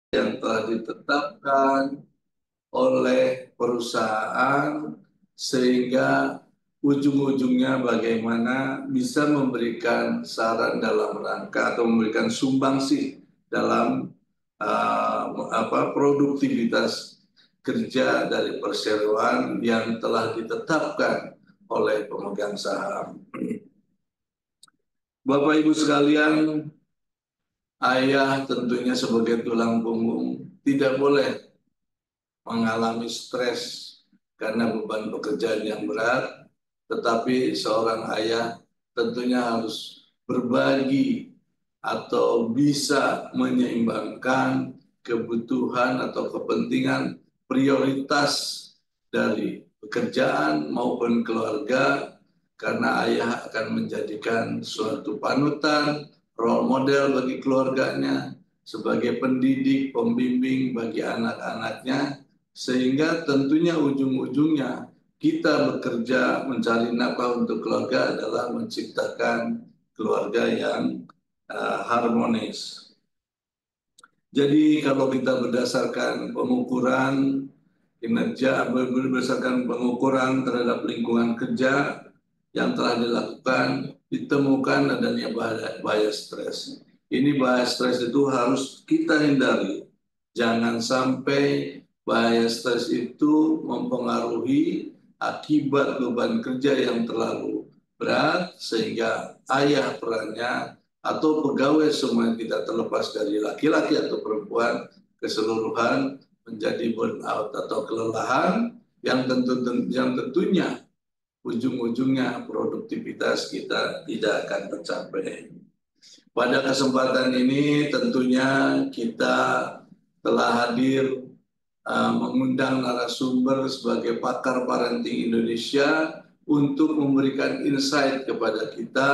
yang telah ditetapkan oleh perusahaan sehingga ujung-ujungnya bagaimana bisa memberikan saran dalam rangka atau memberikan sumbangsih dalam produktivitas kerja dari perseroan yang telah ditetapkan oleh pemegang saham. Bapak Ibu sekalian, ayah tentunya sebagai tulang punggung tidak boleh mengalami stres karena beban pekerjaan yang berat, tetapi seorang ayah tentunya harus berbagi atau bisa menyeimbangkan kebutuhan atau kepentingan prioritas dari pekerjaan maupun keluarga, karena ayah akan menjadikan suatu panutan, role model bagi keluarganya, sebagai pendidik, pembimbing bagi anak-anaknya, sehingga tentunya ujung-ujungnya kita bekerja mencari nafkah untuk keluarga adalah menciptakan keluarga yang harmonis. Jadi kalau kita berdasarkan pengukuran kinerja, berdasarkan pengukuran terhadap lingkungan kerja yang telah dilakukan, ditemukan adanya bahaya stres. Ini bahaya stres itu harus kita hindari. Jangan sampai bahaya stres itu mempengaruhi akibat beban kerja yang terlalu berat, sehingga ayah perannya atau pegawai semua tidak terlepas dari laki-laki atau perempuan keseluruhan menjadi burnout atau kelelahan yang tentunya ujung-ujungnya produktivitas kita tidak akan tercapai. Pada kesempatan ini tentunya kita telah hadir mengundang narasumber sebagai pakar parenting Indonesia untuk memberikan insight kepada kita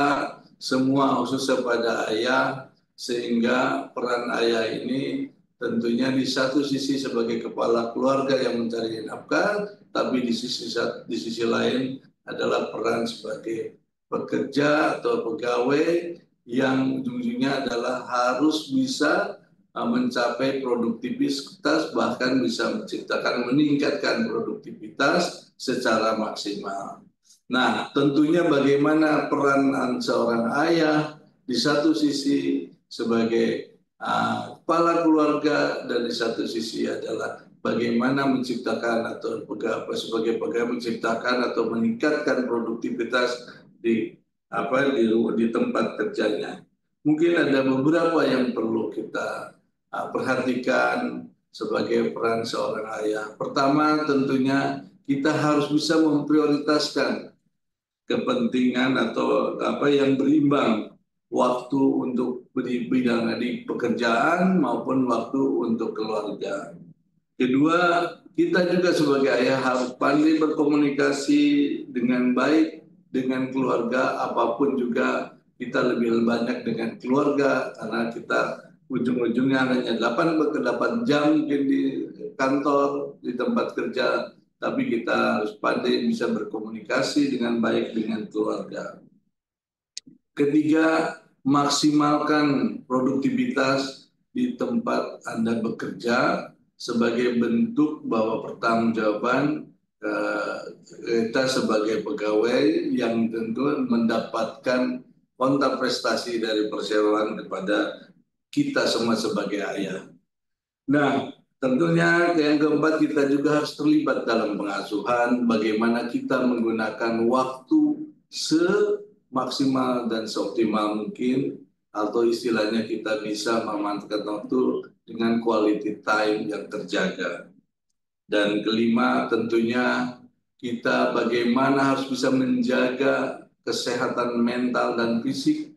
semua, khususnya pada ayah, sehingga peran ayah ini tentunya di satu sisi sebagai kepala keluarga yang mencari nafkah, tapi di sisi lain adalah peran sebagai pekerja atau pegawai yang ujung-ujungnya adalah harus bisa mencapai produktivitas, bahkan bisa menciptakan, meningkatkan produktivitas secara maksimal. Nah, tentunya bagaimana peran seorang ayah di satu sisi sebagai kepala keluarga, dan di satu sisi adalah bagaimana menciptakan atau sebagai pegawai menciptakan atau meningkatkan produktivitas di tempat kerjanya. Mungkin ada beberapa yang perlu kita perhatikan sebagai peran seorang ayah. Pertama, tentunya kita harus bisa memprioritaskan kepentingan atau apa yang berimbang, waktu untuk bidang di pekerjaan maupun waktu untuk keluarga. Kedua, kita juga sebagai ayah harus pandai berkomunikasi dengan baik dengan keluarga, apapun juga kita lebih banyak dengan keluarga, karena kita ujung-ujungnya hanya 8 jam mungkin di kantor, di tempat kerja, tapi kita harus pandai bisa berkomunikasi dengan baik dengan keluarga. Ketiga, maksimalkan produktivitas di tempat Anda bekerja sebagai bentuk bahwa pertanggungjawaban kita sebagai pegawai yang tentu mendapatkan kontra prestasi dari perseroan kepada kita semua sebagai ayah. Nah, tentunya yang keempat, kita juga harus terlibat dalam pengasuhan, bagaimana kita menggunakan waktu semaksimal dan seoptimal mungkin, atau istilahnya kita bisa memanfaatkan waktu dengan quality time yang terjaga. Dan kelima, tentunya kita bagaimana harus bisa menjaga kesehatan mental dan fisik,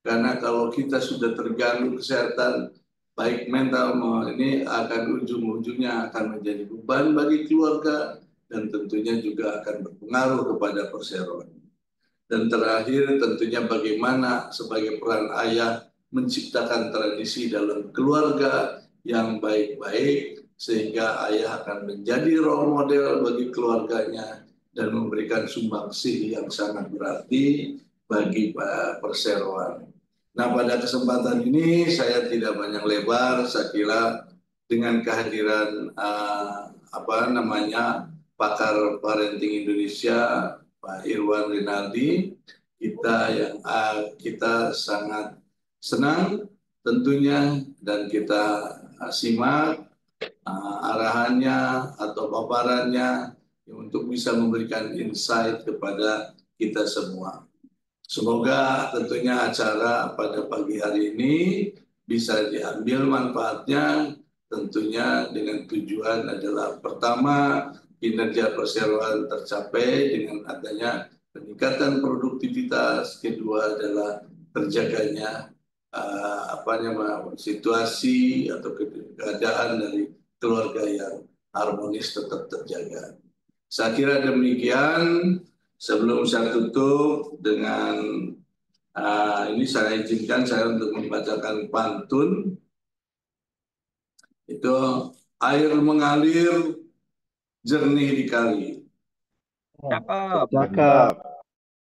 karena kalau kita sudah terganggu kesehatan baik mental ini akan ujung-ujungnya akan menjadi beban bagi keluarga, dan tentunya juga akan berpengaruh kepada perseroan. Dan terakhir, tentunya bagaimana sebagai peran ayah menciptakan tradisi dalam keluarga yang baik-baik, sehingga ayah akan menjadi role model bagi keluarganya dan memberikan sumbangsih yang sangat berarti bagi perseroan. Nah, pada kesempatan ini saya tidak banyak lebar, saya kira dengan kehadiran pakar parenting Indonesia Pak Irwan Rinaldi, kita sangat senang tentunya, dan kita simak arahannya atau paparannya untuk bisa memberikan insight kepada kita semua. Semoga tentunya acara pada pagi hari ini bisa diambil manfaatnya, tentunya dengan tujuan adalah pertama, kinerja perseroan tercapai dengan adanya peningkatan produktivitas, kedua adalah terjaganya situasi atau keadaan dari keluarga yang harmonis tetap terjaga. Saya kira demikian. Sebelum saya tutup dengan ini, saya izinkan saya untuk membacakan pantun. Itu air mengalir jernih di kali, Cakep. Cakep.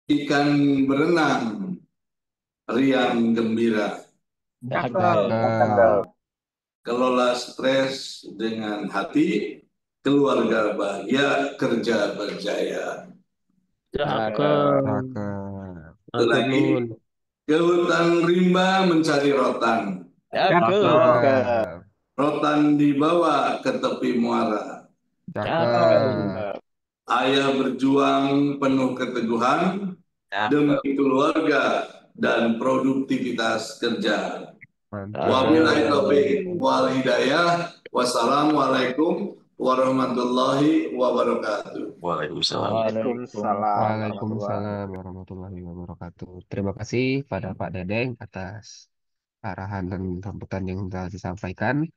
ikan berenang riang gembira, Cakep. kelola stres dengan hati, keluarga bahagia, kerja berjaya. Cakep. Itu lagi, ke hutan rimba mencari rotan, Cakep. rotan dibawa ke tepi muara. Cakep. Ayah berjuang penuh keteguhan demi keluarga dan produktivitas kerja. Wabillahi taufiq wal hidayah. Wassalamualaikum warahmatullahi wabarakatuh. Waalaikumsalam warahmatullahi wabarakatuh. Terima kasih pada Pak Dedeng atas arahan dan sambutan yang telah disampaikan.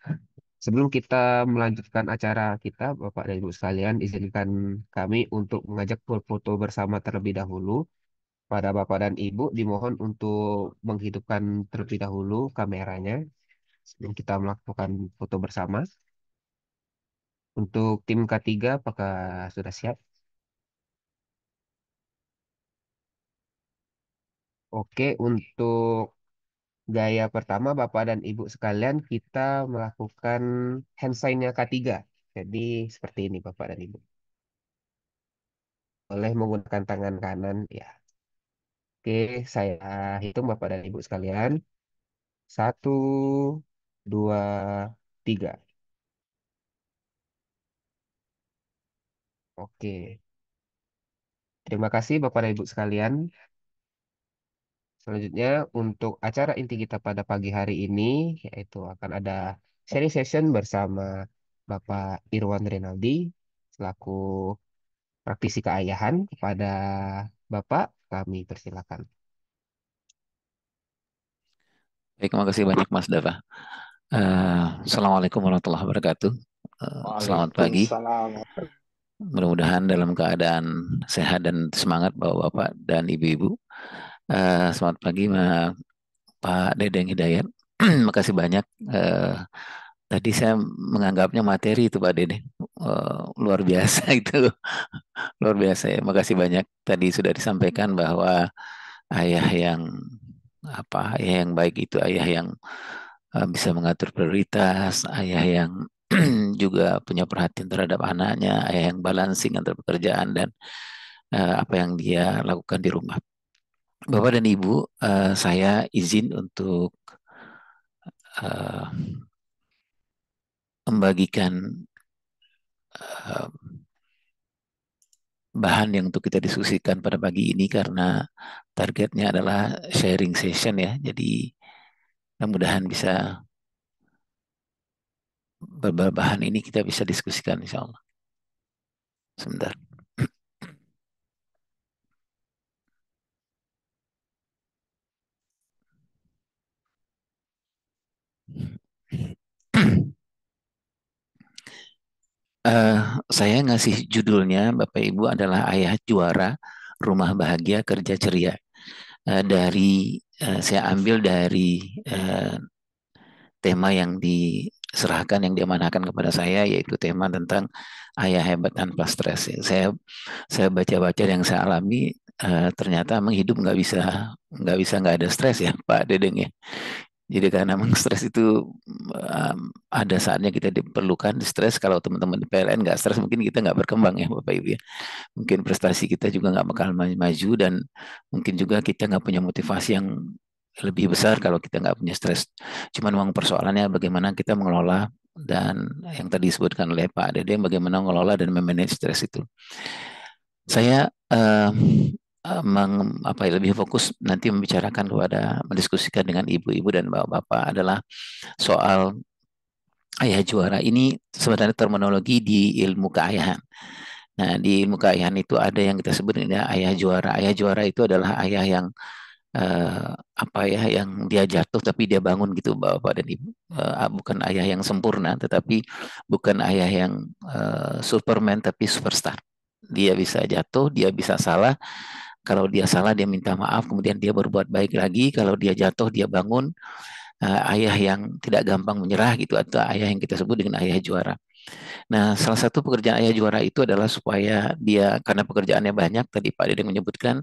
Sebelum kita melanjutkan acara kita, Bapak dan Ibu sekalian, izinkan kami untuk mengajak foto bersama terlebih dahulu. Pada Bapak dan Ibu dimohon untuk menghidupkan terlebih dahulu kameranya sebelum kita melakukan foto bersama. Untuk tim K3, apakah sudah siap? Oke, untuk gaya pertama Bapak dan Ibu sekalian, kita melakukan hand sign-nya K3. Jadi seperti ini Bapak dan Ibu. Boleh menggunakan tangan kanan ya. Oke, saya hitung Bapak dan Ibu sekalian. 1, 2, 3. Oke. Terima kasih Bapak dan Ibu sekalian. Selanjutnya untuk acara inti kita pada pagi hari ini, yaitu akan ada sharing session bersama Bapak Irwan Rinaldi selaku praktisi keayahan. Kepada Bapak, kami persilakan. Baik, terima kasih banyak Mas Dava. Assalamualaikum warahmatullahi wabarakatuh. Selamat pagi. Mudah-mudahan dalam keadaan sehat dan semangat Bapak-Bapak dan Ibu-Ibu. Selamat pagi Pak Dedeng Hidayat. Makasih banyak. Tadi saya menganggapnya materi itu Pak Dedeng. Luar biasa itu. Luar biasa ya. Makasih banyak. Tadi sudah disampaikan bahwa ayah yang baik itu ayah yang bisa mengatur prioritas, ayah yang juga punya perhatian terhadap anaknya, ayah yang balancing antara pekerjaan dan apa yang dia lakukan di rumah. Bapak dan Ibu, saya izin untuk membagikan bahan yang untuk kita diskusikan pada pagi ini karena targetnya adalah sharing session ya. Jadi mudah-mudahan bisa beberapa bahan ini kita bisa diskusikan insya Allah. Sebentar. Saya ngasih judulnya Bapak Ibu adalah Ayah Juara Rumah Bahagia Kerja Ceria. Saya ambil dari tema yang diserahkan, yang diamanahkan kepada saya, yaitu tema tentang ayah hebat tanpa stres. Saya baca-baca yang saya alami, ternyata emang hidup nggak bisa nggak ada stres ya Pak Dedeng ya. Jadi karena memang stres itu ada saatnya kita diperlukan stres. Kalau teman-teman di PLN nggak stres, mungkin kita nggak berkembang ya Bapak Ibu ya. Mungkin prestasi kita juga nggak bakal maju dan mungkin juga kita nggak punya motivasi yang lebih besar kalau kita nggak punya stres. Cuman memang persoalannya bagaimana kita mengelola dan yang tadi disebutkan oleh Pak Dede, bagaimana mengelola dan memanage stres itu. Saya lebih fokus nanti membicarakan mendiskusikan dengan ibu-ibu dan bapak-bapak adalah soal ayah juara. Ini sebenarnya terminologi di ilmu keayahan. Nah, di ilmu keayahan itu ada yang kita sebut ini ayah juara. Ayah juara itu adalah ayah yang yang dia jatuh tapi dia bangun gitu bapak dan ibu. Bukan ayah yang sempurna, tetapi bukan ayah yang Superman tapi superstar. Dia bisa jatuh, dia bisa salah. Kalau dia salah, dia minta maaf, kemudian dia berbuat baik lagi. Kalau dia jatuh, dia bangun. Ayah yang tidak gampang menyerah gitu, atau ayah yang kita sebut dengan ayah juara. Nah, salah satu pekerjaan ayah juara itu adalah supaya dia, karena pekerjaannya banyak, tadi Pak Dede menyebutkan,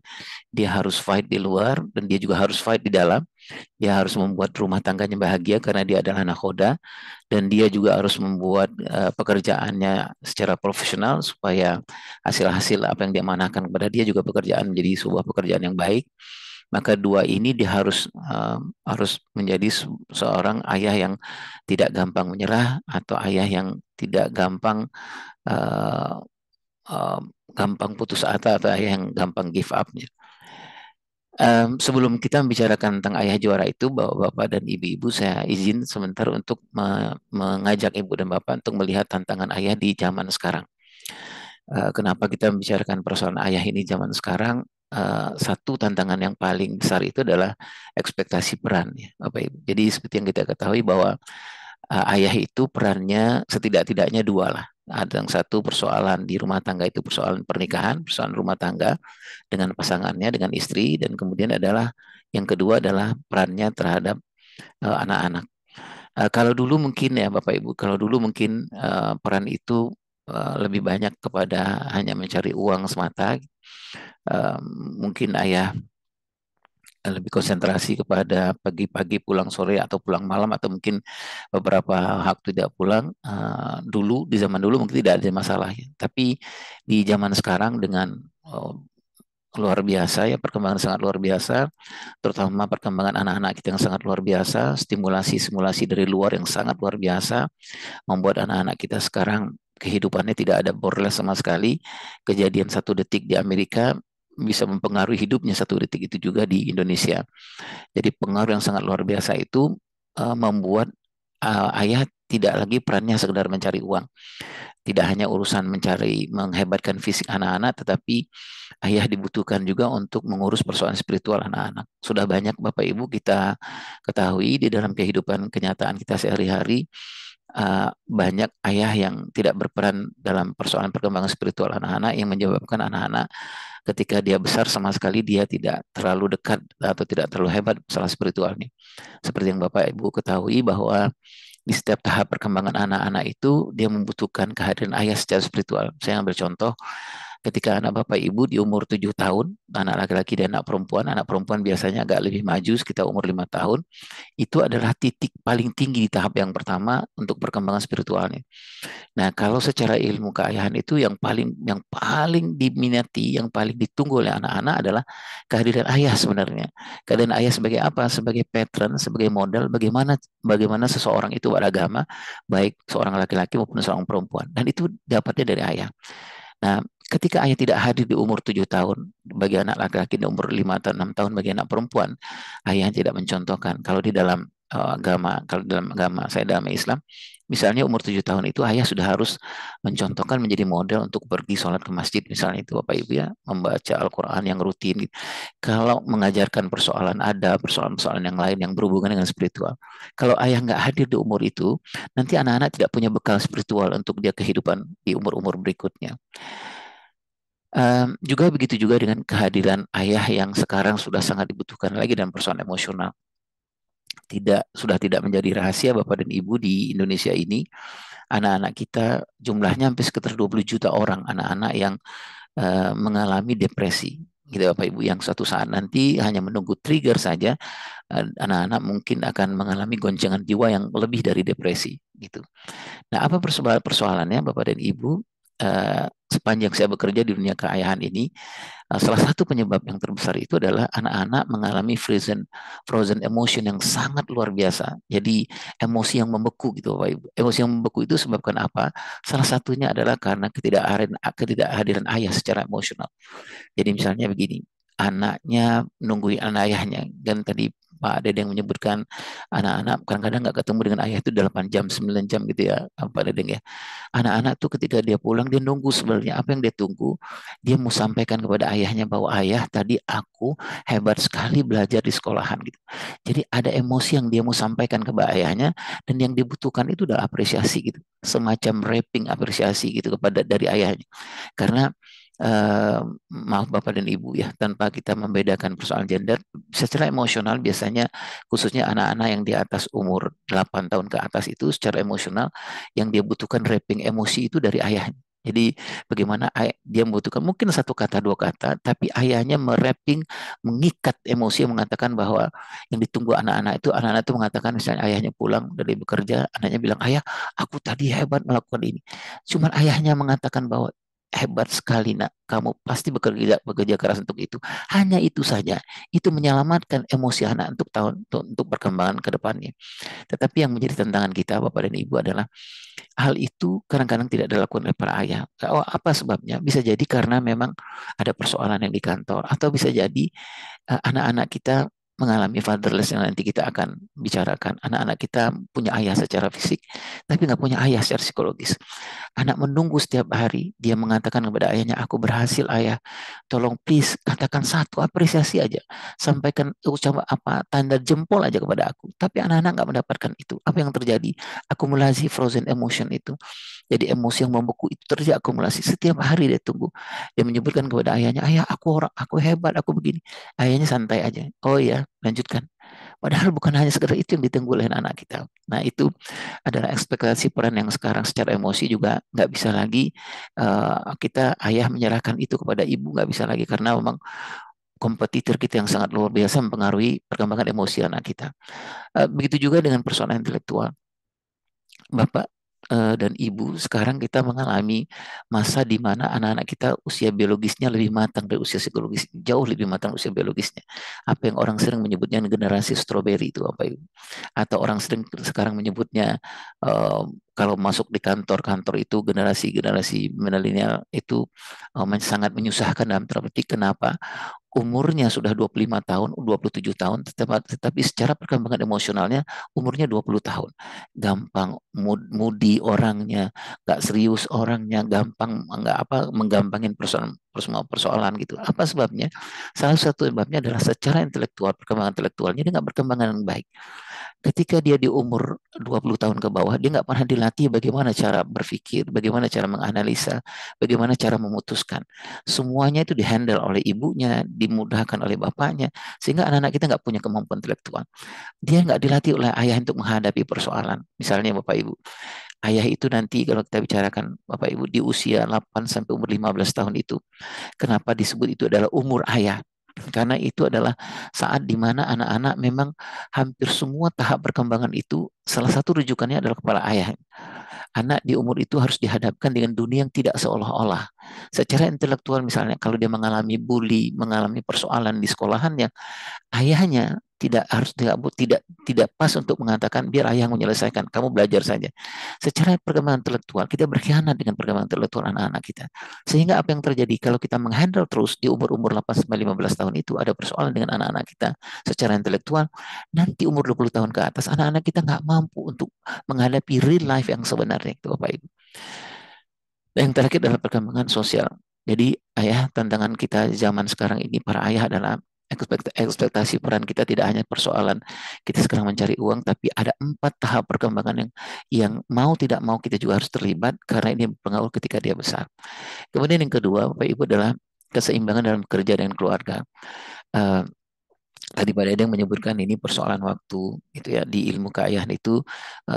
dia harus fight di luar, dan dia juga harus fight di dalam. Dia harus membuat rumah tangganya bahagia karena dia adalah nakhoda, dan dia juga harus membuat pekerjaannya secara profesional supaya hasil-hasil apa yang dia manahkan kepada dia juga pekerjaan menjadi sebuah pekerjaan yang baik. Maka dua ini dia harus menjadi seorang ayah yang tidak gampang menyerah atau ayah yang tidak gampang uh, gampang putus asa atau ayah yang gampang give up-nya. Sebelum kita membicarakan tentang ayah juara itu, bapak-bapak dan ibu-ibu, saya izin sebentar untuk mengajak ibu dan bapak untuk melihat tantangan ayah di zaman sekarang. Kenapa kita membicarakan persoalan ayah ini zaman sekarang? Satu tantangan yang paling besar itu adalah ekspektasi peran, ya, Bapak Ibu. Jadi seperti yang kita ketahui bahwa ayah itu perannya setidak-tidaknya dua lah. Ada yang satu persoalan di rumah tangga itu persoalan pernikahan, persoalan rumah tangga dengan pasangannya, dengan istri, dan kemudian adalah yang kedua adalah perannya terhadap anak-anak. Kalau dulu mungkin ya Bapak Ibu, kalau dulu mungkin peran itu lebih banyak kepada hanya mencari uang semata. Mungkin ayah lebih konsentrasi kepada pagi-pagi pulang sore atau pulang malam atau mungkin beberapa waktu tidak pulang. Dulu di zaman dulu mungkin tidak ada masalah ya. Tapi di zaman sekarang dengan luar biasa ya, perkembangan sangat luar biasa, terutama perkembangan anak-anak kita yang sangat luar biasa, stimulasi-stimulasi dari luar yang sangat luar biasa membuat anak-anak kita sekarang kehidupannya tidak ada borderless sama sekali. Kejadian 1 detik di Amerika bisa mempengaruhi hidupnya 1 detik itu juga di Indonesia. Jadi pengaruh yang sangat luar biasa itu membuat ayah tidak lagi perannya sekedar mencari uang. Tidak hanya urusan menghebatkan fisik anak-anak, tetapi ayah dibutuhkan juga untuk mengurus persoalan spiritual anak-anak. Sudah banyak Bapak Ibu kita ketahui di dalam kehidupan kenyataan kita sehari-hari, banyak ayah yang tidak berperan dalam persoalan perkembangan spiritual anak-anak yang menyebabkan anak-anak ketika dia besar sama sekali dia tidak terlalu dekat atau tidak terlalu hebat masalah spiritualnya. Seperti yang Bapak Ibu ketahui bahwa di setiap tahap perkembangan anak-anak itu dia membutuhkan kehadiran ayah secara spiritual. Saya ambil contoh ketika anak Bapak Ibu di umur 7 tahun, anak laki-laki dan anak perempuan biasanya agak lebih maju sekitar umur 5 tahun, itu adalah titik paling tinggi di tahap yang pertama untuk perkembangan spiritualnya. Nah, kalau secara ilmu keayahan itu yang paling diminati, yang paling ditunggu oleh anak-anak adalah kehadiran ayah sebenarnya. Kehadiran ayah sebagai apa? Sebagai patron, sebagai model bagaimana seseorang itu beragama, baik seorang laki-laki maupun seorang perempuan. Dan itu dapatnya dari ayah. Nah, ketika ayah tidak hadir di umur 7 tahun bagi anak laki-laki, di umur 5 atau 6 tahun bagi anak perempuan, ayah tidak mencontohkan. Kalau di dalam kalau dalam agama saya, dalam Islam, misalnya umur 7 tahun itu ayah sudah harus mencontohkan menjadi model untuk pergi sholat ke masjid, misalnya itu Bapak Ibu ya, membaca Al-Quran yang rutin. Kalau mengajarkan persoalan ada, persoalan-persoalan yang lain yang berhubungan dengan spiritual. Kalau ayah nggak hadir di umur itu, nanti anak-anak tidak punya bekal spiritual untuk dia kehidupan di umur-umur berikutnya. Juga begitu juga dengan kehadiran ayah yang sekarang sudah sangat dibutuhkan lagi dalam persoalan emosional. Sudah tidak menjadi rahasia Bapak dan Ibu di Indonesia ini, anak-anak kita jumlahnya hampir sekitar 20 juta orang anak-anak yang mengalami depresi. gitu Bapak Ibu, yang suatu saat nanti hanya menunggu trigger saja, anak-anak mungkin akan mengalami goncangan jiwa yang lebih dari depresi gitu. Nah, apa persoalannya Bapak dan Ibu? Sepanjang saya bekerja di dunia keayahan ini, salah satu penyebab yang terbesar itu adalah anak-anak mengalami frozen emotion yang sangat luar biasa. Jadi emosi yang membeku gitu Bapak Ibu. Emosi yang membeku itu sebabkan apa? Salah satunya adalah karena ketidakhadiran ayah secara emosional. Jadi misalnya begini, anaknya nungguin ayahnya, dan tadi Pak Dedeng menyebutkan anak-anak kadang-kadang nggak ketemu dengan ayah itu 8 jam, 9 jam gitu ya, Pak Dedeng ya. Anak-anak tuh ketika dia pulang, dia nunggu sebenarnya apa yang dia tunggu. Dia mau sampaikan kepada ayahnya bahwa ayah tadi aku hebat sekali belajar di sekolahan gitu. Jadi ada emosi yang dia mau sampaikan kepada ayahnya, dan yang dibutuhkan itu adalah apresiasi gitu. Semacam wrapping apresiasi gitu kepada dari ayahnya. Karena maaf Bapak dan Ibu ya, tanpa kita membedakan persoalan gender, secara emosional biasanya khususnya anak-anak yang di atas umur 8 tahun ke atas itu secara emosional yang dia butuhkan wrapping emosi itu dari ayahnya. Jadi bagaimana dia membutuhkan mungkin satu kata dua kata, tapi ayahnya merapping, mengikat emosi yang mengatakan bahwa yang ditunggu anak-anak itu mengatakan misalnya ayahnya pulang dari bekerja, anaknya bilang ayah aku tadi hebat melakukan ini. Cuman ayahnya mengatakan bahwa hebat sekali nak, kamu pasti bekerja bekerja keras untuk itu. Hanya itu saja, itu menyelamatkan emosi anak untuk perkembangan ke depannya. Tetapi yang menjadi tantangan kita Bapak dan Ibu adalah hal itu kadang-kadang tidak dilakukan oleh para ayah. Oh, apa sebabnya? Bisa jadi karena memang ada persoalan yang di kantor, atau bisa jadi anak-anak kita mengalami fatherless yang nanti kita akan bicarakan. Anak-anak kita punya ayah secara fisik, tapi nggak punya ayah secara psikologis. Anak menunggu setiap hari, dia mengatakan kepada ayahnya, aku berhasil ayah, tolong please katakan satu apresiasi aja, sampaikan ucapan apa tanda jempol aja kepada aku. Tapi anak-anak nggak mendapatkan itu. Apa yang terjadi? Akumulasi frozen emotion itu. Jadi emosi yang membeku itu terjadi akumulasi setiap hari. Dia tunggu, dia menyebutkan kepada ayahnya, ayah aku hebat, aku begini. Ayahnya santai aja, oh ya lanjutkan. Padahal bukan hanya sekedar itu yang ditunggu oleh anak kita. Nah itu adalah ekspektasi peran yang sekarang secara emosi juga nggak bisa lagi, kita ayah menyerahkan itu kepada ibu, nggak bisa lagi, karena memang kompetitor kita yang sangat luar biasa mempengaruhi perkembangan emosi anak kita. Begitu juga dengan persoalan intelektual. Bapak dan Ibu, sekarang kita mengalami masa di mana anak-anak kita usia biologisnya lebih matang dari usia psikologis, jauh lebih matang usia biologisnya. Apa yang orang sering menyebutnya generasi stroberi itu apa Ibu? Atau orang sering sekarang menyebutnya kalau masuk di kantor-kantor itu generasi milenial itu sangat menyusahkan dalam terpetik. Kenapa? Umurnya sudah 25 tahun, 27 tahun, tetapi secara perkembangan emosionalnya umurnya 20 tahun. Gampang moody orangnya, nggak serius orangnya, gampang nggak apa menggampangin persoalan gitu. Apa sebabnya? Salah satu sebabnya adalah secara intelektual, perkembangan intelektualnya dia nggak berkembang dengan baik. Ketika dia di umur 20 tahun ke bawah, dia nggak pernah dilatih bagaimana cara berpikir, bagaimana cara menganalisa, bagaimana cara memutuskan. Semuanya itu dihandle oleh ibunya, dimudahkan oleh bapaknya, sehingga anak-anak kita nggak punya kemampuan intelektual. Dia nggak dilatih oleh ayah untuk menghadapi persoalan. Misalnya Bapak Ibu, ayah itu nanti kalau kita bicarakan Bapak Ibu di usia 8 sampai umur 15 tahun itu, kenapa disebut itu adalah umur ayah? Karena itu adalah saat di mana anak-anak memang hampir semua tahap perkembangan itu salah satu rujukannya adalah kepala ayah. Anak di umur itu harus dihadapkan dengan dunia yang tidak seolah-olah. Secara intelektual misalnya kalau dia mengalami bully, mengalami persoalan di sekolahannya, ayahnya tidak pas untuk mengatakan biar ayah menyelesaikan, kamu belajar saja. Secara perkembangan intelektual kita berkhianat dengan perkembangan intelektual anak-anak kita. Sehingga apa yang terjadi kalau kita menghandle terus di umur-umur 8 sampai 15 tahun itu ada persoalan dengan anak-anak kita secara intelektual, nanti umur 20 tahun ke atas anak-anak kita nggak mampu untuk menghadapi real life yang sebenarnya itu Bapak Ibu. Dan yang terakhir adalah perkembangan sosial. Jadi ayah, tantangan kita zaman sekarang ini para ayah adalah ekspektasi peran kita tidak hanya persoalan kita sekarang mencari uang, tapi ada 4 tahap perkembangan yang mau tidak mau kita juga harus terlibat karena ini berpengaruh ketika dia besar. Kemudian yang kedua Bapak Ibu adalah keseimbangan dalam kerja dan keluarga. Tadi Pak Dedeng menyebutkan ini persoalan waktu itu ya, di ilmu keayahan itu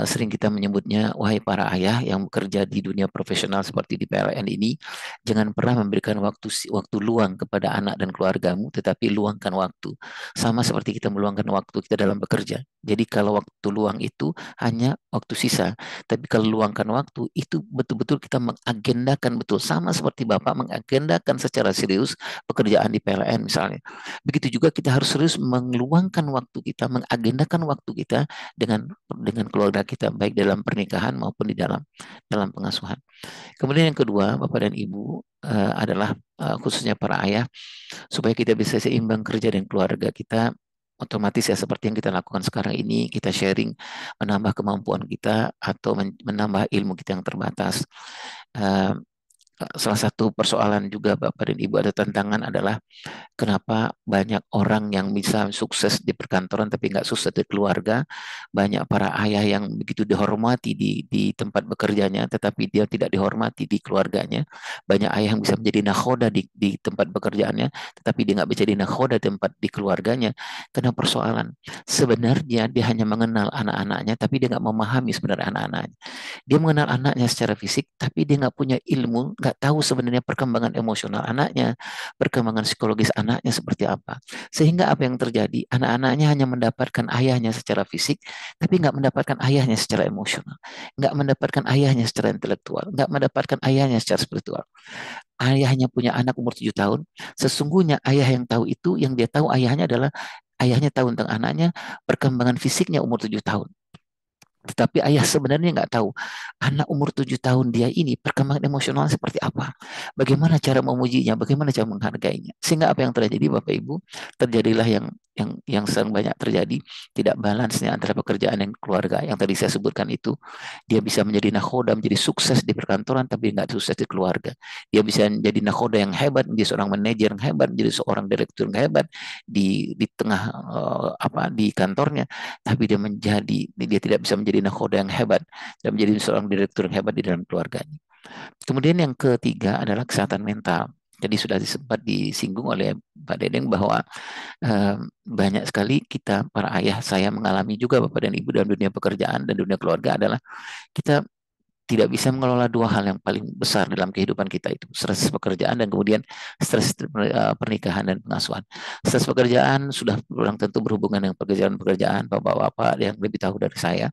sering kita menyebutnya, wahai para ayah yang bekerja di dunia profesional seperti di PLN ini, jangan pernah memberikan waktu luang kepada anak dan keluargamu, tetapi luangkan waktu sama seperti kita meluangkan waktu kita dalam bekerja. Jadi kalau waktu luang itu hanya waktu sisa, tapi kalau luangkan waktu itu betul-betul kita mengagendakan, betul sama seperti Bapak mengagendakan secara serius pekerjaan di PLN misalnya. Begitu juga kita harus serius meluangkan waktu kita, mengagendakan waktu kita dengan keluarga kita, baik dalam pernikahan maupun di dalam pengasuhan. Kemudian yang kedua, Bapak dan Ibu, adalah khususnya para ayah, supaya kita bisa seimbang kerja dan keluarga kita, otomatis ya seperti yang kita lakukan sekarang ini, kita sharing, menambah kemampuan kita atau menambah ilmu kita yang terbatas. Eh, Salah satu persoalan juga Bapak dan Ibu, ada tantangan adalah kenapa banyak orang yang bisa sukses di perkantoran tapi nggak sukses di keluarga. Banyak para ayah yang begitu dihormati di tempat bekerjanya tetapi dia tidak dihormati di keluarganya. Banyak ayah yang bisa menjadi nakhoda di tempat bekerjaannya tetapi dia nggak bisa jadi nakhoda di tempat di keluarganya. Karena persoalan sebenarnya dia hanya mengenal anak-anaknya tapi dia nggak memahami sebenarnya anak-anaknya. Dia mengenal anaknya secara fisik, tapi dia nggak punya ilmu, nggak tahu sebenarnya perkembangan emosional anaknya, perkembangan psikologis anaknya seperti apa. Sehingga apa yang terjadi, anak-anaknya hanya mendapatkan ayahnya secara fisik, tapi nggak mendapatkan ayahnya secara emosional, nggak mendapatkan ayahnya secara intelektual, nggak mendapatkan ayahnya secara spiritual. Ayahnya punya anak umur 7 tahun, sesungguhnya ayah yang tahu itu, yang dia tahu ayahnya adalah ayahnya tahu tentang anaknya, perkembangan fisiknya umur 7 tahun. Tetapi ayah sebenarnya nggak tahu anak umur 7 tahun dia ini perkembangan emosional seperti apa. Bagaimana cara memujinya, bagaimana cara menghargainya. Sehingga apa yang terjadi Bapak Ibu, terjadilah yang sering banyak terjadi, tidak balansnya antara pekerjaan dan keluarga. Yang tadi saya sebutkan itu, dia bisa menjadi nakhoda, menjadi sukses di perkantoran tapi nggak sukses di keluarga. Dia bisa menjadi nakhoda yang hebat, menjadi seorang manajer yang hebat, menjadi seorang direktur yang hebat di tengah di kantornya, tapi dia tidak bisa menjadi nakhoda yang hebat dan menjadi seorang direktur yang hebat di dalam keluarganya. Kemudian yang ketiga adalah kesehatan mental. Jadi sudah sempat disinggung oleh Pak Dedeng bahwa banyak sekali kita para ayah, saya mengalami juga Bapak dan Ibu, dalam dunia pekerjaan dan dunia keluarga adalah kita tidak bisa mengelola dua hal yang paling besar dalam kehidupan kita, itu stres pekerjaan dan kemudian stres pernikahan dan pengasuhan. Stres pekerjaan sudah kurang tentu berhubungan dengan pekerjaan bapak-bapak yang lebih tahu dari saya.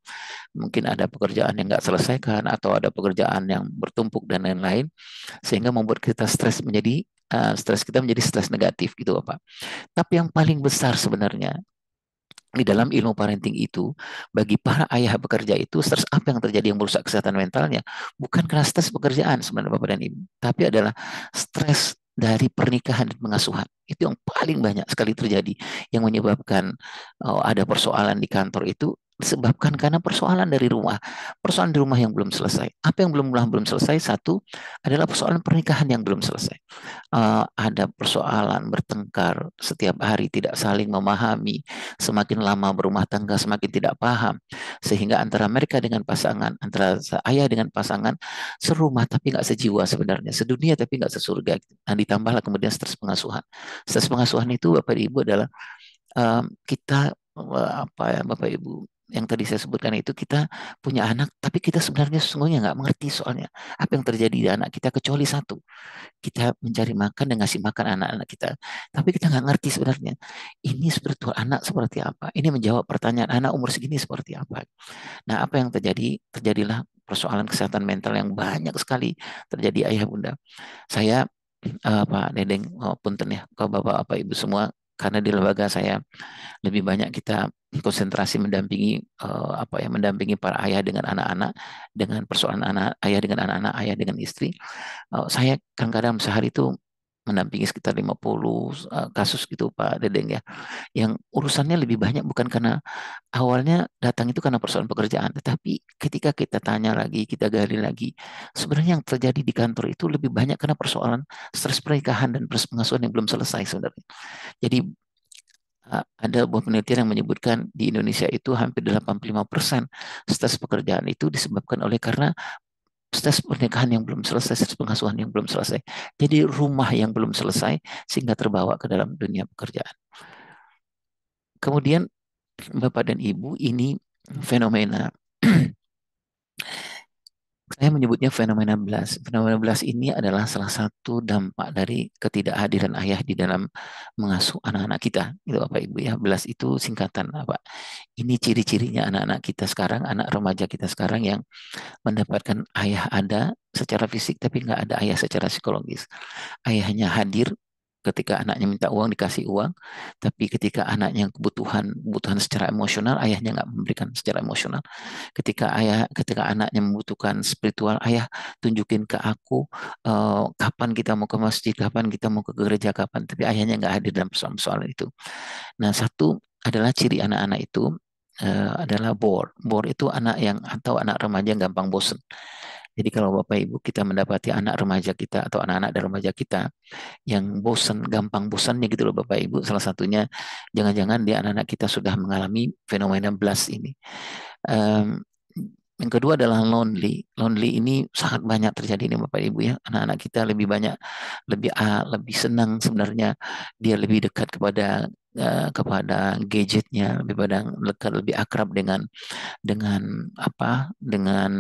Mungkin ada pekerjaan yang nggak selesaikan atau ada pekerjaan yang bertumpuk dan lain-lain sehingga membuat kita stres kita menjadi stres negatif gitu Bapak. Tapi yang paling besar sebenarnya di dalam ilmu parenting itu, bagi para ayah bekerja itu, stres apa yang terjadi yang merusak kesehatan mentalnya? Bukan karena stres pekerjaan sebenarnya Bapak dan Ibu, tapi adalah stres dari pernikahan dan pengasuhan. Itu yang paling banyak sekali terjadi, yang menyebabkan ada persoalan di kantor itu disebabkan karena persoalan dari rumah. Persoalan di rumah yang belum selesai. Apa yang belum selesai? Satu adalah persoalan pernikahan yang belum selesai. Ada persoalan bertengkar setiap hari, tidak saling memahami, semakin lama berumah tangga semakin tidak paham, sehingga antara mereka dengan pasangan, antara ayah dengan pasangan, serumah tapi nggak sejiwa sebenarnya, sedunia tapi nggak sesurga. Nah, ditambahlah kemudian stres pengasuhan itu Bapak Ibu adalah kita apa ya Bapak Ibu, yang tadi saya sebutkan itu, kita punya anak tapi kita sebenarnya sesungguhnya nggak mengerti soalnya apa yang terjadi di anak kita, kecuali satu, kita mencari makan dan ngasih makan anak-anak kita. Tapi kita nggak ngerti sebenarnya ini spiritual anak seperti apa. Ini menjawab pertanyaan anak umur segini seperti apa. Nah, apa yang terjadi? Terjadilah persoalan kesehatan mental yang banyak sekali terjadi ayah bunda. Saya Pak Dedeng, punten ya, ke Bapak Ibu semua, karena di lembaga saya lebih banyak kita konsentrasi mendampingi mendampingi para ayah dengan anak-anak, dengan persoalan ayah dengan anak-anak, ayah dengan istri. Saya kadang-kadang sehari itu mendampingi sekitar 50 kasus gitu Pak Dedeng ya. Yang urusannya lebih banyak bukan karena awalnya datang itu karena persoalan pekerjaan, tetapi ketika kita tanya lagi, kita gali lagi, sebenarnya yang terjadi di kantor itu lebih banyak karena persoalan stres pernikahan dan stres pengasuhan yang belum selesai sebenarnya. Jadi ada sebuah penelitian yang menyebutkan di Indonesia itu hampir 85% stres pekerjaan itu disebabkan oleh karena stres pernikahan yang belum selesai, stres pengasuhan yang belum selesai. Jadi rumah yang belum selesai sehingga terbawa ke dalam dunia pekerjaan. Kemudian Bapak dan Ibu, ini fenomena saya menyebutnya fenomena belas. Fenomena belas ini adalah salah satu dampak dari ketidakhadiran ayah di dalam mengasuh anak-anak kita. Gitu Bapak Ibu ya. Belas itu singkatan apa? Ini ciri-cirinya anak-anak kita sekarang, anak remaja kita sekarang yang mendapatkan ayah ada secara fisik tapi nggak ada ayah secara psikologis. Ayahnya hadir ketika anaknya minta uang dikasih uang, tapi ketika anaknya kebutuhan kebutuhan secara emosional, ayahnya nggak memberikan secara emosional. Ketika anaknya membutuhkan spiritual, ayah tunjukin ke aku kapan kita mau ke masjid, kapan kita mau ke gereja, kapan. Tapi ayahnya nggak hadir dalam persoalan itu. Nah, satu adalah ciri anak-anak itu adalah bore. Bore itu anak yang atau anak remaja yang gampang bosen. Jadi kalau Bapak Ibu kita mendapati anak remaja kita atau anak-anak dan remaja kita yang bosan, gampang bosannya gitu loh Bapak Ibu. Salah satunya jangan-jangan dia anak-anak kita sudah mengalami fenomena blast ini. Um, yang kedua adalah lonely. Lonely ini sangat banyak terjadi nih Bapak Ibu ya. Anak-anak kita lebih banyak, lebih senang sebenarnya dia lebih dekat kepada gadgetnya, lebih akrab dengan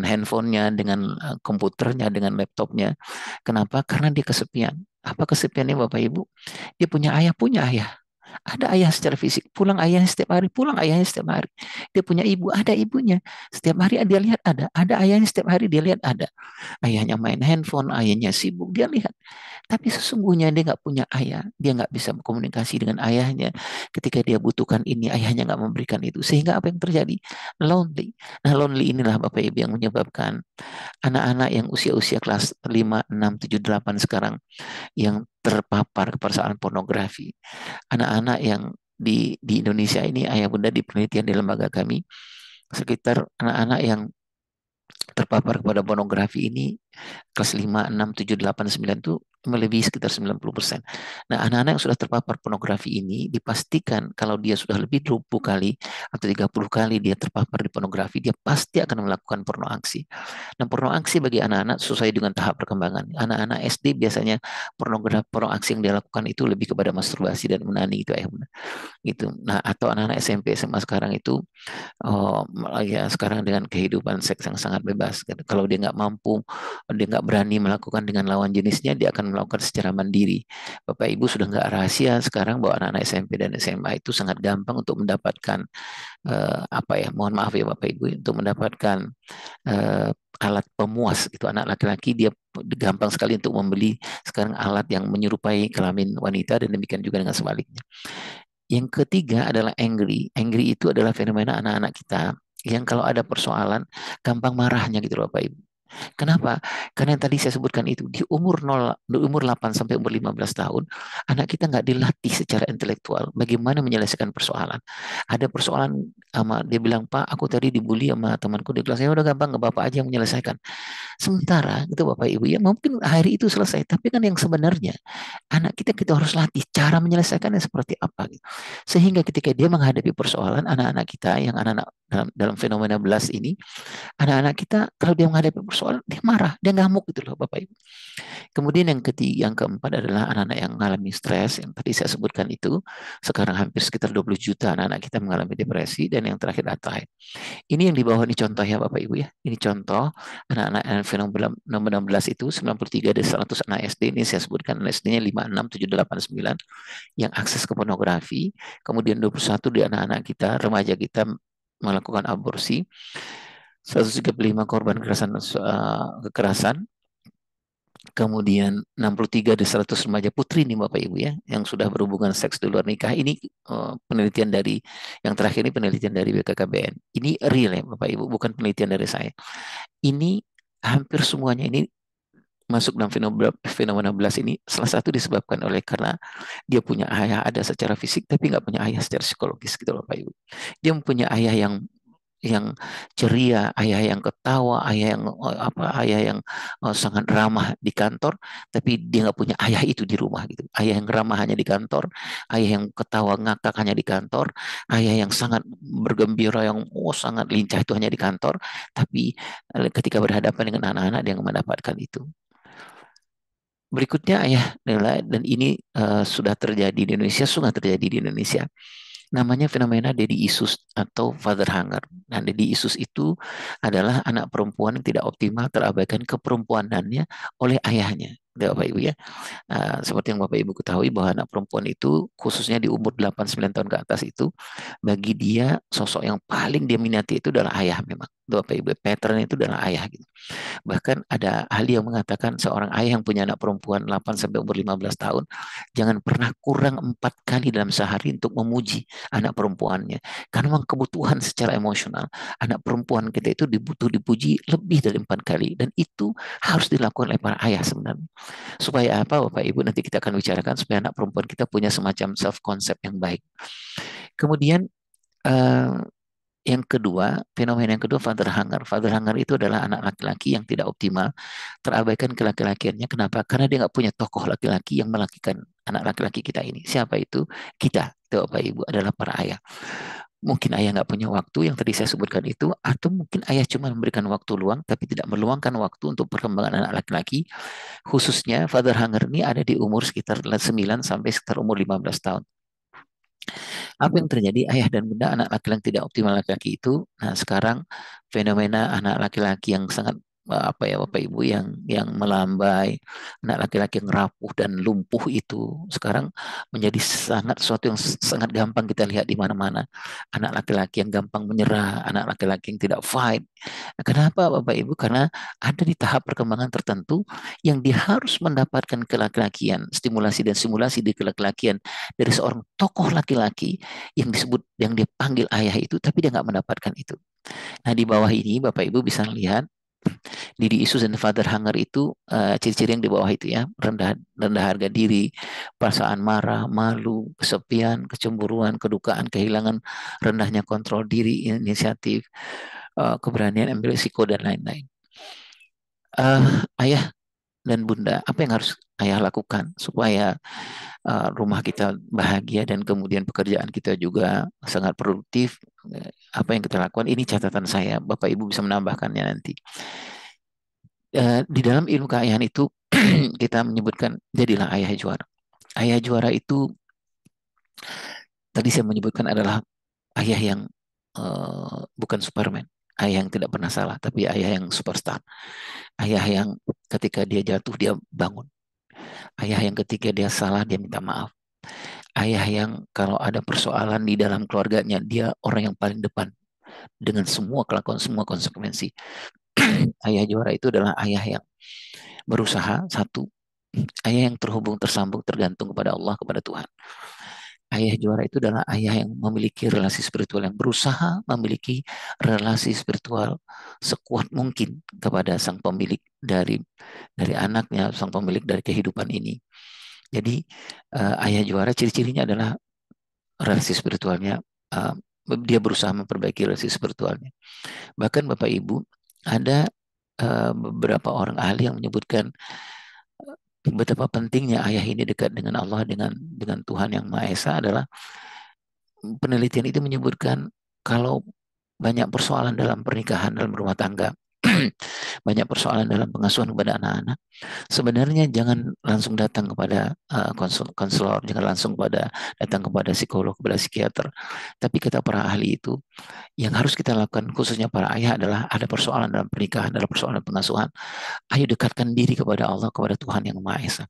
handphonenya, dengan komputernya, dengan laptopnya. Kenapa? Karena dia kesepian. Apa kesepiannya Bapak Ibu? Dia punya ayah. Ada ayah secara fisik, pulang ayahnya setiap hari, pulang ayahnya setiap hari. Dia punya ibu, ada ibunya. Setiap hari dia lihat ada ayahnya setiap hari dia lihat ada. Ayahnya main handphone, ayahnya sibuk, dia lihat. Tapi sesungguhnya dia nggak punya ayah, dia nggak bisa berkomunikasi dengan ayahnya. Ketika dia butuhkan ini, ayahnya nggak memberikan itu. Sehingga apa yang terjadi? Lonely. Nah, lonely inilah Bapak Ibu yang menyebabkan anak-anak yang usia-usia kelas 5, 6, 7, 8 sekarang yang terpapar persoalan pornografi. Anak-anak yang di Indonesia ini, ayah bunda di penelitian di lembaga kami, sekitar anak-anak yang terpapar kepada pornografi ini kelas 5, 6, 7, 8, 9 itu melebihi sekitar 90%. Nah, anak-anak yang sudah terpapar pornografi ini dipastikan kalau dia sudah lebih 20 kali atau 30 kali dia terpapar di pornografi, dia pasti akan melakukan porno aksi. Nah, porno aksi bagi anak-anak sesuai dengan tahap perkembangan. Anak-anak SD biasanya porno aksi yang dia lakukan itu lebih kepada masturbasi dan menani itu gitu. Nah, atau anak-anak SMP SMA sekarang itu ya sekarang dengan kehidupan seks yang sangat bebas. Kalau dia nggak mampu, dia nggak berani melakukan dengan lawan jenisnya, dia akan melakukan secara mandiri. Bapak Ibu sudah nggak rahasia sekarang bahwa anak-anak SMP dan SMA itu sangat gampang untuk mendapatkan mohon maaf ya Bapak Ibu, untuk mendapatkan eh, alat pemuas. Itu anak laki-laki dia gampang sekali untuk membeli sekarang alat yang menyerupai kelamin wanita dan demikian juga dengan sebaliknya. Yang ketiga adalah angry. Angry itu adalah fenomena anak-anak kita yang kalau ada persoalan gampang marahnya gitu loh Bapak Ibu. Kenapa? Karena yang tadi saya sebutkan itu di umur 0, di umur 8 sampai umur 15 tahun, anak kita nggak dilatih secara intelektual bagaimana menyelesaikan persoalan. Ada persoalan sama dia bilang, "Pak, aku tadi dibully sama temanku di kelas." Ya udah gampang, nggak Bapak aja yang menyelesaikan. Sementara itu Bapak Ibu ya mungkin hari itu selesai, tapi kan yang sebenarnya anak kita harus latih cara menyelesaikannya seperti apa gitu. Sehingga ketika dia menghadapi persoalan, anak-anak kita yang anak-anak dalam fenomena belas ini, anak-anak kita kalau dia menghadapi persoalan dia marah, dia ngamuk gitu loh Bapak Ibu. Kemudian yang keempat adalah anak-anak yang mengalami stres yang tadi saya sebutkan itu. Sekarang hampir sekitar 20 juta anak-anak kita mengalami depresi, dan yang terakhir adalah ini yang di bawah ini contoh ya Bapak Ibu ya. Ini contoh anak-anak yang fenomena 16 itu 93 dari 100 anak SD, ini saya sebutkan SD-nya 5, 6, 7, 8, 9 yang akses ke pornografi. Kemudian 21 di anak-anak kita, remaja kita melakukan aborsi. 135 korban kekerasan. Kemudian 63 dari 100 remaja putri nih Bapak Ibu ya yang sudah berhubungan seks di luar nikah. Ini penelitian dari yang terakhir ini penelitian dari BKKBN. Ini real ya Bapak Ibu, bukan penelitian dari saya. Ini hampir semuanya ini masuk dalam fenomena belas ini salah satu disebabkan oleh karena dia punya ayah ada secara fisik tapi nggak punya ayah secara psikologis gitu loh Bapak Ibu. Dia punya ayah yang ceria, ayah yang ketawa, ayah yang sangat ramah di kantor, tapi dia nggak punya ayah itu di rumah gitu. Ayah yang ramah hanya di kantor, ayah yang ketawa ngakak hanya di kantor, ayah yang sangat bergembira yang sangat lincah itu hanya di kantor, tapi ketika berhadapan dengan anak-anak dia nggak mendapatkan itu. Berikutnya ayah dan ini sudah terjadi di Indonesia, namanya fenomena daddy issues atau father hunger. Nah, daddy issues itu adalah anak perempuan yang tidak optimal, terabaikan keperempuanannya oleh ayahnya. Bapak Ibu ya. Seperti yang Bapak Ibu ketahui bahwa anak perempuan itu khususnya di umur 8-9 tahun ke atas itu bagi dia sosok yang paling dia minati itu adalah ayah memang. Bapak Ibu, pattern itu adalah ayah gitu. Bahkan ada ahli yang mengatakan seorang ayah yang punya anak perempuan 8 sampai umur 15 tahun jangan pernah kurang 4 kali dalam sehari untuk memuji anak perempuannya. Karena memang kebutuhan secara emosional anak perempuan kita itu dibutuh dipuji lebih dari 4 kali dan itu harus dilakukan oleh para ayah sebenarnya. Supaya apa Bapak Ibu nanti kita akan bicarakan supaya anak perempuan kita punya semacam self concept yang baik. Kemudian eh, yang kedua, fenomena yang kedua father hunger. Father hunger itu adalah anak laki-laki yang tidak optimal, terabaikan kelaki-lakiannya. Kenapa? Karena dia nggak punya tokoh laki-laki yang melakikan anak laki-laki kita ini. Siapa itu? Kita, Bapak Ibu, adalah para ayah. Mungkin ayah nggak punya waktu yang tadi saya sebutkan itu, atau mungkin ayah cuma memberikan waktu luang, tapi tidak meluangkan waktu untuk perkembangan anak laki-laki. Khususnya father hunger ini ada di umur sekitar 9 sampai sekitar umur 15 tahun. Apa yang terjadi ayah dan bunda anak laki-laki yang tidak optimal laki-laki itu? Nah, sekarang fenomena anak laki-laki yang sangat apa ya Bapak Ibu yang melambai, anak laki-laki yang rapuh dan lumpuh itu sekarang menjadi sangat sesuatu yang sangat gampang kita lihat di mana-mana. Anak laki-laki yang gampang menyerah, anak laki-laki yang tidak fight. Nah, kenapa Bapak Ibu? Karena ada di tahap perkembangan tertentu yang dia harus mendapatkan kelaki-lakian, stimulasi dan simulasi di kelaki-lakian dari seorang tokoh laki-laki yang disebut yang dia panggil ayah itu tapi dia nggak mendapatkan itu. Nah di bawah ini Bapak Ibu bisa lihat diri isu dan father hunger itu ciri-ciri yang di bawah itu ya rendah rendah harga diri, perasaan marah, malu, kesepian, kecemburuan, kedukaan, kehilangan, rendahnya kontrol diri, inisiatif, keberanian ambil risiko dan lain-lain. Ayah dan bunda apa yang harus ayah lakukan supaya rumah kita bahagia dan kemudian pekerjaan kita juga sangat produktif. Apa yang kita lakukan ini catatan saya, Bapak Ibu bisa menambahkannya nanti. Di dalam ilmu keayahan itu kita menyebutkan jadilah ayah juara. Ayah juara itu tadi saya menyebutkan adalah ayah yang bukan Superman, ayah yang tidak pernah salah, tapi ayah yang superstar, ayah yang ketika dia jatuh dia bangun, ayah yang ketika dia salah dia minta maaf. Ayah yang kalau ada persoalan di dalam keluarganya, dia orang yang paling depan dengan semua kelakuan, semua konsekuensi. Ayah juara itu adalah ayah yang berusaha, satu, ayah yang terhubung, tersambung, tergantung kepada Allah, kepada Tuhan. Ayah juara itu adalah ayah yang memiliki relasi spiritual, yang berusaha memiliki relasi spiritual sekuat mungkin kepada sang pemilik dari anaknya, sang pemilik dari kehidupan ini. Jadi ayah juara ciri-cirinya adalah relasi spiritualnya, dia berusaha memperbaiki relasi spiritualnya. Bahkan Bapak Ibu, ada beberapa orang ahli yang menyebutkan betapa pentingnya ayah ini dekat dengan Allah, dengan Tuhan yang Maha Esa adalah penelitian itu menyebutkan kalau banyak persoalan dalam pernikahan, dalam rumah tangga, banyak persoalan dalam pengasuhan kepada anak-anak, sebenarnya jangan langsung datang kepada konselor, jangan langsung datang kepada psikolog, kepada psikiater. Tapi kata para ahli itu, yang harus kita lakukan khususnya para ayah adalah ada persoalan dalam pernikahan, dalam persoalan pengasuhan. Ayo dekatkan diri kepada Allah, kepada Tuhan yang Maha Esa.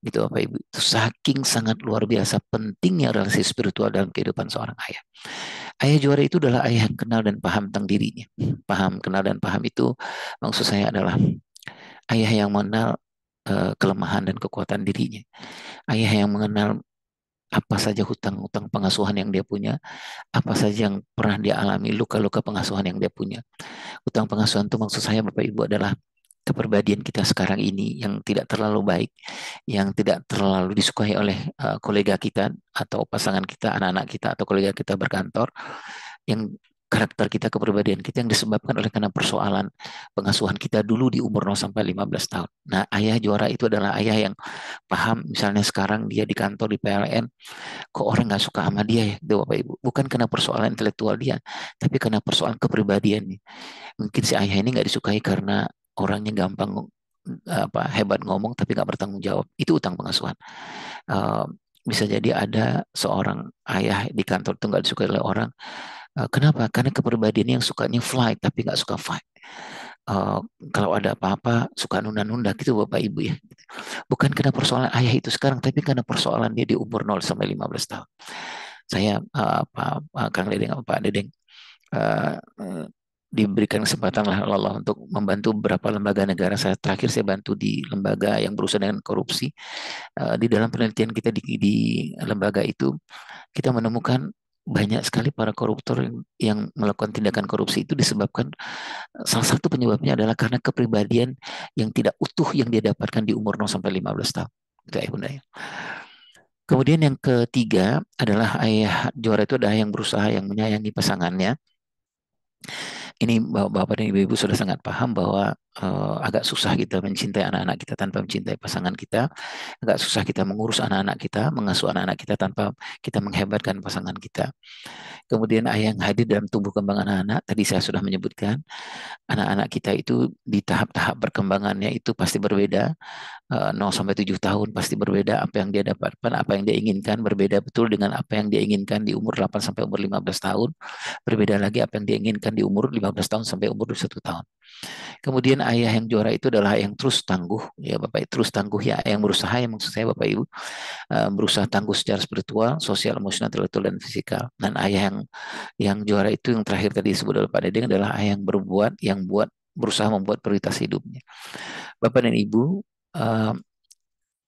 Gitu Bapak Ibu. Saking sangat luar biasa pentingnya relasi spiritual dalam kehidupan seorang ayah. Ayah juara itu adalah ayah yang kenal dan paham tentang dirinya. Paham, kenal dan paham itu maksud saya adalah ayah yang mengenal kelemahan dan kekuatan dirinya. Ayah yang mengenal apa saja hutang-hutang pengasuhan yang dia punya, apa saja yang pernah dia alami, luka-luka pengasuhan yang dia punya. Hutang pengasuhan itu maksud saya Bapak Ibu adalah kepribadian kita sekarang ini yang tidak terlalu baik, yang tidak terlalu disukai oleh kolega kita atau pasangan kita, anak-anak kita atau kolega kita berkantor, yang karakter kita, kepribadian kita yang disebabkan oleh karena persoalan pengasuhan kita dulu di umur 0 sampai 15 tahun. Nah, ayah juara itu adalah ayah yang paham, misalnya sekarang dia di kantor di PLN, kok orang nggak suka sama dia ya, Bapak Ibu. Bukan karena persoalan intelektual dia, tapi karena persoalan kepribadiannya. Mungkin si ayah ini nggak disukai karena orangnya gampang hebat ngomong tapi nggak bertanggung jawab. Itu utang pengasuhan. bisa jadi ada seorang ayah di kantor itu nggak disukai oleh orang. Kenapa? Karena kepribadiannya yang sukanya flight tapi nggak suka fight. Uh, Kalau ada apa-apa suka nunda-nunda gitu Bapak Ibu ya. Bukan karena persoalan ayah itu sekarang, tapi karena persoalan dia di umur 0 sampai 15 tahun. Saya Kang Dedeng, Pak Dedeng, uh, uh, diberikan kesempatan oleh Allah untuk membantu beberapa lembaga negara. Terakhir saya bantu di lembaga yang berurusan dengan korupsi. Di dalam penelitian kita di lembaga itu, kita menemukan banyak sekali para koruptor yang melakukan tindakan korupsi itu disebabkan, salah satu penyebabnya adalah karena kepribadian yang tidak utuh yang dia dapatkan di umur 0 sampai 15 tahun. Itu ya Bunda ya. Kemudian yang ketiga adalah ayah juara itu adalah yang berusaha, yang menyayangi pasangannya. Ini Bapak dan Ibu sudah sangat paham bahwa agak susah kita mencintai anak-anak kita tanpa mencintai pasangan kita. Agak susah kita mengurus anak-anak kita, mengasuh anak-anak kita tanpa kita menghebatkan pasangan kita. Kemudian ayah yang hadir dalam tumbuh kembang anak-anak, tadi saya sudah menyebutkan, anak-anak kita itu di tahap-tahap perkembangannya itu pasti berbeda. 0 sampai 7 tahun pasti berbeda, apa yang dia dapatkan, apa yang dia inginkan berbeda betul dengan apa yang dia inginkan di umur 8 sampai umur 15 tahun. Berbeda lagi apa yang dia inginkan di umur 15 tahun sampai umur 21 tahun. Kemudian ayah yang juara itu adalah yang terus tangguh, ya Bapak, terus tangguh ya, yang berusaha, yang maksud saya Bapak Ibu, berusaha tangguh secara spiritual, sosial, emosional, intelektual, dan fisikal. Dan ayah yang juara itu yang terakhir tadi disebut oleh Pak Dedeng adalah ayah yang berusaha membuat prioritas hidupnya. Bapak dan Ibu,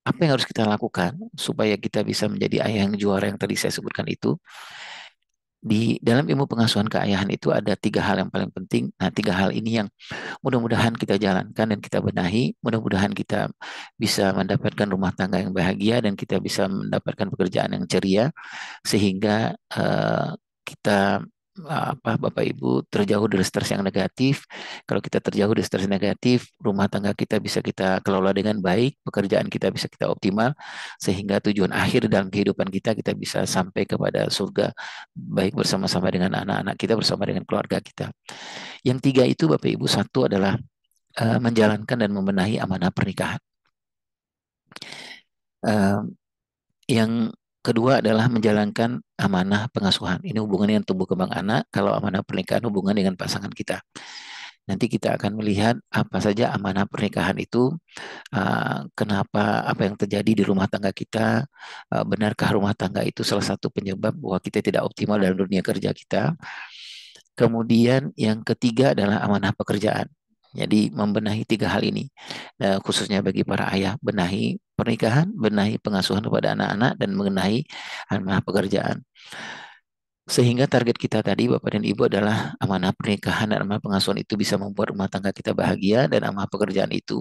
apa yang harus kita lakukan supaya kita bisa menjadi ayah yang juara yang tadi saya sebutkan itu? Di dalam ilmu pengasuhan keayahan itu ada 3 hal yang paling penting. Nah, 3 hal ini yang mudah-mudahan kita jalankan dan kita benahi. Mudah-mudahan kita bisa mendapatkan rumah tangga yang bahagia dan kita bisa mendapatkan pekerjaan yang ceria, sehingga kita Bapak Ibu terjauh dari stres yang negatif. Kalau kita terjauh dari stres negatif, rumah tangga kita bisa kita kelola dengan baik, pekerjaan kita bisa kita optimal, sehingga tujuan akhir dalam kehidupan kita bisa sampai kepada surga, baik bersama-sama dengan anak-anak kita, bersama dengan keluarga kita. Yang 3 itu Bapak Ibu, satu adalah menjalankan dan membenahi amanah pernikahan. Yang kedua adalah menjalankan amanah pengasuhan. Ini hubungannya dengan tumbuh kembang anak. Kalau amanah pernikahan hubungan dengan pasangan kita. Nanti kita akan melihat apa saja amanah pernikahan itu, kenapa, apa yang terjadi di rumah tangga kita, benarkah rumah tangga itu salah satu penyebab bahwa kita tidak optimal dalam dunia kerja kita. Kemudian yang ketiga adalah amanah pekerjaan. Jadi membenahi 3 hal ini, khususnya bagi para ayah, benahi pernikahan, benahi pengasuhan kepada anak-anak, dan mengenai amanah pekerjaan. Sehingga target kita tadi Bapak dan Ibu adalah amanah pernikahan dan amanah pengasuhan itu bisa membuat rumah tangga kita bahagia, dan amanah pekerjaan itu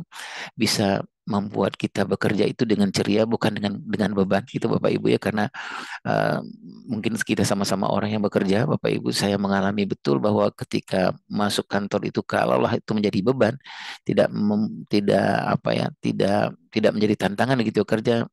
bisa membuat kita bekerja itu dengan ceria, bukan dengan beban gitu Bapak Ibu ya. Karena mungkin kita sama-sama orang yang bekerja, Bapak Ibu, saya mengalami betul bahwa ketika masuk kantor itu kalaulah itu menjadi beban, tidak apa ya, tidak menjadi tantangan gitu kerja,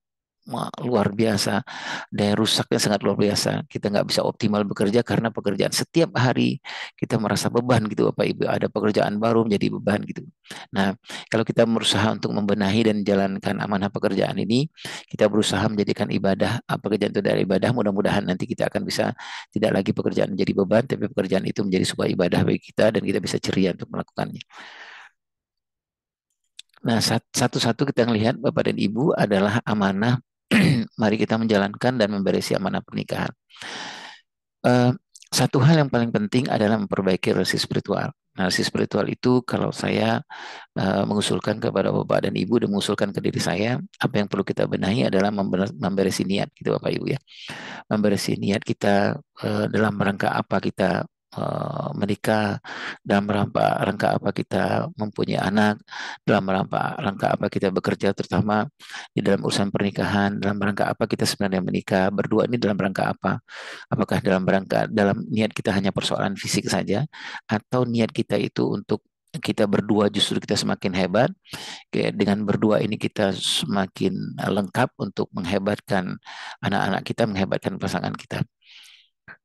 luar biasa, daya rusaknya sangat luar biasa. Kita nggak bisa optimal bekerja karena pekerjaan setiap hari kita merasa beban gitu Bapak Ibu. Ada pekerjaan baru menjadi beban gitu. Nah, kalau kita berusaha untuk membenahi dan menjalankan amanah pekerjaan ini, kita berusaha menjadikan ibadah, pekerjaan itu dari ibadah, mudah-mudahan nanti kita akan bisa tidak lagi pekerjaan menjadi beban, tapi pekerjaan itu menjadi sebuah ibadah bagi kita dan kita bisa ceria untuk melakukannya. Nah, satu-satu kita melihat Bapak dan Ibu adalah amanah. Mari kita menjalankan dan memberesi amanah pernikahan. Satu hal yang paling penting adalah memperbaiki relasi spiritual. Relasi spiritual itu kalau saya mengusulkan kepada Bapak dan Ibu dan mengusulkan ke diri saya, apa yang perlu kita benahi adalah memberesi niat gitu Bapak Ibu ya. Memberesi niat kita dalam rangka apa kita menikah, dalam rangka apa kita mempunyai anak, dalam rangka apa kita bekerja, terutama di dalam urusan pernikahan, dalam rangka apa kita sebenarnya menikah, berdua ini dalam rangka apa? Apakah dalam niat kita hanya persoalan fisik saja, atau niat kita itu untuk kita berdua justru kita semakin hebat, dengan berdua ini kita semakin lengkap untuk menghebatkan anak-anak kita, menghebatkan pasangan kita.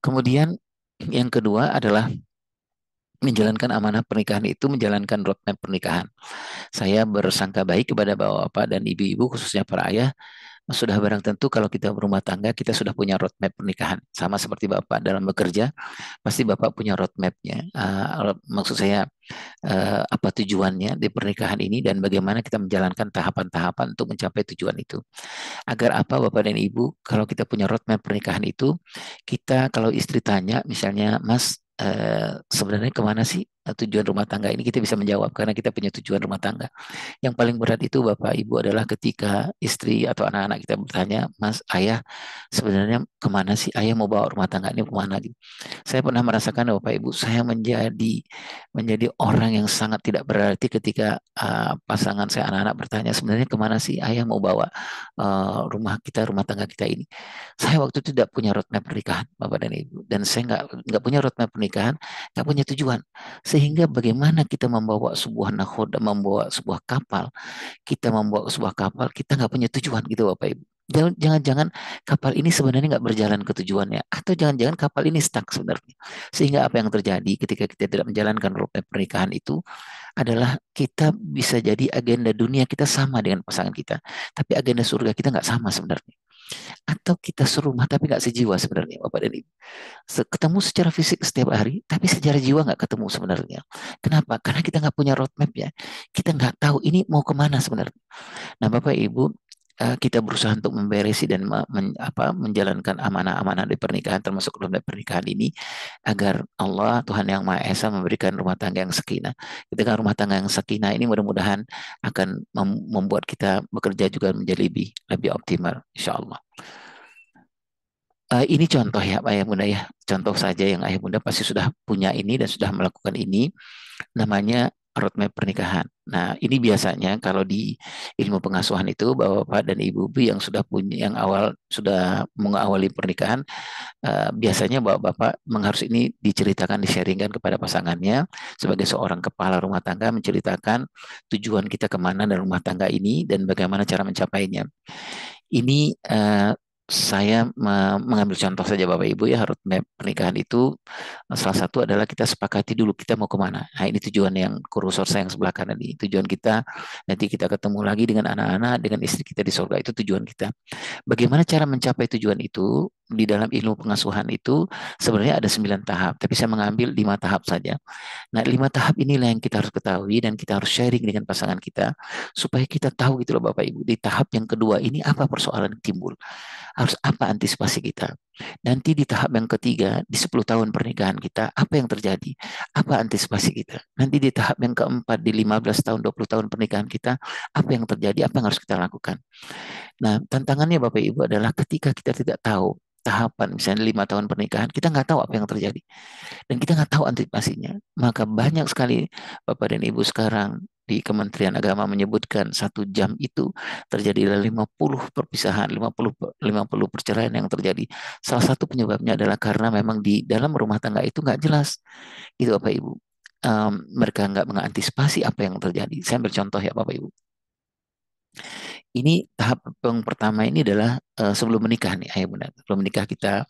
Kemudian yang kedua adalah menjalankan amanah pernikahan itu menjalankan roadmap pernikahan. Saya bersangka baik kepada bapak-bapak dan ibu-ibu, khususnya para ayah, sudah barang tentu kalau kita berumah tangga, kita sudah punya roadmap pernikahan. Sama seperti Bapak dalam bekerja, pasti Bapak punya roadmapnya. Maksud saya, apa tujuannya di pernikahan ini dan bagaimana kita menjalankan tahapan-tahapan untuk mencapai tujuan itu. Agar apa Bapak dan Ibu, kalau kita punya roadmap pernikahan itu, kita kalau istri tanya, misalnya, Mas, sebenarnya kemana sih tujuan rumah tangga ini, kita bisa menjawab karena kita punya tujuan rumah tangga. Yang paling berat itu Bapak Ibu adalah ketika istri atau anak-anak kita bertanya, Mas, Ayah, sebenarnya kemana sih Ayah mau bawa rumah tangga ini kemana gitu. Saya pernah merasakan Bapak Ibu, saya menjadi orang yang sangat tidak berarti ketika pasangan saya anak-anak bertanya, sebenarnya kemana sih Ayah mau bawa rumah tangga kita ini. Saya waktu itu tidak punya roadmap pernikahan Bapak dan Ibu, dan saya nggak punya roadmap pernikahan, nggak punya tujuan. Sehingga bagaimana kita membawa sebuah nakhoda, membawa sebuah kapal, kita nggak punya tujuan gitu Bapak Ibu. Jangan-jangan kapal ini sebenarnya nggak berjalan ke tujuannya, atau jangan-jangan kapal ini stuck sebenarnya. Sehingga apa yang terjadi ketika kita tidak menjalankan roadmap pernikahan itu adalah kita bisa jadi agenda dunia kita sama dengan pasangan kita, tapi agenda surga kita nggak sama sebenarnya. Atau kita serumah tapi nggak sejiwa sebenarnya Bapak dan Ibu. Ketemu secara fisik setiap hari, tapi secara jiwa nggak ketemu sebenarnya. Kenapa? Karena kita nggak punya roadmap ya. Kita nggak tahu ini mau kemana sebenarnya. Nah, Bapak Ibu, kita berusaha untuk memberesi dan menjalankan amanah-amanah di pernikahan, termasuk roadmap pernikahan ini, agar Allah Tuhan Yang Maha Esa memberikan rumah tangga yang sakinah. Ketika rumah tangga yang sakinah ini mudah-mudahan akan membuat kita bekerja juga menjadi lebih optimal, insya Allah. Ini contoh ya Ayah Bunda ya, contoh saja yang Ayah Bunda pasti sudah punya ini dan sudah melakukan ini, namanya roadmap pernikahan. Nah, ini biasanya kalau di ilmu pengasuhan itu Bapak dan Ibu yang sudah punya, yang awal sudah mengawali pernikahan, biasanya Bapak mengharus ini diceritakan, di-sharingkan kepada pasangannya sebagai seorang kepala rumah tangga, menceritakan tujuan kita kemana dalam rumah tangga ini dan bagaimana cara mencapainya. Ini saya mengambil contoh saja Bapak Ibu ya, roadmap pernikahan itu salah satu adalah kita sepakati dulu kita mau kemana. Nah, ini tujuan yang kursor saya yang sebelah kanan ini. Tujuan kita nanti kita ketemu lagi dengan anak-anak, dengan istri kita di surga, itu tujuan kita. Bagaimana cara mencapai tujuan itu? Di dalam ilmu pengasuhan itu sebenarnya ada 9 tahap, tapi saya mengambil 5 tahap saja. Nah, 5 tahap inilah yang kita harus ketahui dan kita harus sharing dengan pasangan kita supaya kita tahu gitu loh Bapak Ibu. Di tahap yang kedua ini apa persoalan yang timbul? Harus apa antisipasi kita? Nanti di tahap yang ketiga, di 10 tahun pernikahan kita, apa yang terjadi? Apa antisipasi kita? Nanti di tahap yang keempat, di 15 tahun, 20 tahun pernikahan kita, apa yang terjadi? Apa yang harus kita lakukan? Nah, tantangannya Bapak Ibu adalah ketika kita tidak tahu tahapan, misalnya 5 tahun pernikahan, kita nggak tahu apa yang terjadi. Dan kita nggak tahu antisipasinya. Maka banyak sekali Bapak dan Ibu sekarang di Kementerian Agama menyebutkan 1 jam itu terjadi 50 perpisahan, 50 perceraian yang terjadi. Salah satu penyebabnya adalah karena memang di dalam rumah tangga itu nggak jelas. Itu Bapak Ibu. Mereka nggak mengantisipasi apa yang terjadi. Saya ambil contoh ya Bapak Ibu. Ini tahap yang pertama ini adalah sebelum menikah nih Ayah Bunda. Sebelum menikah kita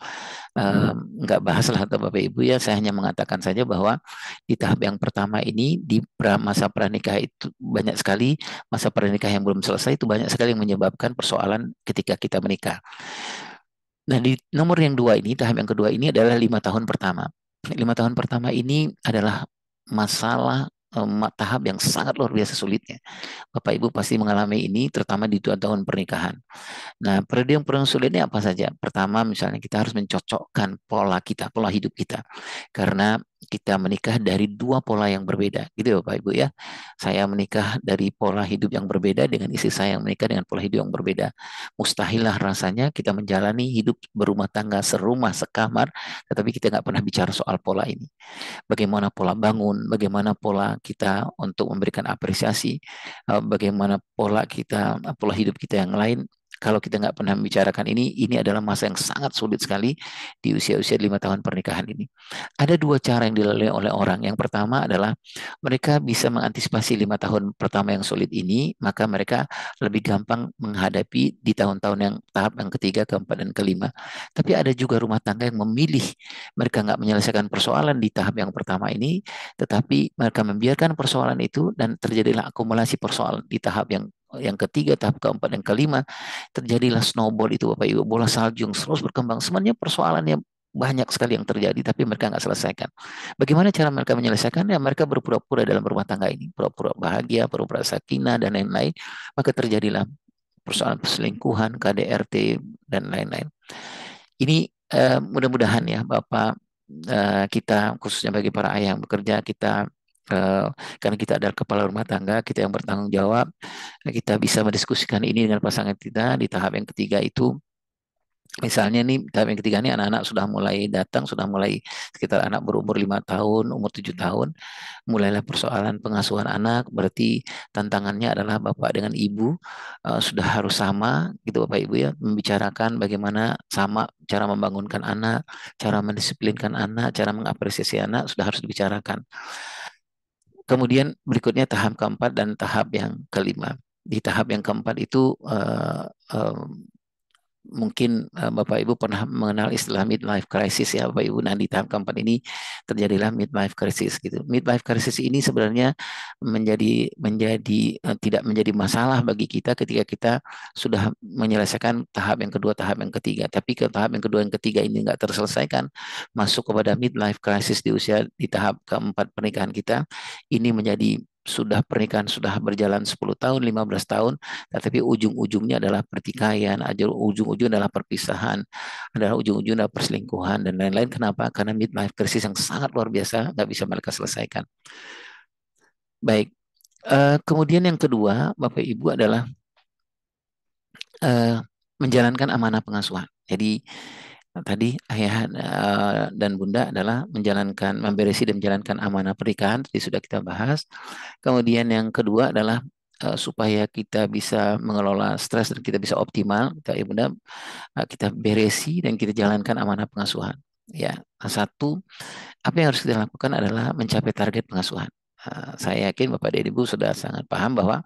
nggak bahas lah atau Bapak Ibu ya, saya hanya mengatakan saja bahwa di tahap yang pertama ini di masa pranikah itu banyak sekali, masa pranikah yang belum selesai itu banyak sekali yang menyebabkan persoalan ketika kita menikah. Nah, di nomor yang dua ini, tahap yang kedua ini adalah 5 tahun pertama. 5 tahun pertama ini adalah masalah tahap yang sangat luar biasa sulitnya. Bapak Ibu pasti mengalami ini terutama di 2 tahun pernikahan. Nah, periode yang paling sulit ini apa saja? Pertama, misalnya kita harus mencocokkan pola kita, pola hidup kita. Karena kita menikah dari 2 pola yang berbeda. Gitu ya Bapak Ibu ya. Saya menikah dari pola hidup yang berbeda dengan istri saya yang menikah dengan pola hidup yang berbeda. Mustahillah rasanya kita menjalani hidup berumah tangga serumah, sekamar, tetapi kita nggak pernah bicara soal pola ini. Bagaimana pola bangun, bagaimana pola kita untuk memberikan apresiasi, bagaimana pola kita, pola hidup kita yang lain. Kalau kita nggak pernah membicarakan ini adalah masa yang sangat sulit sekali di usia-usia 5 tahun pernikahan ini. Ada 2 cara yang dilalui oleh orang. Yang pertama adalah mereka bisa mengantisipasi 5 tahun pertama yang sulit ini, maka mereka lebih gampang menghadapi di tahun-tahun yang tahap yang ketiga, keempat, dan kelima. Tapi ada juga rumah tangga yang memilih mereka nggak menyelesaikan persoalan di tahap yang pertama ini, tetapi mereka membiarkan persoalan itu dan terjadilah akumulasi persoalan di tahap yang yang ketiga, tahap keempat, yang kelima, terjadilah snowball itu Bapak Ibu, bola salju yang terus berkembang. Sebenarnya persoalannya banyak sekali yang terjadi, tapi mereka nggak selesaikan. Bagaimana cara mereka menyelesaikan? Ya, mereka berpura-pura dalam rumah tangga ini, pura-pura bahagia, pura-pura sakinah, dan lain-lain. Maka terjadilah persoalan perselingkuhan, KDRT, dan lain-lain. Ini mudah-mudahan ya Bapak, kita khususnya bagi para ayah yang bekerja, kita karena kita adalah kepala rumah tangga, kita yang bertanggung jawab, kita bisa mendiskusikan ini dengan pasangan kita di tahap yang ketiga itu. Misalnya nih, tahap yang ketiga ini anak-anak sudah mulai datang, sudah mulai sekitar anak berumur 5 tahun, umur 7 tahun, mulailah persoalan pengasuhan anak, berarti tantangannya adalah bapak dengan ibu sudah harus sama, gitu Bapak Ibu ya, membicarakan bagaimana sama cara membangunkan anak, cara mendisiplinkan anak, cara mengapresiasi anak, sudah harus dibicarakan. Kemudian berikutnya tahap keempat dan tahap yang kelima. Di tahap yang keempat itu mungkin Bapak Ibu pernah mengenal istilah midlife crisis ya Bapak Ibu. Nah, di tahap keempat ini terjadilah midlife crisis gitu. Midlife crisis ini sebenarnya tidak menjadi masalah bagi kita ketika kita sudah menyelesaikan tahap yang kedua, tahap yang ketiga. Tapi ke tahap yang kedua, yang ketiga ini nggak terselesaikan, masuk kepada midlife crisis di usia di tahap keempat pernikahan kita, ini menjadi pernikahan sudah berjalan 10 tahun, 15 tahun, tetapi ujung-ujungnya adalah pertikaian, ujung-ujungnya adalah perpisahan, adalah ujung-ujungnya adalah perselingkuhan dan lain-lain. Kenapa? Karena midlife crisis yang sangat luar biasa nggak bisa mereka selesaikan. Baik, kemudian yang kedua, Bapak Ibu adalah menjalankan amanah pengasuhan. Jadi tadi ayah dan bunda adalah memberesi dan menjalankan amanah pernikahan, tadi sudah kita bahas. Kemudian yang kedua adalah supaya kita bisa mengelola stres dan kita bisa optimal, kita bunda kita beresi dan kita jalankan amanah pengasuhan. Ya, satu, apa yang harus kita lakukan adalah mencapai target pengasuhan. Saya yakin Bapak dan Ibu sudah sangat paham bahwa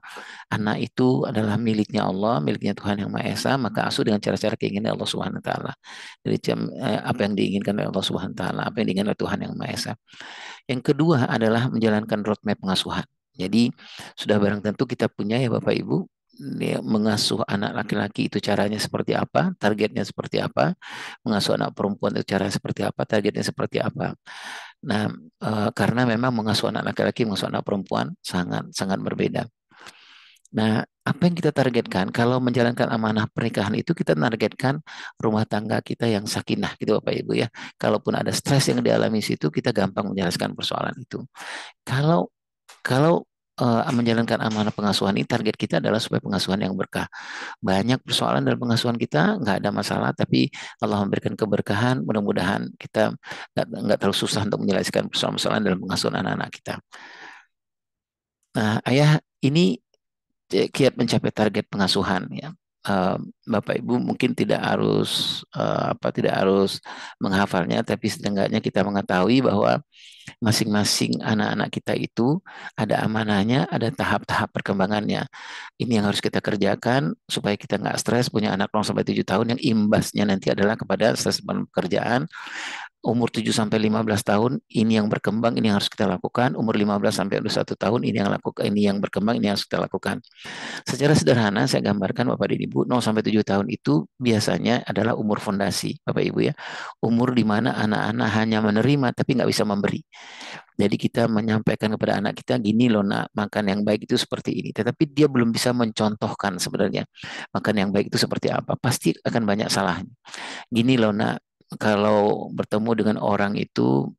anak itu adalah miliknya Allah, miliknya Tuhan Yang Maha Esa, maka asuh dengan cara-cara keinginan Allah Subhanahu wa taala. Jadi apa yang diinginkan oleh Allah Subhanahu wa taala, apa yang diinginkan oleh Tuhan Yang Maha Esa. Yang kedua adalah menjalankan roadmap pengasuhan. Jadi sudah barang tentu kita punya ya Bapak Ibu, mengasuh anak laki-laki itu caranya seperti apa, targetnya seperti apa, mengasuh anak perempuan itu caranya seperti apa, targetnya seperti apa. Nah, karena memang mengasuh anak laki-laki, mengasuh anak perempuan sangat berbeda. Nah, apa yang kita targetkan? Kalau menjalankan amanah pernikahan itu kita targetkan rumah tangga kita yang sakinah, gitu Bapak Ibu ya. Kalaupun ada stres yang dialami situ, kita gampang menjelaskan persoalan itu. Kalau menjalankan amanah pengasuhan ini, target kita adalah supaya pengasuhan yang berkah. Banyak persoalan dalam pengasuhan kita, nggak ada masalah, tapi Allah memberikan keberkahan, mudah-mudahan kita nggak terlalu susah untuk menyelesaikan persoalan-persoalan dalam pengasuhan anak-anak kita. Nah, ayah ini kiat mencapai target pengasuhan ya. Bapak Ibu mungkin tidak harus menghafalnya, tapi setidaknya kita mengetahui bahwa masing-masing anak-anak kita itu ada amanahnya, ada tahap-tahap perkembangannya. Ini yang harus kita kerjakan supaya kita nggak stres punya anak 0 sampai 7 tahun yang imbasnya nanti adalah kepada stres pekerjaan. Umur 7 sampai 15 tahun ini yang berkembang, ini yang harus kita lakukan. Umur 15 sampai 21 tahun ini yang berkembang, ini yang harus kita lakukan. Secara sederhana saya gambarkan Bapak dan Ibu, 0 sampai 7 tahun itu biasanya adalah umur fondasi Bapak Ibu ya. Umur di mana anak-anak hanya menerima tapi nggak bisa memberi. Jadi kita menyampaikan kepada anak kita, gini loh nak, makan yang baik itu seperti ini. Tetapi dia belum bisa mencontohkan sebenarnya makan yang baik itu seperti apa. Pasti akan banyak salahnya. Gini loh nak, kalau bertemu dengan orang itu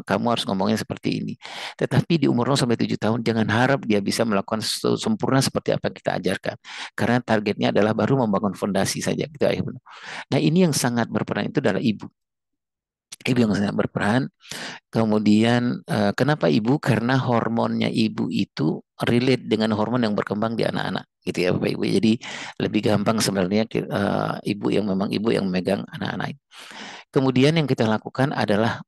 kamu harus ngomongnya seperti ini. Tetapi di umur 0 sampai 7 tahun jangan harap dia bisa melakukan sempurna seperti apa yang kita ajarkan. Karena targetnya adalah baru membangun fondasi saja gitu ayah. Nah, ini yang sangat berperan itu adalah ibu. Ibu yang sangat berperan. Kemudian kenapa ibu? Karena hormonnya ibu itu relate dengan hormon yang berkembang di anak-anak gitu ya Bapak Ibu. Jadi lebih gampang sebenarnya ibu yang memegang anak-anak. Kemudian yang kita lakukan adalah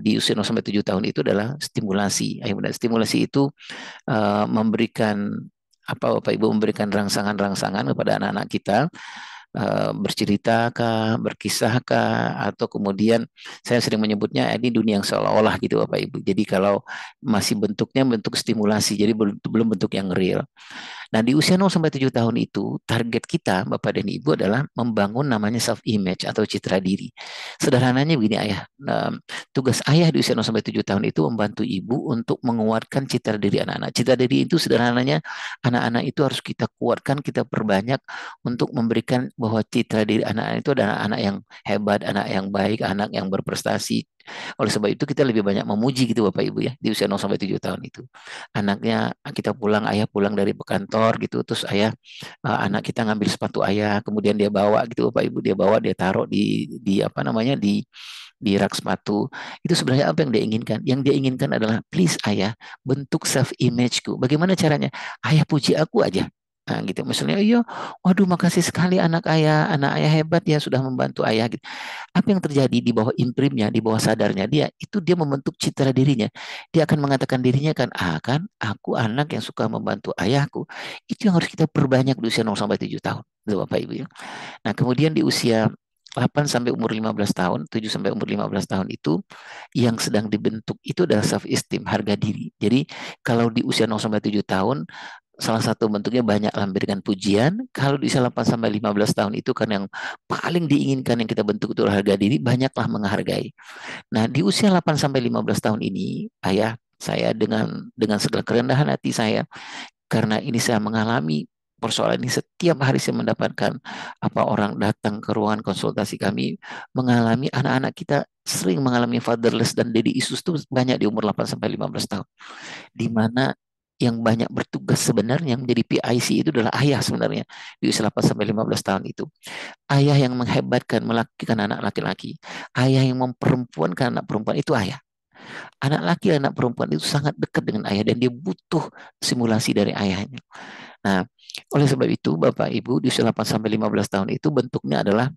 di usia 0 sampai 7 tahun itu adalah stimulasi. Stimulasi itu memberikan Bapak Ibu memberikan rangsangan-rangsangan kepada anak-anak kita, berceritakah, berkisahkah, atau kemudian saya sering menyebutnya ini dunia yang seolah-olah gitu Bapak Ibu. Jadi kalau masih bentuknya bentuk stimulasi, jadi belum bentuk yang real. Nah, di usia 0 sampai 7 tahun itu, target kita, Bapak dan Ibu, adalah membangun namanya self-image atau citra diri. Sederhananya begini, Ayah. Tugas Ayah di usia 0 sampai 7 tahun itu membantu Ibu untuk menguatkan citra diri anak-anak. Citra diri itu sederhananya, anak-anak itu harus kita kuatkan, kita perbanyak untuk memberikan bahwa citra diri anak-anak itu adalah anak yang hebat, anak yang baik, anak yang berprestasi. Oleh sebab itu kita lebih banyak memuji gitu Bapak Ibu ya di usia 0 sampai 7 tahun itu. Anaknya kita pulang, ayah pulang dari kantor gitu, terus anak kita ngambil sepatu ayah, kemudian dia bawa gitu Bapak Ibu, dia bawa, dia taruh di apa namanya di rak sepatu. Itu sebenarnya apa yang dia inginkan? Yang dia inginkan adalah, please ayah, bentuk self imageku. Bagaimana caranya? Ayah puji aku aja. Nah, gitu. Misalnya, iya, waduh, makasih sekali anak ayah hebat ya sudah membantu ayah. Gitu. Apa yang terjadi di bawah imprimnya, di bawah sadarnya dia, itu dia membentuk citra dirinya. Dia akan mengatakan dirinya kan, kan, aku anak yang suka membantu ayahku. Itu yang harus kita perbanyak di usia 0 sampai 7 tahun, gitu, Bapak Ibu ya. Nah, kemudian di usia 8 sampai umur 15 tahun, 7 sampai umur 15 tahun itu yang sedang dibentuk itu adalah self esteem, harga diri. Jadi kalau di usia 0 sampai 7 tahun salah satu bentuknya banyak memberikan pujian. Kalau di usia 8 sampai 15 tahun itu kan yang paling diinginkan yang kita bentuk itu harga diri, banyaklah menghargai. Nah, di usia 8 sampai 15 tahun ini, ayah saya dengan segala kerendahan hati saya, karena ini saya mengalami persoalan ini setiap hari saya mendapatkan apa orang datang ke ruangan konsultasi kami mengalami anak-anak kita sering mengalami fatherless dan daddy issues itu banyak di umur 8 sampai 15 tahun. Di mana yang banyak bertugas sebenarnya menjadi PIC itu adalah ayah sebenarnya di usia 8 sampai 15 tahun itu. Ayah yang menghebatkan melakukan anak laki-laki, ayah yang memperempuankan anak perempuan itu ayah. Anak laki dan anak perempuan itu sangat dekat dengan ayah dan dia butuh simulasi dari ayahnya. Nah, oleh sebab itu Bapak Ibu di usia 8 sampai 15 tahun itu bentuknya adalah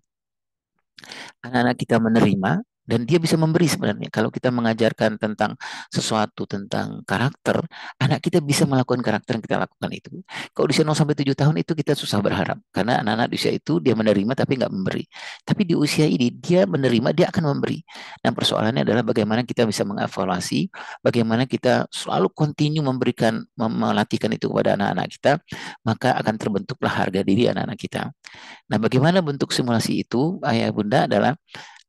anak-anak kita menerima dan dia bisa memberi sebenarnya. Kalau kita mengajarkan tentang sesuatu, tentang karakter, anak kita bisa melakukan karakter yang kita lakukan itu. Kalau di usia 0 sampai 7 tahun itu kita susah berharap. Karena anak-anak di usia itu dia menerima tapi nggak memberi. Tapi di usia ini dia menerima, dia akan memberi. Dan persoalannya adalah bagaimana kita bisa mengevaluasi, bagaimana kita selalu continue memberikan, melatihkan itu kepada anak-anak kita, maka akan terbentuklah harga diri anak-anak kita. Nah, bagaimana bentuk simulasi itu, ayah bunda, adalah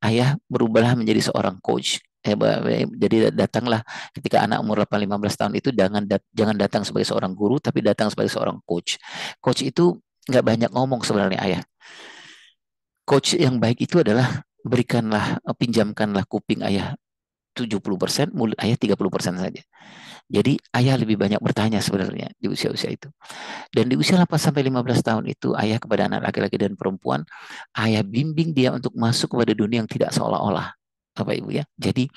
ayah berubahlah menjadi seorang coach. Jadi datanglah ketika anak umur 8-15 tahun itu jangan datang sebagai seorang guru, tapi datang sebagai seorang coach. Coach itu nggak banyak ngomong sebenarnya ayah. Coach yang baik itu adalah pinjamkanlah kuping ayah 70%, mulut ayah 30% saja. Jadi ayah lebih banyak bertanya sebenarnya di usia-usia itu. Dan di usia 8 sampai 15 tahun itu ayah kepada anak laki-laki dan perempuan, ayah bimbing dia untuk masuk kepada dunia yang tidak seolah-olah. Bapak Ibu ya. Jadi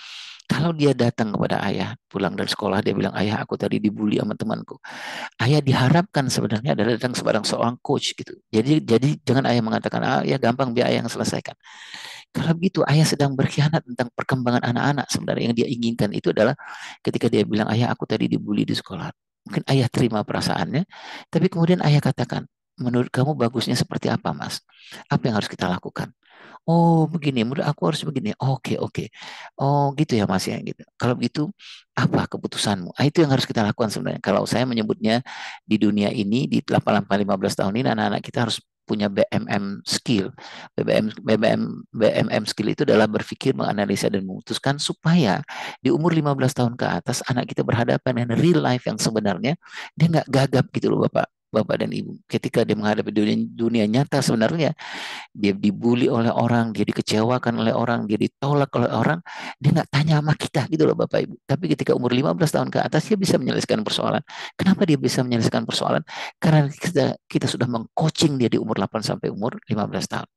kalau dia datang kepada ayah pulang dari sekolah, dia bilang, ayah aku tadi dibully sama temanku. Ayah diharapkan sebenarnya adalah datang seorang coach gitu. Jadi jangan ayah mengatakan, ya gampang biar ayah yang selesaikan. Kalau begitu ayah sedang berkhianat tentang perkembangan anak-anak. Sebenarnya yang dia inginkan itu adalah ketika dia bilang, ayah aku tadi dibully di sekolah. Mungkin ayah terima perasaannya, tapi kemudian ayah katakan, menurut kamu bagusnya seperti apa mas? Apa yang harus kita lakukan? Oh begini, menurut aku harus begini. Oke, oke. Oh gitu ya mas ya gitu. Kalau begitu apa keputusanmu? Itu yang harus kita lakukan sebenarnya. Kalau saya menyebutnya di dunia ini di 8-15 tahun ini anak-anak kita harus punya BMM skill. BMM skill itu adalah berpikir, menganalisa dan memutuskan supaya di umur 15 tahun ke atas anak kita berhadapan dengan real life yang sebenarnya dia nggak gagap gitu loh Bapak. Bapak dan Ibu, ketika dia menghadapi dunia nyata sebenarnya dia dibully oleh orang, dia dikecewakan oleh orang, dia ditolak oleh orang, dia nggak tanya sama kita gitu loh Bapak Ibu. Tapi ketika umur 15 tahun ke atas dia bisa menyelesaikan persoalan. Kenapa dia bisa menyelesaikan persoalan? Karena kita sudah mengcoaching dia di umur 8 sampai umur 15 tahun.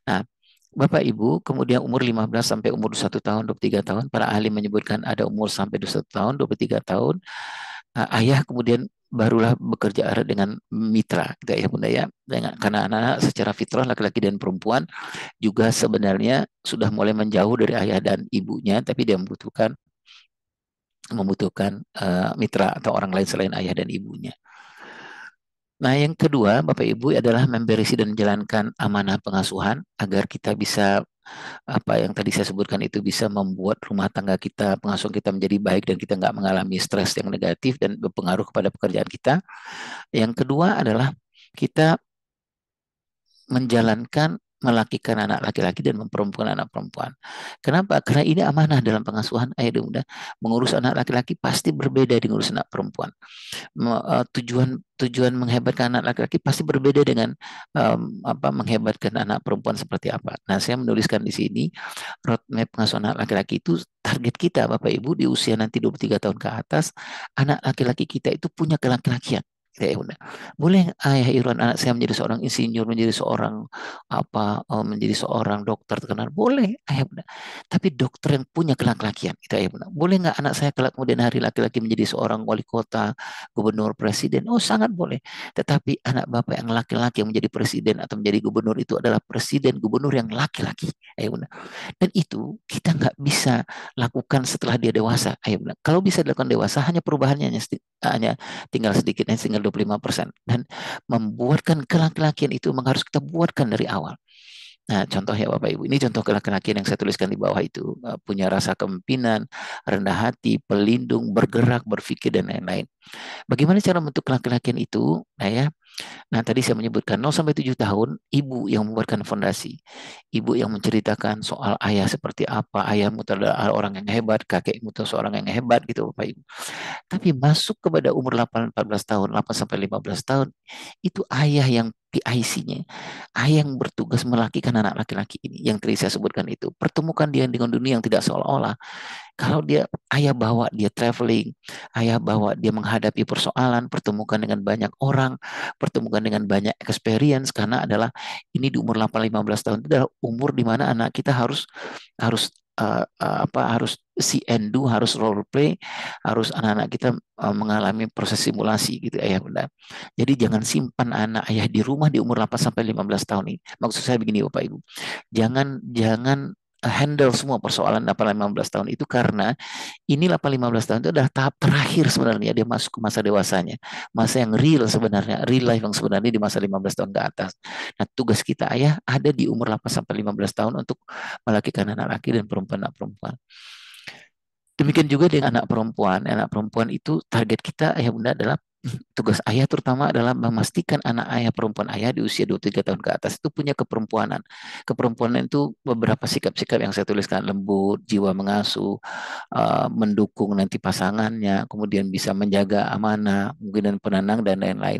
Nah, Bapak Ibu, kemudian umur 15 sampai umur 21 tahun, 23 tahun, para ahli menyebutkan ada umur sampai 21 tahun, 23 tahun, ayah kemudian barulah bekerja dengan mitra, gitu ya Bunda ya. Karena anak-anak secara fitrah laki-laki dan perempuan juga sebenarnya sudah mulai menjauh dari ayah dan ibunya, tapi dia membutuhkan mitra atau orang lain selain ayah dan ibunya. Nah, yang kedua, Bapak Ibu adalah memberisi dan menjalankan amanah pengasuhan agar kita bisa apa yang tadi saya sebutkan itu bisa membuat rumah tangga kita, pengasuhan kita menjadi baik dan kita nggak mengalami stres yang negatif dan berpengaruh kepada pekerjaan kita. Yang kedua adalah kita menjalankan melakikan anak laki-laki dan memperempukan anak perempuan. Kenapa? Karena ini amanah dalam pengasuhan ayah dan bunda. Mengurus anak laki-laki pasti berbeda dengan ngurus anak perempuan. Tujuan menghebatkan anak laki-laki pasti berbeda dengan menghebatkan anak perempuan seperti apa. Nah, saya menuliskan di sini roadmap pengasuhan anak laki-laki itu target kita Bapak Ibu di usia nanti 23 tahun ke atas, anak laki-laki kita itu punya kelaki-lakian. Ya, bunda. Boleh ayah Irwan anak saya menjadi seorang insinyur, menjadi seorang menjadi seorang dokter terkenal, boleh ayah bunda. Tapi dokter yang punya kelak-lakian itu ayah bunda. Boleh nggak anak saya kelak kemudian hari laki-laki menjadi seorang wali kota, gubernur, presiden? Oh sangat boleh. Tetapi anak bapak yang laki-laki yang menjadi presiden atau menjadi gubernur itu adalah presiden gubernur yang laki-laki ayah bunda. Dan itu kita nggak bisa lakukan setelah dia dewasa ayah bunda. Kalau bisa dilakukan dewasa hanya perubahannya hanya tinggal sedikit, tinggal 25%. Dan membuatkan kelaki-lakian itu memang harus kita buatkan dari awal. Nah, contoh ya Bapak Ibu, ini contoh kelaki-lakian yang saya tuliskan di bawah itu. Punya rasa kepemimpinan, rendah hati, pelindung, bergerak, berpikir, dan lain-lain. Bagaimana cara membentuk kelaki-lakian itu? Nah, tadi saya menyebutkan 0 sampai 7 tahun, ibu yang membuatkan fondasi. Ibu yang menceritakan soal ayah seperti apa, ayahmu adalah orang yang hebat, kakekmu itu seorang yang hebat gitu Bapak Ibu. Tapi masuk kepada umur 14 tahun, 8 sampai 15 tahun, itu ayah yang PIC-nya, ayah yang bertugas melakikan anak laki-laki ini, yang tadi saya sebutkan itu. Pertemukan dia dengan dunia yang tidak seolah-olah. Kalau dia ayah bawa dia traveling, ayah bawa dia menghadapi persoalan, pertemukan dengan banyak orang, pertemukan dengan banyak experience, karena adalah ini di umur 8-15 tahun itu adalah umur di mana anak kita harus harus harus see and do, harus role play, harus anak-anak kita mengalami proses simulasi gitu ayah bunda. Jadi jangan simpan anak ayah di rumah di umur 8 sampai 15 tahun ini. Maksud saya begini Bapak Ibu. Jangan handle semua persoalan 8-15 tahun itu, karena ini 8-15 tahun itu adalah tahap terakhir sebenarnya dia masuk ke masa dewasanya. Masa yang real sebenarnya, real life yang sebenarnya di masa 15 tahun ke atas. Nah, tugas kita ayah ada di umur 8 sampai 15 tahun untuk melakukan anak laki dan perempuan anak perempuan. Demikian juga dengan anak perempuan. Anak perempuan itu target kita ayah bunda adalah tugas ayah terutama adalah memastikan anak ayah perempuan ayah di usia 23 tahun ke atas itu punya keperempuanan. Keperempuanan itu beberapa sikap-sikap yang saya tuliskan, lembut, jiwa mengasuh, mendukung nanti pasangannya, kemudian bisa menjaga amanah, mungkin dan penenang dan lain-lain.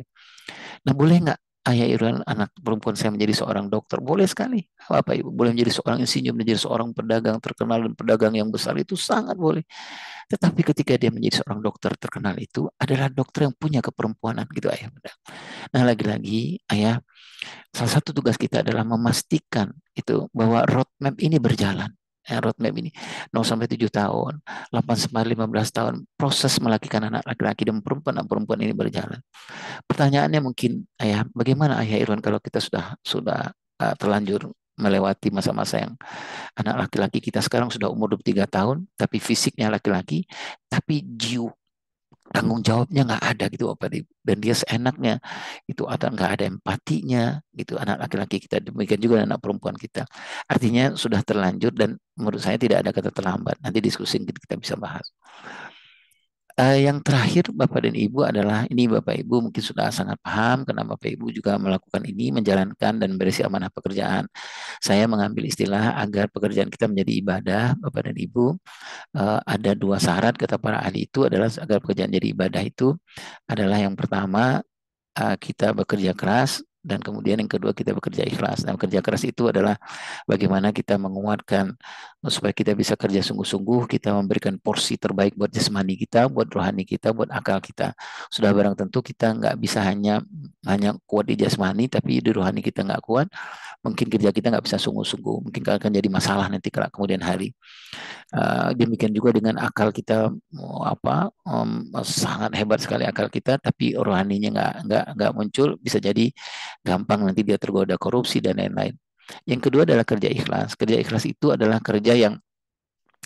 Nah, boleh nggak ayah Irwan anak perempuan saya menjadi seorang dokter? Boleh sekali. Bapak Ibu boleh menjadi seorang insinyur, menjadi seorang pedagang terkenal dan pedagang yang besar, itu sangat boleh. Tetapi ketika dia menjadi seorang dokter terkenal itu adalah dokter yang punya keperempuanan gitu ayah bunda. Nah, lagi-lagi ayah, salah satu tugas kita adalah memastikan itu bahwa roadmap ini berjalan. Roadmap ini 0 sampai 7 tahun, 8 sampai 15 tahun, proses melakukan anak laki-laki dan perempuan ini berjalan. Pertanyaannya mungkin ayah, bagaimana ayah Irwan kalau kita sudah terlanjur melewati masa-masa yang anak laki-laki kita sekarang sudah umur 23 tahun, tapi fisiknya laki-laki, tapi tanggung jawabnya nggak ada gitu Bapak Ibu. Dan dia seenaknya itu ada nggak ada empatinya gitu anak laki-laki kita, demikian juga anak perempuan kita. Artinya sudah terlanjur dan menurut saya tidak ada kata terlambat. Nanti diskusi kita bisa bahas. Yang terakhir Bapak dan Ibu adalah ini Bapak Ibu mungkin sudah sangat paham karena Bapak Ibu juga melakukan ini, menjalankan dan berisi amanah pekerjaan. Saya mengambil istilah agar pekerjaan kita menjadi ibadah Bapak dan Ibu. Ada 2 syarat kata para ahli itu adalah agar pekerjaan jadi ibadah itu adalah yang pertama kita bekerja keras, dan kemudian yang kedua kita bekerja ikhlas. Nah, bekerja keras itu adalah bagaimana kita menguatkan supaya kita bisa kerja sungguh-sungguh, kita memberikan porsi terbaik buat jasmani kita, buat rohani kita, buat akal kita. Sudah barang tentu kita nggak bisa hanya kuat di jasmani, tapi di rohani kita nggak kuat. Mungkin kerja kita nggak bisa sungguh-sungguh, mungkin akan jadi masalah nanti kemudian hari. Demikian juga dengan akal kita, sangat hebat sekali akal kita, tapi rohaninya nggak muncul, bisa jadi gampang nanti dia tergoda korupsi dan lain-lain. Yang kedua adalah kerja ikhlas. Kerja ikhlas itu adalah kerja yang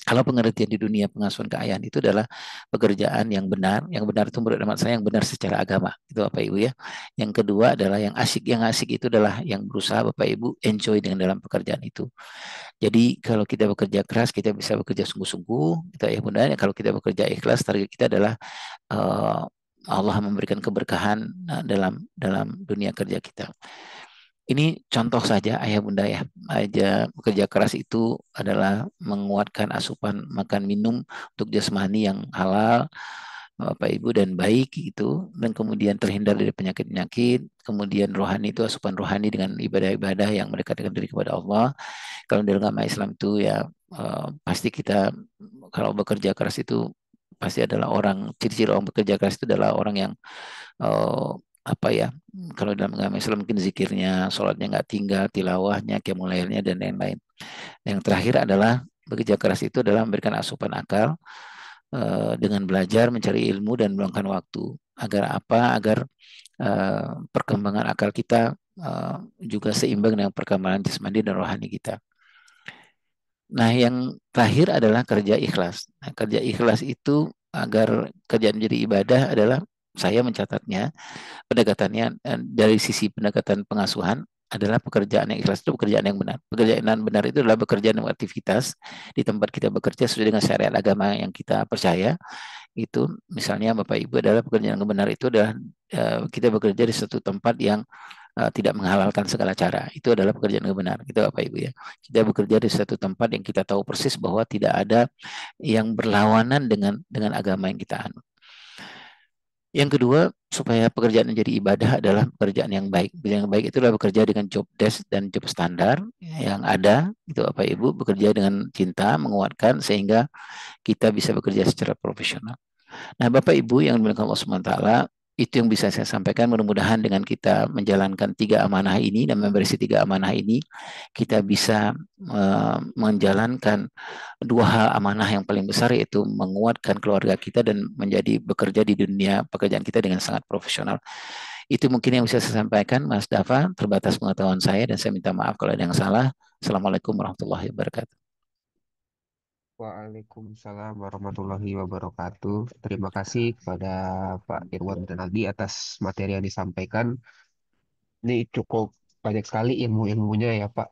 Kalau pengertian di dunia pengasuhan keayaan itu adalah pekerjaan yang benar itu menurut hemat saya yang benar secara agama, itu Bapak Ibu ya. Yang kedua adalah yang asik itu adalah yang berusaha Bapak Ibu enjoy dengan dalam pekerjaan itu. Jadi kalau kita bekerja keras, kita bisa bekerja sungguh-sungguh, kita ya mudah. Kalau kita bekerja ikhlas, target kita adalah uh, Allah memberikan keberkahan dalam dalam dunia kerja kita. Ini contoh saja ayah bunda ya, aja bekerja keras itu adalah menguatkan asupan makan minum untuk jasmani yang halal, Bapak Ibu dan baik gitu, dan kemudian terhindar dari penyakit-penyakit, kemudian rohani itu asupan rohani dengan ibadah-ibadah yang mendekatkan diri kepada Allah. Kalau dalam agama Islam itu ya pasti kita kalau bekerja keras itu pasti adalah orang ciri-ciri orang bekerja keras itu adalah orang yang eh, apa ya kalau dalam agama Islam mungkin zikirnya, sholatnya nggak tinggal, tilawahnya, qiyamul lailnya dan lain-lain. Yang terakhir adalah bekerja keras itu adalah memberikan asupan akal dengan belajar, mencari ilmu dan meluangkan waktu agar apa? Agar perkembangan akal kita juga seimbang dengan perkembangan jasmani dan rohani kita. Nah, yang terakhir adalah kerja ikhlas. Nah, kerja ikhlas itu agar kerjaan menjadi ibadah adalah saya mencatatnya pendekatannya dari sisi pendekatan pengasuhan adalah pekerjaan yang ikhlas itu pekerjaan yang benar. Pekerjaan yang benar itu adalah bekerja dan aktivitas di tempat kita bekerja sesuai dengan syariat agama yang kita percaya. Itu misalnya Bapak Ibu adalah pekerjaan yang benar itu adalah kita bekerja di satu tempat yang tidak menghalalkan segala cara. Itu adalah pekerjaan yang benar. Gitu Bapak Ibu ya. Kita bekerja di satu tempat yang kita tahu persis bahwa tidak ada yang berlawanan dengan agama yang kita anut. Yang kedua, supaya pekerjaan menjadi ibadah adalah pekerjaan yang baik. Pekerjaan yang baik itu adalah bekerja dengan job desk dan job standar yang ada. Itu Bapak Ibu bekerja dengan cinta, menguatkan sehingga kita bisa bekerja secara profesional. Nah, Bapak Ibu yang dimuliakan Allah SWT, itu yang bisa saya sampaikan. Mudah-mudahan dengan kita menjalankan 3 amanah ini dan memberisi 3 amanah ini, kita bisa menjalankan 2 hal amanah yang paling besar, yaitu menguatkan keluarga kita dan menjadi bekerja di dunia pekerjaan kita dengan sangat profesional. Itu mungkin yang bisa saya sampaikan, Mas Dava. Terbatas pengetahuan saya dan saya minta maaf kalau ada yang salah. Assalamualaikum warahmatullahi wabarakatuh. Waalaikumsalam warahmatullahi wabarakatuh. Terima kasih kepada Pak Irwan dan Aldi atas materi yang disampaikan. Ini cukup banyak sekali ilmu-ilmunya ya Pak.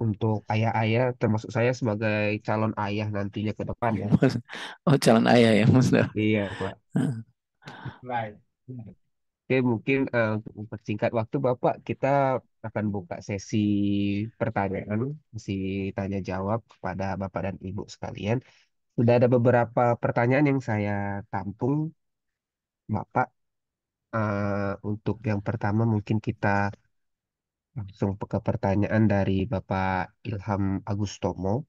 Untuk ayah-ayah, termasuk saya sebagai calon ayah nantinya ke depan ya. Oh, calon ayah ya, Mas Dava. Iya Pak. Oke, mungkin untuk mempersingkat waktu Bapak, kita akan buka sesi pertanyaan, sesi tanya jawab kepada Bapak dan Ibu sekalian. Sudah ada beberapa pertanyaan yang saya tampung, Bapak. Untuk yang pertama mungkin kita langsung ke pertanyaan dari Bapak Ilham Agustomo.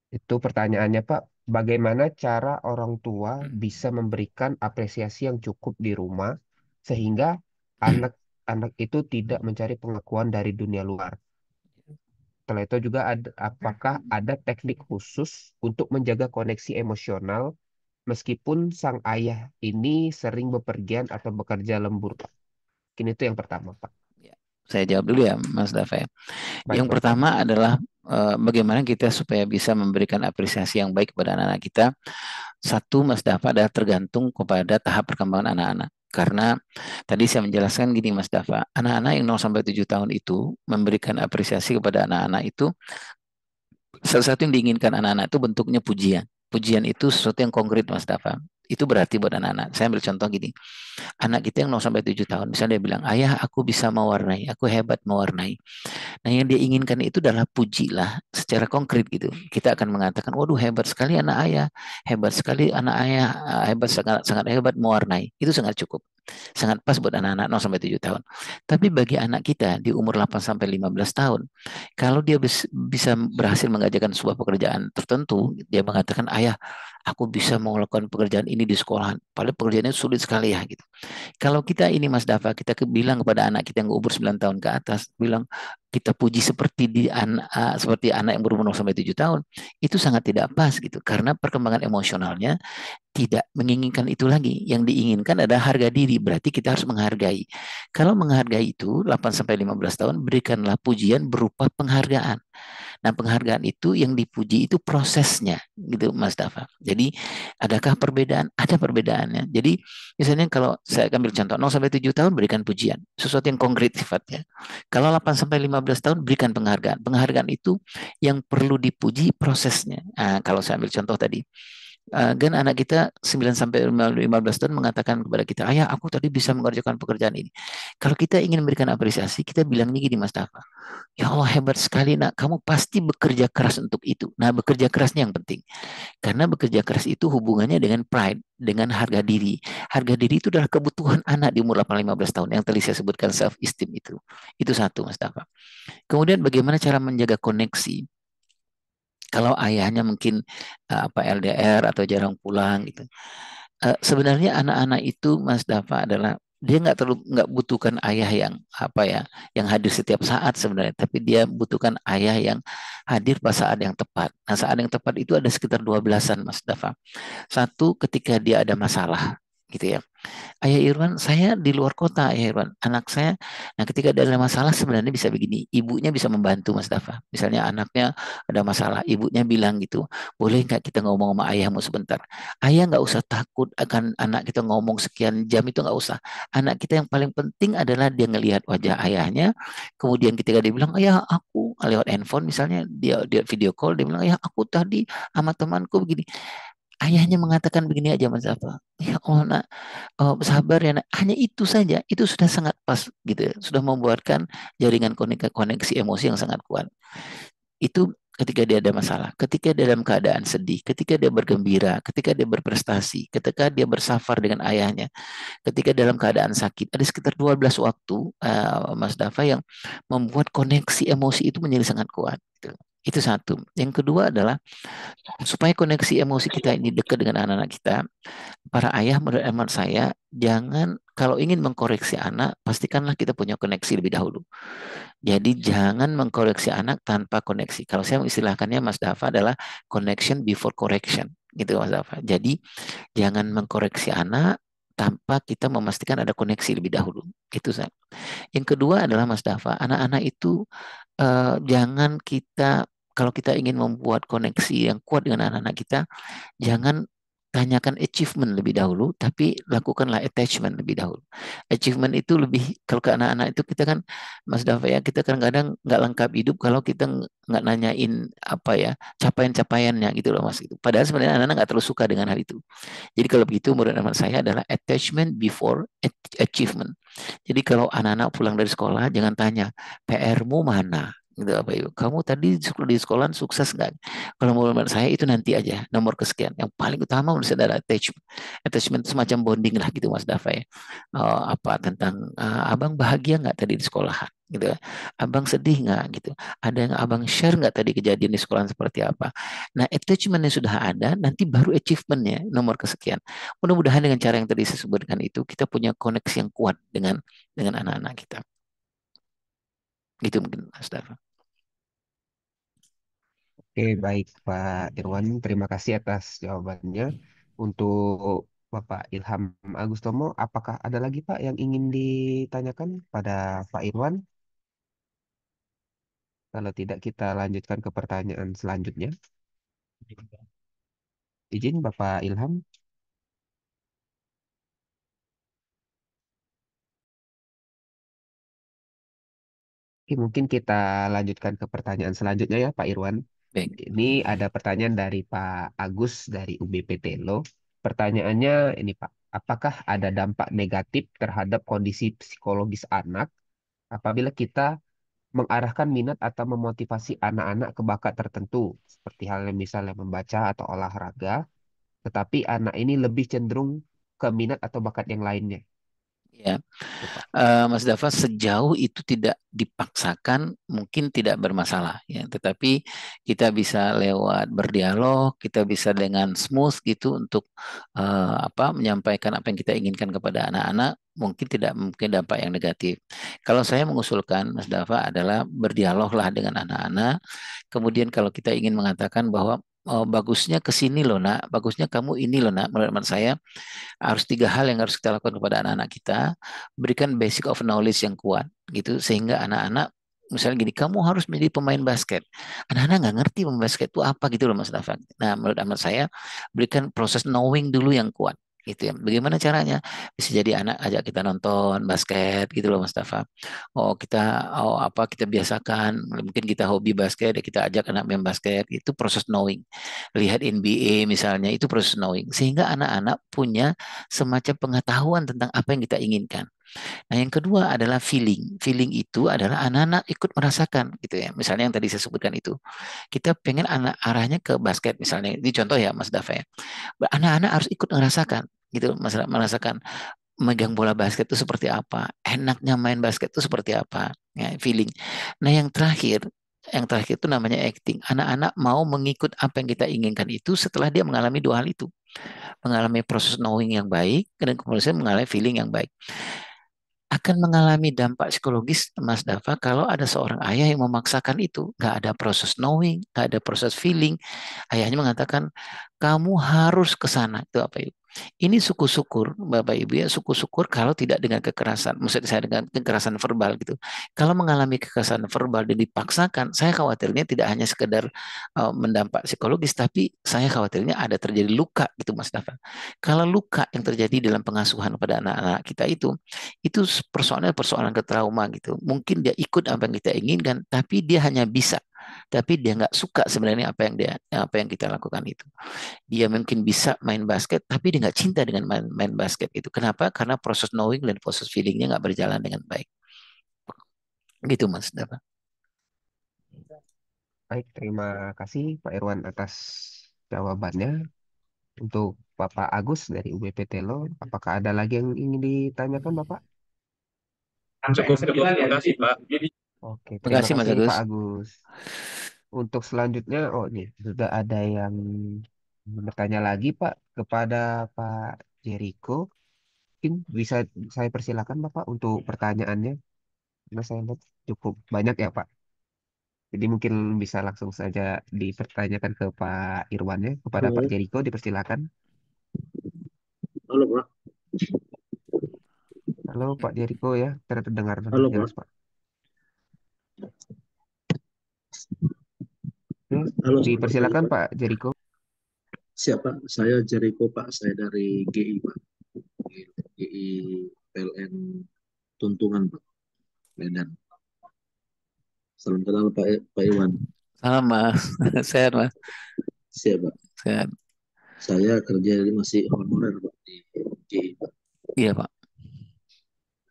Itu pertanyaannya, Pak, bagaimana cara orang tua bisa memberikan apresiasi yang cukup di rumah sehingga anak-anak itu tidak mencari pengakuan dari dunia luar? Setelah itu juga apakah ada teknik khusus untuk menjaga koneksi emosional meskipun sang ayah ini sering bepergian atau bekerja lembur, Pak? Mungkin itu yang pertama, Pak. Saya jawab dulu ya, Mas Dava. Baik, Yang Pak. pertama adalah bagaimana kita supaya bisa memberikan apresiasi yang baik kepada anak-anak kita. Satu, Mas Dava, adalah tergantung kepada tahap perkembangan anak-anak. Karena tadi saya menjelaskan gini Mas Dava, anak-anak yang 0 sampai 7 tahun itu memberikan apresiasi kepada anak-anak itu, salah satu yang diinginkan anak-anak itu bentuknya pujian. Pujian itu sesuatu yang konkret Mas Dava. Itu berarti buat anak-anak. Saya ambil contoh gini. Anak kita yang 0 sampai 7 tahun, misalnya dia bilang, "Ayah, aku bisa mewarnai, aku hebat mewarnai." Nah, yang dia inginkan itu adalah pujilah secara konkret gitu. Kita akan mengatakan, waduh hebat sekali anak ayah, hebat sekali anak ayah, hebat sangat sangat hebat mewarnai. Itu sangat cukup. Sangat pas buat anak-anak 0 sampai 7 tahun. Tapi bagi anak kita di umur 8 sampai 15 tahun, kalau dia bisa berhasil mengajarkan sebuah pekerjaan tertentu, dia mengatakan, "Ayah, aku bisa melakukan pekerjaan ini di sekolah. Padahal pekerjaannya sulit sekali ya gitu." Kalau kita ini Mas Dava, kita bilang kepada anak kita yang umur 9 tahun ke atas, bilang kita puji seperti anak yang berumur 0 sampai 7 tahun, itu sangat tidak pas gitu. Karena perkembangan emosionalnya tidak menginginkan itu lagi. Yang diinginkan adalah harga diri, berarti kita harus menghargai. Kalau menghargai itu 8 sampai 15 tahun, berikanlah pujian berupa penghargaan. Nah, penghargaan itu yang dipuji itu prosesnya, gitu Mas Dafa. Jadi, adakah perbedaan? Ada perbedaannya. Jadi, misalnya kalau saya ambil contoh 0 sampai 7 tahun berikan pujian, sesuatu yang konkret sifatnya. Kalau 8 sampai 15 tahun berikan penghargaan. Penghargaan itu yang perlu dipuji prosesnya. Nah, kalau saya ambil contoh tadi, kan anak kita 9 sampai 15 tahun mengatakan kepada kita, "Ayah, aku tadi bisa mengerjakan pekerjaan ini." Kalau kita ingin memberikan apresiasi, kita bilangnya gini Mas Dafa, "Ya Allah, hebat sekali nak, kamu pasti bekerja keras untuk itu." Nah, bekerja kerasnya yang penting. Karena bekerja keras itu hubungannya dengan pride, dengan harga diri. Harga diri itu adalah kebutuhan anak di umur 8-15 tahun yang tadi saya sebutkan self esteem itu. Itu satu Mas Dafa. Kemudian bagaimana cara menjaga koneksi? Kalau ayahnya mungkin LDR atau jarang pulang gitu. Sebenarnya anak-anak itu Mas Dafa adalah dia nggak butuhkan ayah yang yang hadir setiap saat sebenarnya, tapi dia butuhkan ayah yang hadir pada saat yang tepat. Nah, saat yang tepat itu ada sekitar 12-an Mas Dafa. Satu, ketika dia ada masalah gitu ya. Ayah Irwan, saya di luar kota, Ayah Irwan. Anak saya, nah ketika ada masalah sebenarnya bisa begini. Ibunya bisa membantu Mas Dafa. Misalnya anaknya ada masalah, ibunya bilang gitu, boleh nggak kita ngomong sama ayahmu sebentar? Ayah nggak usah takut akan anak kita ngomong sekian jam, itu nggak usah. Anak kita yang paling penting adalah dia ngelihat wajah ayahnya. Kemudian ketika dia bilang, ayah aku lewat handphone misalnya, dia video call, dia bilang, ayah aku tadi sama temanku begini. Ayahnya mengatakan begini aja Mas Dafa. Ya Allah nak, sabar ya nak. Hanya itu saja, itu sudah sangat pas gitu ya. Sudah membuatkan jaringan koneksi emosi yang sangat kuat. Itu ketika dia ada masalah, ketika dia dalam keadaan sedih, ketika dia bergembira, ketika dia berprestasi, ketika dia bersafar dengan ayahnya, ketika dalam keadaan sakit. Ada sekitar 12 waktu Mas Dafa yang membuat koneksi emosi itu menjadi sangat kuat gitu. Itu satu. Yang kedua adalah supaya koneksi emosi kita ini dekat dengan anak-anak kita, para ayah menurut hemat saya, jangan kalau ingin mengkoreksi anak, pastikanlah kita punya koneksi lebih dahulu. Jadi jangan mengkoreksi anak tanpa koneksi. Kalau saya mengistilahkannya Mas Dafa adalah connection before correction. Gitu Mas Dafa. Jadi jangan mengkoreksi anak tanpa kita memastikan ada koneksi lebih dahulu. Itu saya. Yang kedua adalah Mas Dafa, anak-anak itu jangan kita kalau kita ingin membuat koneksi yang kuat dengan anak-anak kita, jangan tanyakan achievement lebih dahulu, tapi lakukanlah attachment lebih dahulu. Achievement itu lebih, kalau ke anak-anak itu kita kan, Mas Dafa ya, kita kadang-kadang nggak lengkap hidup kalau kita nggak nanyain capaian-capaiannya gitu loh Mas. Padahal sebenarnya anak-anak nggak terlalu suka dengan hal itu. Jadi kalau begitu menurut anak saya adalah attachment before achievement. Jadi kalau anak-anak pulang dari sekolah, jangan tanya, PR-mu mana? Gitu apa itu? Kamu tadi di sekolah sukses nggak? Kalau menurut saya itu nanti aja nomor kesekian. Yang paling utama menurut saya adalah attachment. Attachment itu semacam bonding lah gitu Mas Dafa ya. Tentang abang bahagia nggak tadi di sekolahan gitu ya. Abang sedih nggak gitu. Ada yang abang share nggak tadi kejadian di sekolah seperti apa. Nah attachmentnya sudah ada, nanti baru achievementnya nomor kesekian. Mudah-mudahan dengan cara yang tadi saya sebutkan itu kita punya koneksi yang kuat dengan anak-anak kita. Gitu mungkin Mas Dafa. Oke, baik Pak Irwan. Terima kasih atas jawabannya. Untuk Bapak Ilham Agustomo, apakah ada lagi Pak yang ingin ditanyakan pada Pak Irwan? Kalau tidak, kita lanjutkan ke pertanyaan selanjutnya. Izin Bapak Ilham. Oke, mungkin kita lanjutkan ke pertanyaan selanjutnya ya Pak Irwan. Baik. Ini ada pertanyaan dari Pak Agus dari UBP Telo. Pertanyaannya ini Pak, apakah ada dampak negatif terhadap kondisi psikologis anak apabila kita mengarahkan minat atau memotivasi anak-anak ke bakat tertentu, seperti halnya misalnya membaca atau olahraga, tetapi anak ini lebih cenderung ke minat atau bakat yang lainnya? Ya, Mas Dafa, sejauh itu tidak dipaksakan, mungkin tidak bermasalah ya. Tetapi kita bisa lewat berdialog, kita bisa dengan smooth gitu untuk menyampaikan apa yang kita inginkan kepada anak-anak. Mungkin dampak yang negatif. Kalau saya mengusulkan, Mas Dafa, adalah berdialoglah dengan anak-anak. Kemudian kalau kita ingin mengatakan bahwa oh, bagusnya ke sini loh nak, bagusnya kamu ini loh nak. Menurut saya harus 3 hal yang harus kita lakukan kepada anak-anak kita. Berikan basic of knowledge yang kuat gitu, sehingga anak-anak misalnya gini, kamu harus menjadi pemain basket. Anak-anak nggak ngerti pemain basket itu apa gitu loh Mas Dafa. Nah menurut amat saya berikan proses knowing dulu yang kuat gitu ya. Bagaimana caranya? Bisa jadi anak ajak kita nonton basket gitu loh Mas Dafa. Oh kita, oh apa kita biasakan. Mungkin kita hobi basket, ya kita ajak anak main basket. Itu proses knowing. Lihat NBA misalnya, itu proses knowing. Sehingga anak-anak punya semacam pengetahuan tentang apa yang kita inginkan. Nah, yang kedua adalah feeling. Feeling itu adalah anak-anak ikut merasakan gitu ya. Misalnya yang tadi saya sebutkan itu. Kita pengen anak arahnya ke basket misalnya. Ini contoh ya Mas Dafa ya. Anak-anak harus ikut merasakan gitu, merasakan megang bola basket itu seperti apa, enaknya main basket itu seperti apa, ya, feeling. Nah, yang terakhir itu namanya acting. Anak-anak mau mengikut apa yang kita inginkan itu setelah dia mengalami 2 hal itu, mengalami proses knowing yang baik dan kemudian mengalami feeling yang baik. Akan mengalami dampak psikologis Mas Dafa kalau ada seorang ayah yang memaksakan itu. Nggak ada proses knowing, nggak ada proses feeling. Ayahnya mengatakan, kamu harus ke sana. Itu apa itu? Ini suku syukur, Bapak Ibu ya, suku syukur kalau tidak dengan kekerasan. Maksud saya dengan kekerasan verbal gitu. Kalau mengalami kekerasan verbal dan dipaksakan, saya khawatirnya tidak hanya sekedar mendampak psikologis, tapi saya khawatirnya ada terjadi luka gitu Mas Dafa. Kalau luka yang terjadi dalam pengasuhan pada anak-anak kita itu persoalan-persoalan ke trauma gitu. Mungkin dia ikut apa yang kita inginkan, tapi dia hanya bisa, tapi dia nggak suka sebenarnya apa yang kita lakukan itu. Dia mungkin bisa main basket, tapi dia nggak cinta dengan main basket itu. Kenapa? Karena proses knowing dan proses feelingnya nggak berjalan dengan baik. Gitu Mas Dafa. Baik, terima kasih Pak Irwan atas jawabannya. Untuk Bapak Agus dari UBP Telo, apakah ada lagi yang ingin ditanyakan Bapak? Cukup, terima kasih, Pak. Oke, Terima terima kasih Mas kasih Agus. Pak Agus. Untuk selanjutnya, oh ini sudah ada yang bertanya lagi Pak kepada Pak Jericho. Mungkin bisa saya persilakan Bapak untuk pertanyaannya. Karena saya lihat cukup banyak ya Pak. Jadi mungkin bisa langsung saja dipertanyakan ke Pak Irwan ya, kepada Pak Halo, Jericho dipersilakan. halo Pak. Halo Pak Jericho ya, terdengar Halo Pak. jelas Pak. Ya, Halo, dipersilakan Pak. Pak Jericho. Siapa? Saya Jericho Pak. Saya dari GI Pak. GI PLN Tuntungan Pak. Medan. Salam kenal Pak Iwan. Salam Mas. Sehat Mas. Siapa? Sehat. Saya kerja masih honorer Pak di GI Pak. Iya Pak.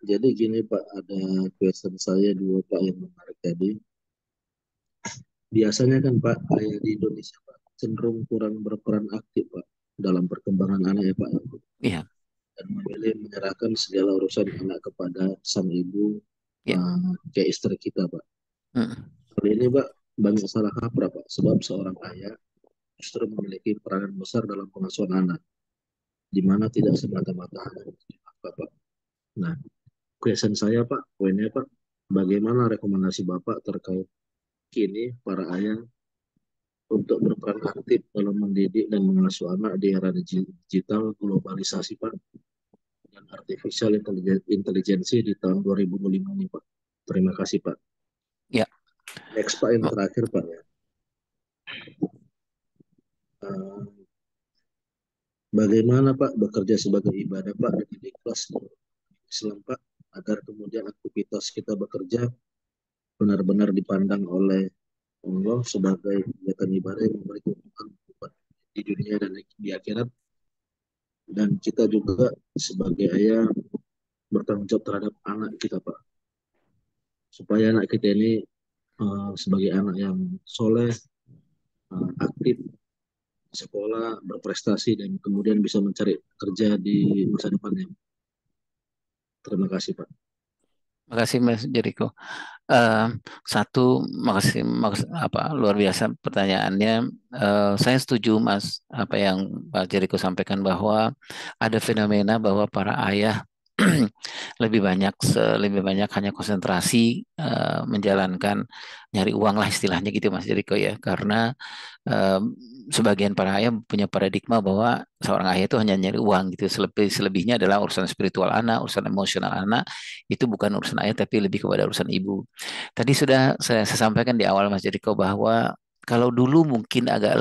Jadi gini Pak, ada question saya dua Pak yang menarik tadi. Biasanya kan Pak, ayah di Indonesia Pak cenderung kurang berperan aktif Pak dalam perkembangan anak ya Pak. Iya. Dan memilih menyerahkan segala urusan anak kepada sang ibu, Iya. kayak istri kita Pak. Kali ini Pak banyak salah kaprah Pak, sebab seorang ayah justru memiliki peranan besar dalam pengasuhan anak, di mana tidak semata-mata hanya Bapak. Nah, question saya Pak, poinnya Pak, bagaimana rekomendasi Bapak terkait kini para ayah untuk berperan aktif dalam mendidik dan mengasuh anak di era digital globalisasi Pak dan artificial intelligence di tahun 2025 ini Pak. Terima kasih Pak. Ya. Next Pak, yang terakhir Pak ya. Bagaimana Pak bekerja sebagai ibadah Pak dengan ikhlas Islam Pak, agar kemudian aktivitas kita bekerja benar-benar dipandang oleh Allah sebagai kegiatan ibadah yang memberi keuntungan di dunia dan di akhirat, dan kita juga sebagai ayah bertanggung jawab terhadap anak kita Pak, supaya anak kita ini sebagai anak yang soleh, aktif, sekolah, berprestasi, dan kemudian bisa mencari kerja di masa depannya. Terima kasih Pak. Terima kasih Mas Jericho. Satu, makasih apa luar biasa pertanyaannya. Saya setuju Mas apa yang Pak Jericho sampaikan, bahwa ada fenomena bahwa para ayah lebih banyak hanya konsentrasi menjalankan nyari uang lah istilahnya gitu Mas Jericho ya, karena sebagian para ayah punya paradigma bahwa seorang ayah itu hanya nyari uang gitu. Selebihnya adalah urusan spiritual anak, urusan emosional anak. Itu bukan urusan ayah tapi lebih kepada urusan ibu. Tadi sudah saya sampaikan di awal Mas Jericho bahwa kalau dulu mungkin agak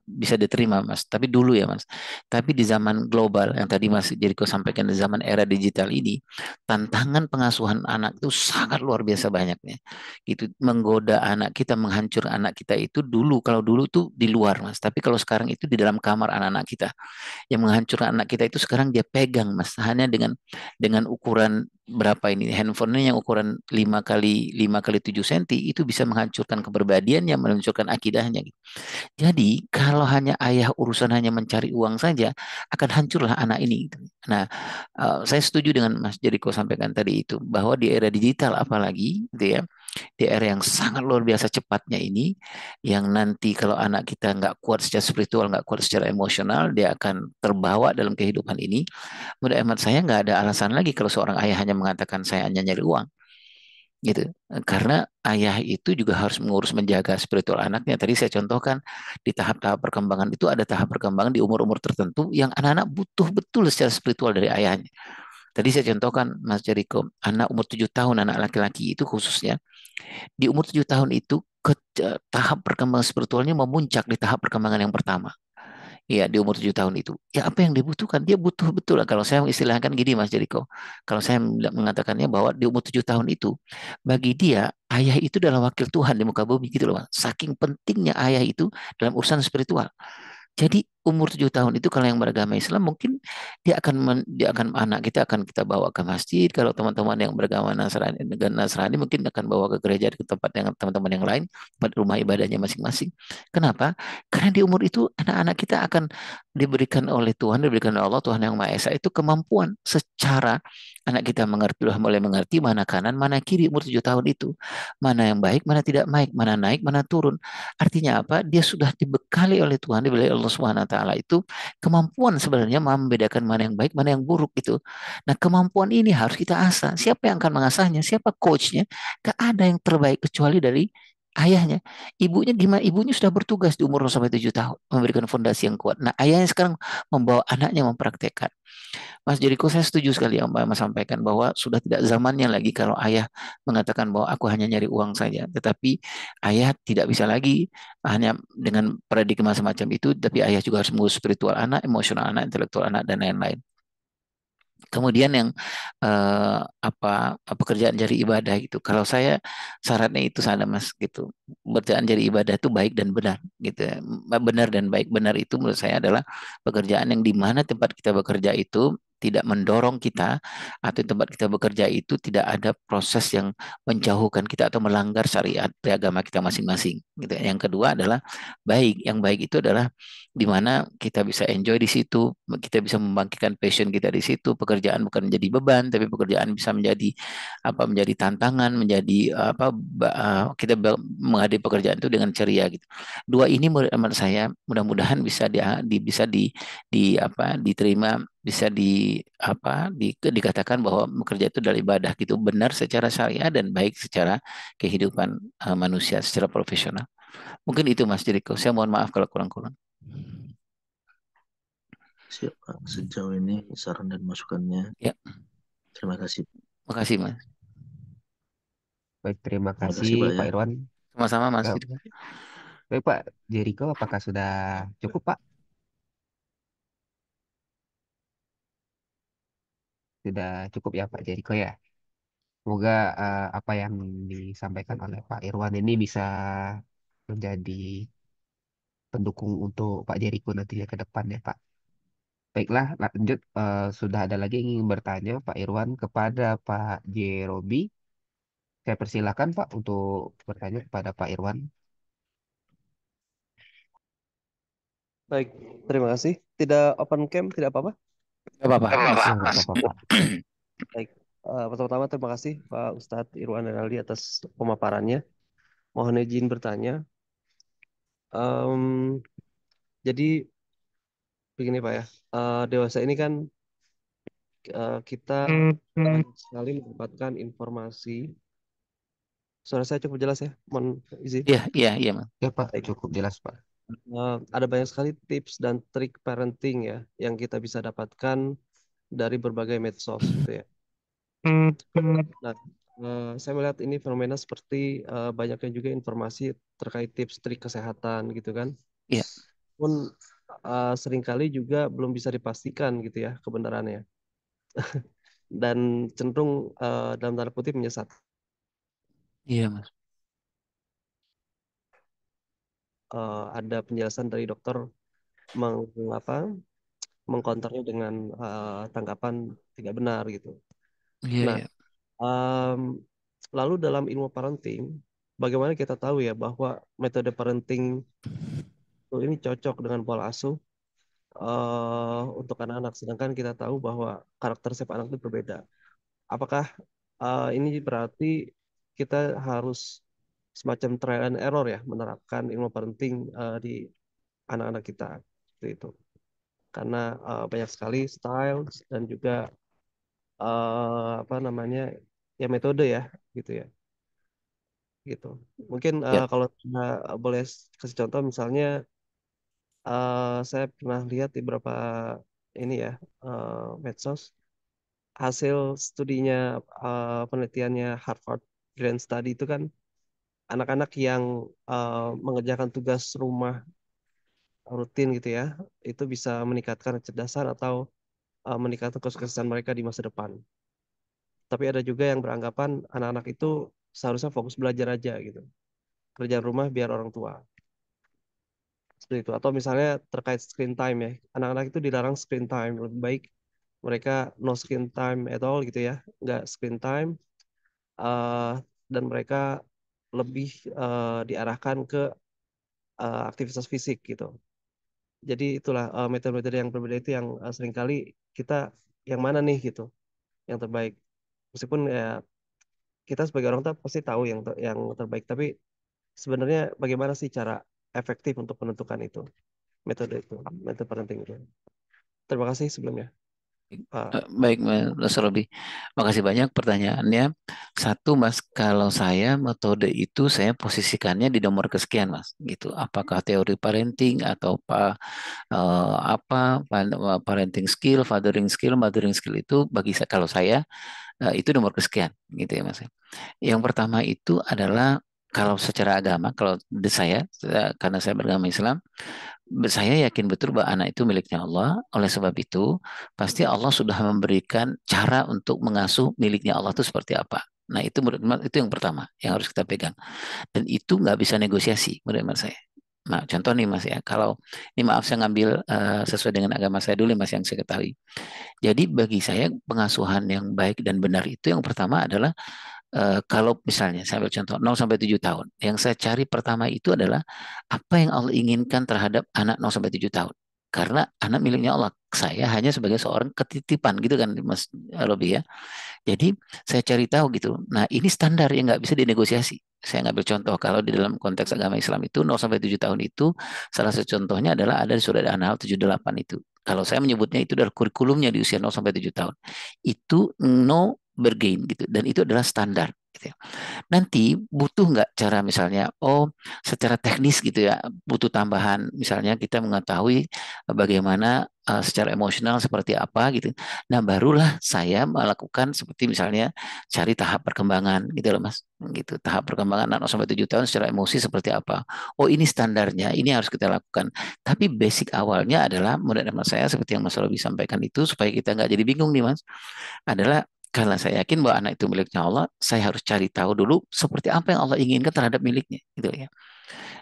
bisa diterima Mas, tapi dulu ya Mas. Tapi di zaman global yang tadi Mas Jericho sampaikan di zaman era digital ini, tantangan pengasuhan anak itu sangat luar biasa banyaknya. Itu menggoda anak kita, menghancur anak kita itu dulu. Kalau dulu tuh di luar Mas, tapi kalau sekarang itu di dalam kamar anak-anak kita. Yang menghancurkan anak kita itu sekarang dia pegang Mas, hanya dengan ukuran berapa ini handphonenya yang ukuran 5 kali 5 kali 7 senti itu bisa menghancurkan kepribadiannya, menghancurkan akidahnya gitu. Jadi kalau hanya ayah urusan hanya mencari uang saja akan hancurlah anak ini gitu. Nah, saya setuju dengan Mas Jericho sampaikan tadi itu bahwa di era digital apalagi gitu ya, di era yang sangat luar biasa cepatnya ini, yang nanti kalau anak kita nggak kuat secara spiritual, nggak kuat secara emosional, dia akan terbawa dalam kehidupan ini. Menurut hemat saya nggak ada alasan lagi kalau seorang ayah hanya mengatakan saya hanya nyari uang, gitu. Karena ayah itu juga harus mengurus menjaga spiritual anaknya. Tadi saya contohkan di tahap-tahap perkembangan itu ada tahap perkembangan di umur-umur tertentu yang anak-anak butuh betul secara spiritual dari ayahnya. Tadi saya contohkan Mas Jericho, anak umur 7 tahun, anak laki-laki itu khususnya di umur 7 tahun itu tahap perkembangan spiritualnya memuncak di tahap perkembangan yang pertama. Iya, di umur 7 tahun itu. Ya apa yang dibutuhkan? Dia butuh betul lah. Kalau saya istilahkan gini Mas Jericho. Kalau saya mengatakannya bahwa di umur 7 tahun itu, bagi dia, ayah itu adalah wakil Tuhan di muka bumi gitu loh Mas. Saking pentingnya ayah itu dalam urusan spiritual. Jadi umur 7 tahun itu kalau yang beragama Islam mungkin dia akan anak kita akan kita bawa ke masjid. Kalau teman-teman yang beragama Nasrani mungkin akan bawa ke gereja, ke tempat yang teman-teman yang lain, tempat rumah ibadahnya masing-masing. Kenapa? Karena di umur itu anak-anak kita akan diberikan oleh Tuhan, diberikan oleh Allah Tuhan yang Maha Esa itu kemampuan secara anak kita mengerti, mulai mengerti mana kanan, mana kiri umur 7 tahun itu. Mana yang baik, mana tidak baik, mana naik, mana turun. Artinya apa? Dia sudah dibekali oleh Tuhan, dibekali oleh Allah Subhanahu wa taala itu kemampuan sebenarnya membedakan mana yang baik, mana yang buruk itu. Nah, kemampuan ini harus kita asah. Siapa yang akan mengasahnya? Siapa coachnya? Gak ada yang terbaik kecuali dari ayahnya. Ibunya gimana? Ibunya sudah bertugas di umur 0 sampai 7 tahun memberikan fondasi yang kuat. Nah, ayahnya sekarang membawa anaknya mempraktekkan. Mas Jericho, saya setuju sekali yang Mbak Mas sampaikan bahwa sudah tidak zamannya lagi kalau ayah mengatakan bahwa aku hanya nyari uang saja. Tetapi ayah tidak bisa lagi hanya dengan paradigma semacam itu, tapi ayah juga harus mengurus spiritual anak, emosional anak, intelektual anak, dan lain-lain. Kemudian yang pekerjaan jadi ibadah gitu. Kalau saya syaratnya itu sana Mas gitu. Pekerjaan jadi ibadah itu baik dan benar gitu ya. Benar dan baik. Benar itu menurut saya adalah pekerjaan yang di mana tempat kita bekerja itu tidak mendorong kita atau tempat kita bekerja itu tidak ada proses yang menjauhkan kita atau melanggar syariat agama kita masing-masing gitu ya. Yang kedua adalah baik. Yang baik itu adalah di mana kita bisa enjoy di situ, kita bisa membangkitkan passion kita di situ. Pekerjaan bukan menjadi beban, tapi pekerjaan bisa menjadi tantangan, menjadi kita menghadapi pekerjaan itu dengan ceria gitu. Dua ini menurut saya mudah-mudahan diterima, bisa dikatakan bahwa bekerja itu adalah ibadah gitu, benar secara syariah dan baik secara kehidupan manusia secara profesional. Mungkin itu Mas Jericho. Saya mohon maaf kalau kurang-kurang. Siap, Pak. Sejauh ini saran dan masukannya. Ya. Terima kasih. Terima kasih, Mas. Baik, terima Terima kasih kasih, Pak, ya. Pak Irwan. Sama-sama, Mas. Baik, Pak Jericho, apakah sudah cukup, Pak? Sudah cukup ya, Pak Jericho ya. Semoga apa yang disampaikan oleh Pak Irwan ini bisa menjadi pendukung untuk Pak Jericho nantinya ke depan ya, Pak. Baiklah, lanjut. Sudah ada lagi yang ingin bertanya Pak Irwan kepada Pak J. Robi. Saya persilakan Pak untuk bertanya kepada Pak Irwan. Baik, terima kasih. Tidak open cam, tidak apa-apa? Tidak apa-apa. Nggak apa-apa, Pak. Baik, pertama-tama terima kasih Pak Ustadz Irwan Renaldi atas pemaparannya. Mohon izin bertanya. Jadi begini Pak ya, dewasa ini kan kita banyak sekali mendapatkan informasi. Suara saya cukup jelas ya, mohon izin. Iya, Mas. Ya Pak, Baik. cukup jelas Pak. ada banyak sekali tips dan trik parenting ya yang kita bisa dapatkan dari berbagai medsos gitu ya. Nah, saya melihat ini fenomena seperti banyaknya juga informasi terkait tips trik kesehatan gitu kan. Iya. Pun seringkali juga belum bisa dipastikan gitu ya kebenarannya dan cenderung dalam tanda kutip menyesat. Iya, Mas. Ada penjelasan dari dokter mengkonternya dengan tanggapan tidak benar gitu. Iya, Nah, iya. lalu dalam ilmu parenting, bagaimana kita tahu ya bahwa metode parenting ini cocok dengan pola asuh untuk anak-anak, sedangkan kita tahu bahwa karakter setiap anak itu berbeda. Apakah ini berarti kita harus semacam trial and error ya menerapkan ilmu parenting di anak-anak kita seperti itu? Karena banyak sekali style dan juga apa namanya ya metode ya gitu ya gitu. Mungkin Iya. kalau kita boleh kasih contoh, misalnya saya pernah lihat di beberapa ini ya medsos hasil studinya penelitiannya Harvard Grand Study itu kan anak-anak yang mengerjakan tugas rumah rutin gitu ya itu bisa meningkatkan kecerdasan atau meningkatkan kesuksesan mereka di masa depan. Tapi ada juga yang beranggapan anak-anak itu seharusnya fokus belajar aja gitu. Kerjaan rumah biar orang tua. Seperti itu. Atau misalnya terkait screen time ya. Anak-anak itu dilarang screen time. Lebih baik mereka no screen time at all gitu ya. Nggak screen time. eh, dan mereka lebih diarahkan ke aktivitas fisik gitu. Jadi itulah metode-metode yang berbeda itu yang seringkali kita yang mana nih gitu yang terbaik. Meskipun ya kita sebagai orang tua pasti tahu yang terbaik, tapi sebenarnya bagaimana sih cara efektif untuk menentukan itu, metode parenting itu. Terima kasih sebelumnya, Pak. Baik, Mas Robi. Makasih banyak pertanyaannya. Satu, Mas, kalau saya metode itu saya posisikannya di nomor kesekian, Mas. Gitu. Apakah teori parenting atau parenting skill, mothering skill itu bagi saya, kalau saya itu nomor kesekian, gitu ya, Mas. Yang pertama itu adalah kalau secara agama, kalau di saya karena saya beragama Islam, saya yakin betul bahwa anak itu miliknya Allah. Oleh sebab itu, pasti Allah sudah memberikan cara untuk mengasuh miliknya Allah itu seperti apa. Nah, itu yang pertama yang harus kita pegang. Dan itu nggak bisa negosiasi menurut saya. Nah, contoh nih Mas ya, kalau ini maaf saya ngambil sesuai dengan agama saya dulu Mas yang saya ketahui. Jadi bagi saya pengasuhan yang baik dan benar itu yang pertama adalah kalau misalnya saya ambil contoh 0 sampai 7 tahun, yang saya cari pertama itu adalah apa yang Allah inginkan terhadap anak 0 sampai 7 tahun. Karena anak miliknya Allah, saya hanya sebagai seorang ketitipan gitu kan Mas Robi ya. Jadi saya cari tahu gitu. Nah ini standar yang nggak bisa dinegosiasi. Saya ngambil contoh kalau di dalam konteks agama Islam itu 0 sampai 7 tahun itu salah satu contohnya adalah ada di surat An-Nahl 78 itu. Kalau saya menyebutnya itu adalah kurikulumnya di usia 0 sampai 7 tahun. Itu no bergain gitu dan itu adalah standar gitu ya. Nanti butuh nggak cara misalnya, secara teknis gitu ya, butuh tambahan misalnya kita mengetahui bagaimana secara emosional seperti apa gitu. Nah barulah saya melakukan seperti misalnya cari tahap perkembangan gitu loh Mas, gitu tahap perkembangan anak 0 sampai 7 tahun secara emosi seperti apa. Oh ini standarnya, ini harus kita lakukan. Tapi basic awalnya adalah menurut hemat saya seperti yang Mas Robi sampaikan itu supaya kita nggak jadi bingung nih Mas, adalah karena saya yakin bahwa anak itu miliknya Allah, saya harus cari tahu dulu seperti apa yang Allah inginkan terhadap miliknya, gitu ya.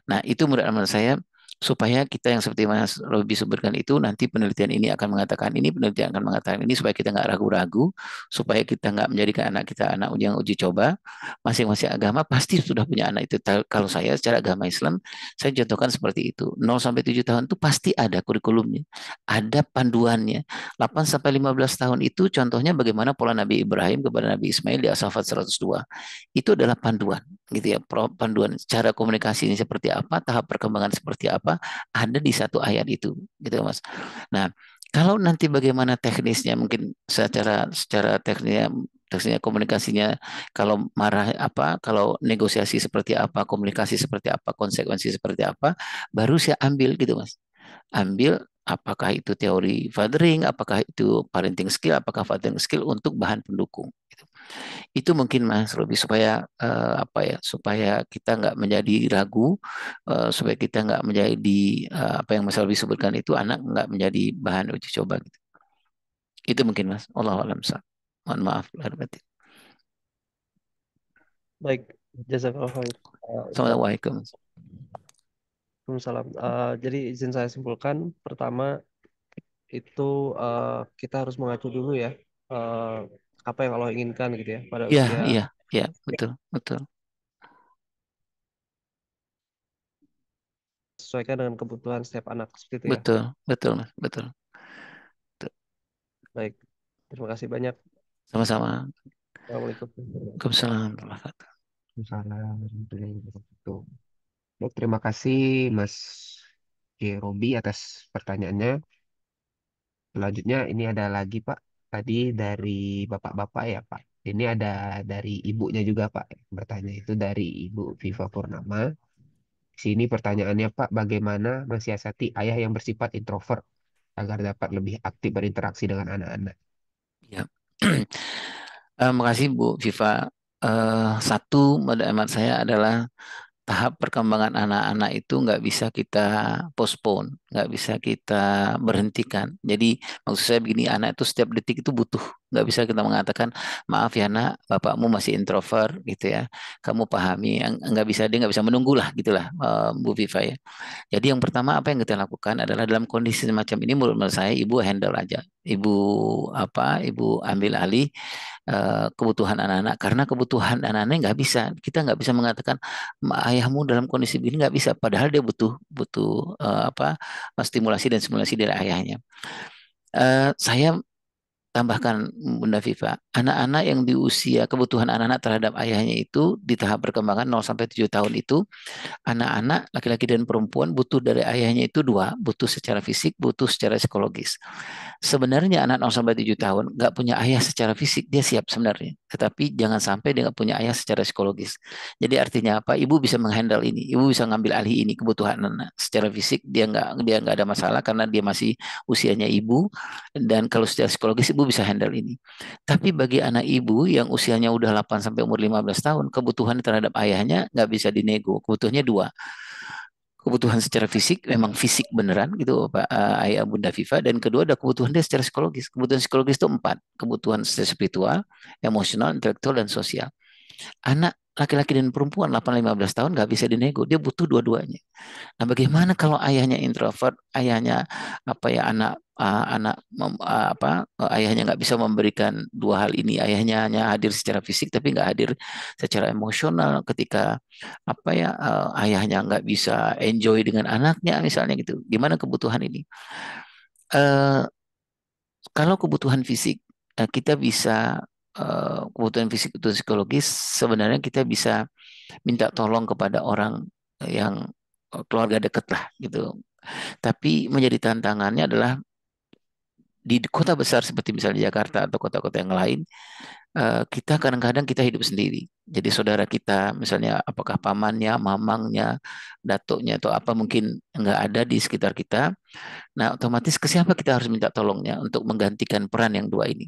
Nah, itu menurut saya supaya kita yang seperti Mas Robi sebutkan itu nanti penelitian ini akan mengatakan ini, penelitian akan mengatakan ini supaya kita nggak ragu-ragu, supaya kita nggak menjadikan anak kita anak yang uji coba. Masing-masing agama pasti sudah punya anak itu. Kalau saya secara agama Islam, saya contohkan seperti itu. 0 sampai 7 tahun itu pasti ada kurikulumnya, ada panduannya. 8 sampai 15 tahun itu contohnya bagaimana pola Nabi Ibrahim kepada Nabi Ismail di As-Saffat 102. Itu adalah panduan gitu ya, panduan cara komunikasi ini seperti apa, tahap perkembangan seperti apa, ada di satu ayat itu gitu Mas. Nah kalau nanti bagaimana teknisnya mungkin secara teknisnya Maksudnya komunikasinya kalau marah apa, kalau negosiasi seperti apa, komunikasi seperti apa, konsekuensi seperti apa, baru saya ambil gitu Mas. Ambil apakah itu teori fathering, apakah itu parenting skill, apakah fathering skill untuk bahan pendukung. Gitu. Itu mungkin Mas Robi supaya apa ya, supaya kita nggak menjadi ragu, supaya kita nggak menjadi apa yang Mas Robi sebutkan itu anak nggak menjadi bahan uji coba. Gitu. Itu mungkin Mas. Allahu a'lam. Mohon maaf lahir batin. Baik, jazakallah khair. Ustaz. Assalamualaikum. Waalaikumsalam. Jadi izin saya simpulkan, pertama itu kita harus mengacu dulu ya eh, apa yang Allah inginkan gitu ya pada Iya, usia iya, iya, betul, betul, sesuaikan dengan kebutuhan setiap anak seperti itu ya. betul, betul Mas, betul. Betul. Baik, terima kasih banyak. Sama-sama. Assalamualaikum. Waalaikumsalam warahmatullahi wabarakatuh. Waalaikumsalam warahmatullahi wabarakatuh. Baik, terima kasih Mas J. Robi atas pertanyaannya. Selanjutnya ini ada lagi Pak. Tadi dari bapak-bapak ya Pak. Ini ada dari ibunya juga Pak. Bertanya itu dari Ibu Viva Purnama. Di sini pertanyaannya Pak, bagaimana mensiasati ayah yang bersifat introvert agar dapat lebih aktif berinteraksi dengan anak-anak? Ya. Makasih Bu Viva. Satu pada hemat saya adalah tahap perkembangan anak-anak itu nggak bisa kita postpone, nggak bisa kita berhentikan. Jadi maksud saya begini, anak itu setiap detik itu butuh, nggak bisa kita mengatakan maaf ya nak, bapakmu masih introvert gitu ya, kamu pahami, nggak bisa dia nggak bisa menunggu lah gitulah Bu Viva ya. Jadi yang pertama apa yang kita lakukan adalah dalam kondisi semacam ini menurut saya ibu handle aja, ibu ibu ambil alih kebutuhan anak-anak karena kebutuhan anak-anak nggak bisa kita nggak bisa mengatakan ayahmu dalam kondisi begini nggak bisa padahal dia butuh butuh stimulasi dan simulasi dari ayahnya. Saya tambahkan Bunda Viva, anak-anak yang di usia kebutuhan anak-anak terhadap ayahnya itu di tahap perkembangan 0 sampai 7 tahun itu anak-anak laki-laki dan perempuan butuh dari ayahnya itu dua, butuh secara fisik, butuh secara psikologis. Sebenarnya anak 0 sampai 7 tahun nggak punya ayah secara fisik, dia siap sebenarnya. Tetapi jangan sampai dia nggak punya ayah secara psikologis. Jadi artinya apa? Ibu bisa menghandle ini, ibu bisa ngambil alih ini kebutuhan anak. Secara fisik dia nggak ada masalah karena dia masih usianya ibu dan kalau secara psikologis ibu bisa handle ini. Tapi bagi anak ibu yang usianya udah 8 sampai umur 15 tahun, kebutuhan terhadap ayahnya nggak bisa dinego. Kebutuhannya dua, kebutuhan secara fisik memang fisik beneran gitu Pak Ayah Bunda Viva dan kedua ada kebutuhan dia secara psikologis. Kebutuhan psikologis itu empat, kebutuhan secara spiritual, emosional, intelektual dan sosial. Anak laki-laki dan perempuan 8-15 tahun nggak bisa dinego, dia butuh dua-duanya. Nah, bagaimana kalau ayahnya introvert, ayahnya apa ya ayahnya nggak bisa memberikan dua hal ini, ayahnya hanya hadir secara fisik tapi nggak hadir secara emosional ketika ayahnya nggak bisa enjoy dengan anaknya misalnya gitu. Gimana kebutuhan ini? Eh, Kalau kebutuhan fisik kita bisa kebutuhan fisik itu psikologis sebenarnya kita bisa minta tolong kepada orang yang keluarga dekat lah gitu. Tapi menjadi tantangannya adalah di kota besar seperti misalnya Jakarta atau kota-kota yang lain, kita kadang-kadang kita hidup sendiri. Jadi saudara kita misalnya apakah pamannya, mamangnya, datuknya atau apa mungkin nggak ada di sekitar kita. Nah, otomatis ke siapa kita harus minta tolongnya untuk menggantikan peran yang dua ini.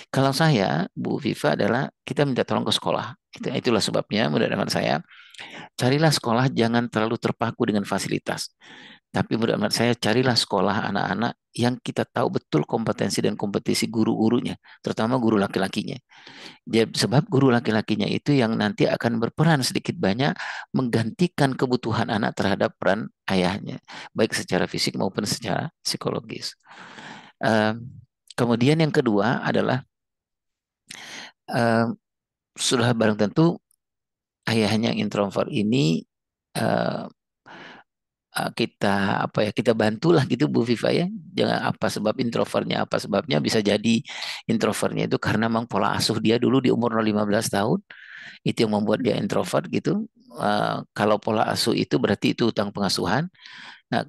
Kalau saya, Bu Viva adalah kita minta tolong ke sekolah. Itulah sebabnya menurut saya carilah sekolah jangan terlalu terpaku dengan fasilitas. Tapi menurut saya carilah sekolah anak-anak yang kita tahu betul kompetensi dan kompetisi guru-gurunya, terutama guru laki-lakinya. Sebab guru laki-lakinya itu yang nanti akan berperan sedikit banyak menggantikan kebutuhan anak terhadap peran ayahnya, baik secara fisik maupun secara psikologis. Kemudian yang kedua adalah sudah barang tentu ayahnya introvert ini uh, kita bantulah gitu Bu Viva ya. Jangan apa sebab introvertnya, apa sebabnya bisa jadi introvertnya itu karena memang pola asuh dia dulu di umur 15 tahun itu yang membuat dia introvert gitu. kalau pola asuh itu berarti itu utang pengasuhan. Nah,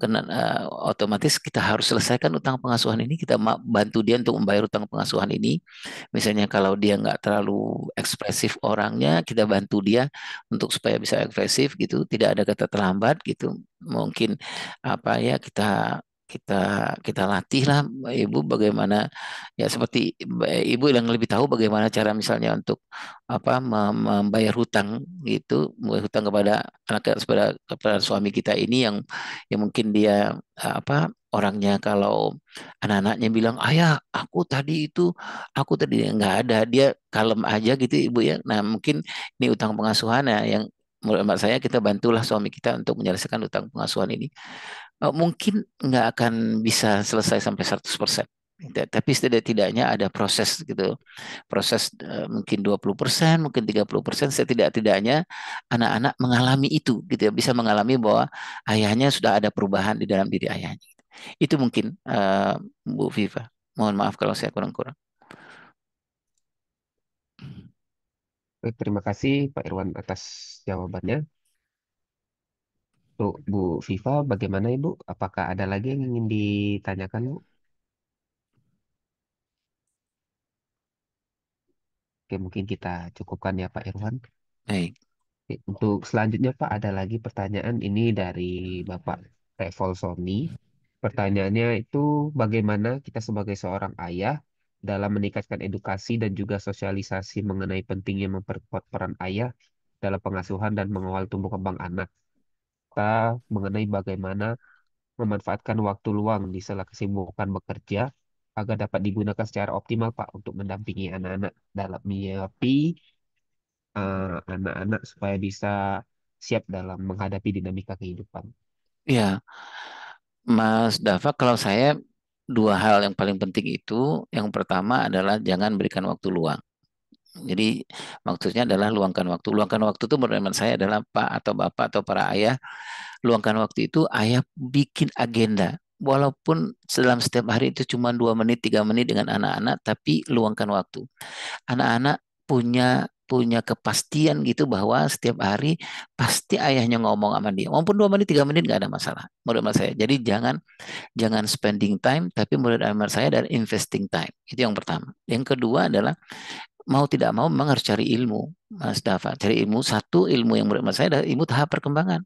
otomatis kita harus selesaikan utang pengasuhan ini. Kita bantu dia untuk membayar utang pengasuhan ini. Misalnya kalau dia nggak terlalu ekspresif orangnya, kita bantu dia untuk supaya bisa ekspresif gitu. Tidak ada kata terlambat gitu. Mungkin apa ya kita kita latih lah ibu bagaimana ya seperti ibu yang lebih tahu bagaimana cara misalnya untuk apa membayar hutang gitu, membayar hutang kepada anak kepada suami kita ini yang mungkin dia apa orangnya kalau anak-anaknya bilang ayah aku tadi nggak ada dia kalem aja gitu ibu ya. Nah mungkin ini utang pengasuhan ya yang menurut hemat saya kita bantulah suami kita untuk menyelesaikan utang pengasuhan ini. Mungkin nggak akan bisa selesai sampai 100%. Tapi setidak-tidaknya ada proses gitu. Proses mungkin 20%, mungkin 30%, setidak-tidaknya anak-anak mengalami itu gitu ya, bisa mengalami bahwa ayahnya sudah ada perubahan di dalam diri ayahnya. Itu mungkin Bu Viva. Mohon maaf kalau saya kurang-kurang. Baik, terima kasih Pak Irwan atas jawabannya. Untuk Bu Viva, bagaimana Ibu? Apakah ada lagi yang ingin ditanyakan, Bu? Oke, mungkin kita cukupkan ya Pak Irwan. Baik. Oke, untuk selanjutnya Pak, ada lagi pertanyaan ini dari Bapak Revol Sony. Pertanyaannya itu bagaimana kita sebagai seorang ayah dalam meningkatkan edukasi dan juga sosialisasi mengenai pentingnya memperkuat peran ayah dalam pengasuhan dan mengawal tumbuh kembang anak. Kita mengenai bagaimana memanfaatkan waktu luang di sela kesibukan bekerja agar dapat digunakan secara optimal Pak untuk mendampingi anak-anak dalam menyiapi anak-anak supaya bisa siap dalam menghadapi dinamika kehidupan. Ya, Mas Dava, kalau saya dua hal yang paling penting itu, yang pertama adalah jangan berikan waktu luang. Jadi maksudnya adalah luangkan waktu. Luangkan waktu itu menurut hemat saya adalah Pak atau Bapak atau para ayah. Luangkan waktu itu ayah bikin agenda. Walaupun dalam setiap hari itu cuma 2 menit, 3 menit dengan anak-anak, tapi luangkan waktu. Anak-anak punya punya kepastian gitu bahwa setiap hari pasti ayahnya ngomong sama dia. Walaupun 2 menit, 3 menit nggak ada masalah menurut saya. Jadi jangan jangan spending time, tapi menurut hemat saya adalah investing time. Itu yang pertama. Yang kedua adalah mau tidak mau memang harus cari ilmu, Mas Dava. Cari ilmu, satu ilmu yang menurut saya adalah ilmu tahap perkembangan.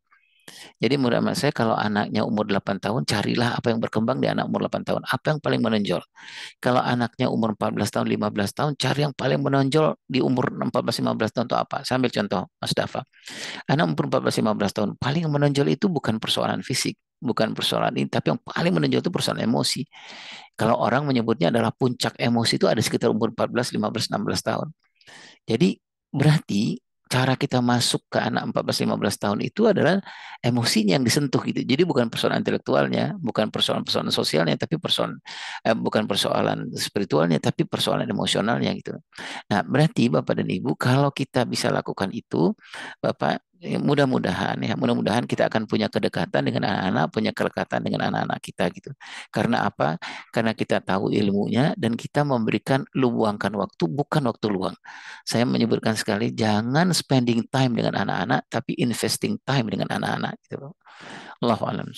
Jadi menurut saya kalau anaknya umur 8 tahun, carilah apa yang berkembang di anak umur 8 tahun. Apa yang paling menonjol. Kalau anaknya umur 14 tahun, 15 tahun, cari yang paling menonjol di umur 14-15 tahun itu apa. Saya ambil contoh, Mas Dava. Anak umur 14-15 tahun, paling menonjol itu bukan persoalan fisik. Bukan persoalan ini, tapi yang paling menonjol itu persoalan emosi. Kalau orang menyebutnya adalah puncak emosi itu ada sekitar umur 14, 15, 16 tahun. Jadi berarti cara kita masuk ke anak 14-15 tahun itu adalah emosinya yang disentuh gitu. Jadi bukan persoalan intelektualnya, bukan persoalan-persoalan sosialnya, tapi bukan persoalan spiritualnya, tapi persoalan emosionalnya gitu. Nah, berarti Bapak dan Ibu kalau kita bisa lakukan itu, Bapak mudah-mudahan kita akan punya kedekatan dengan anak-anak, punya kedekatan dengan anak-anak kita gitu. Karena apa? Karena kita tahu ilmunya dan kita memberikan luangkan waktu bukan waktu luang. Saya menyebutkan sekali, jangan spending time dengan anak-anak, tapi investing time dengan anak-anak. Gitu. Allahu a'lam.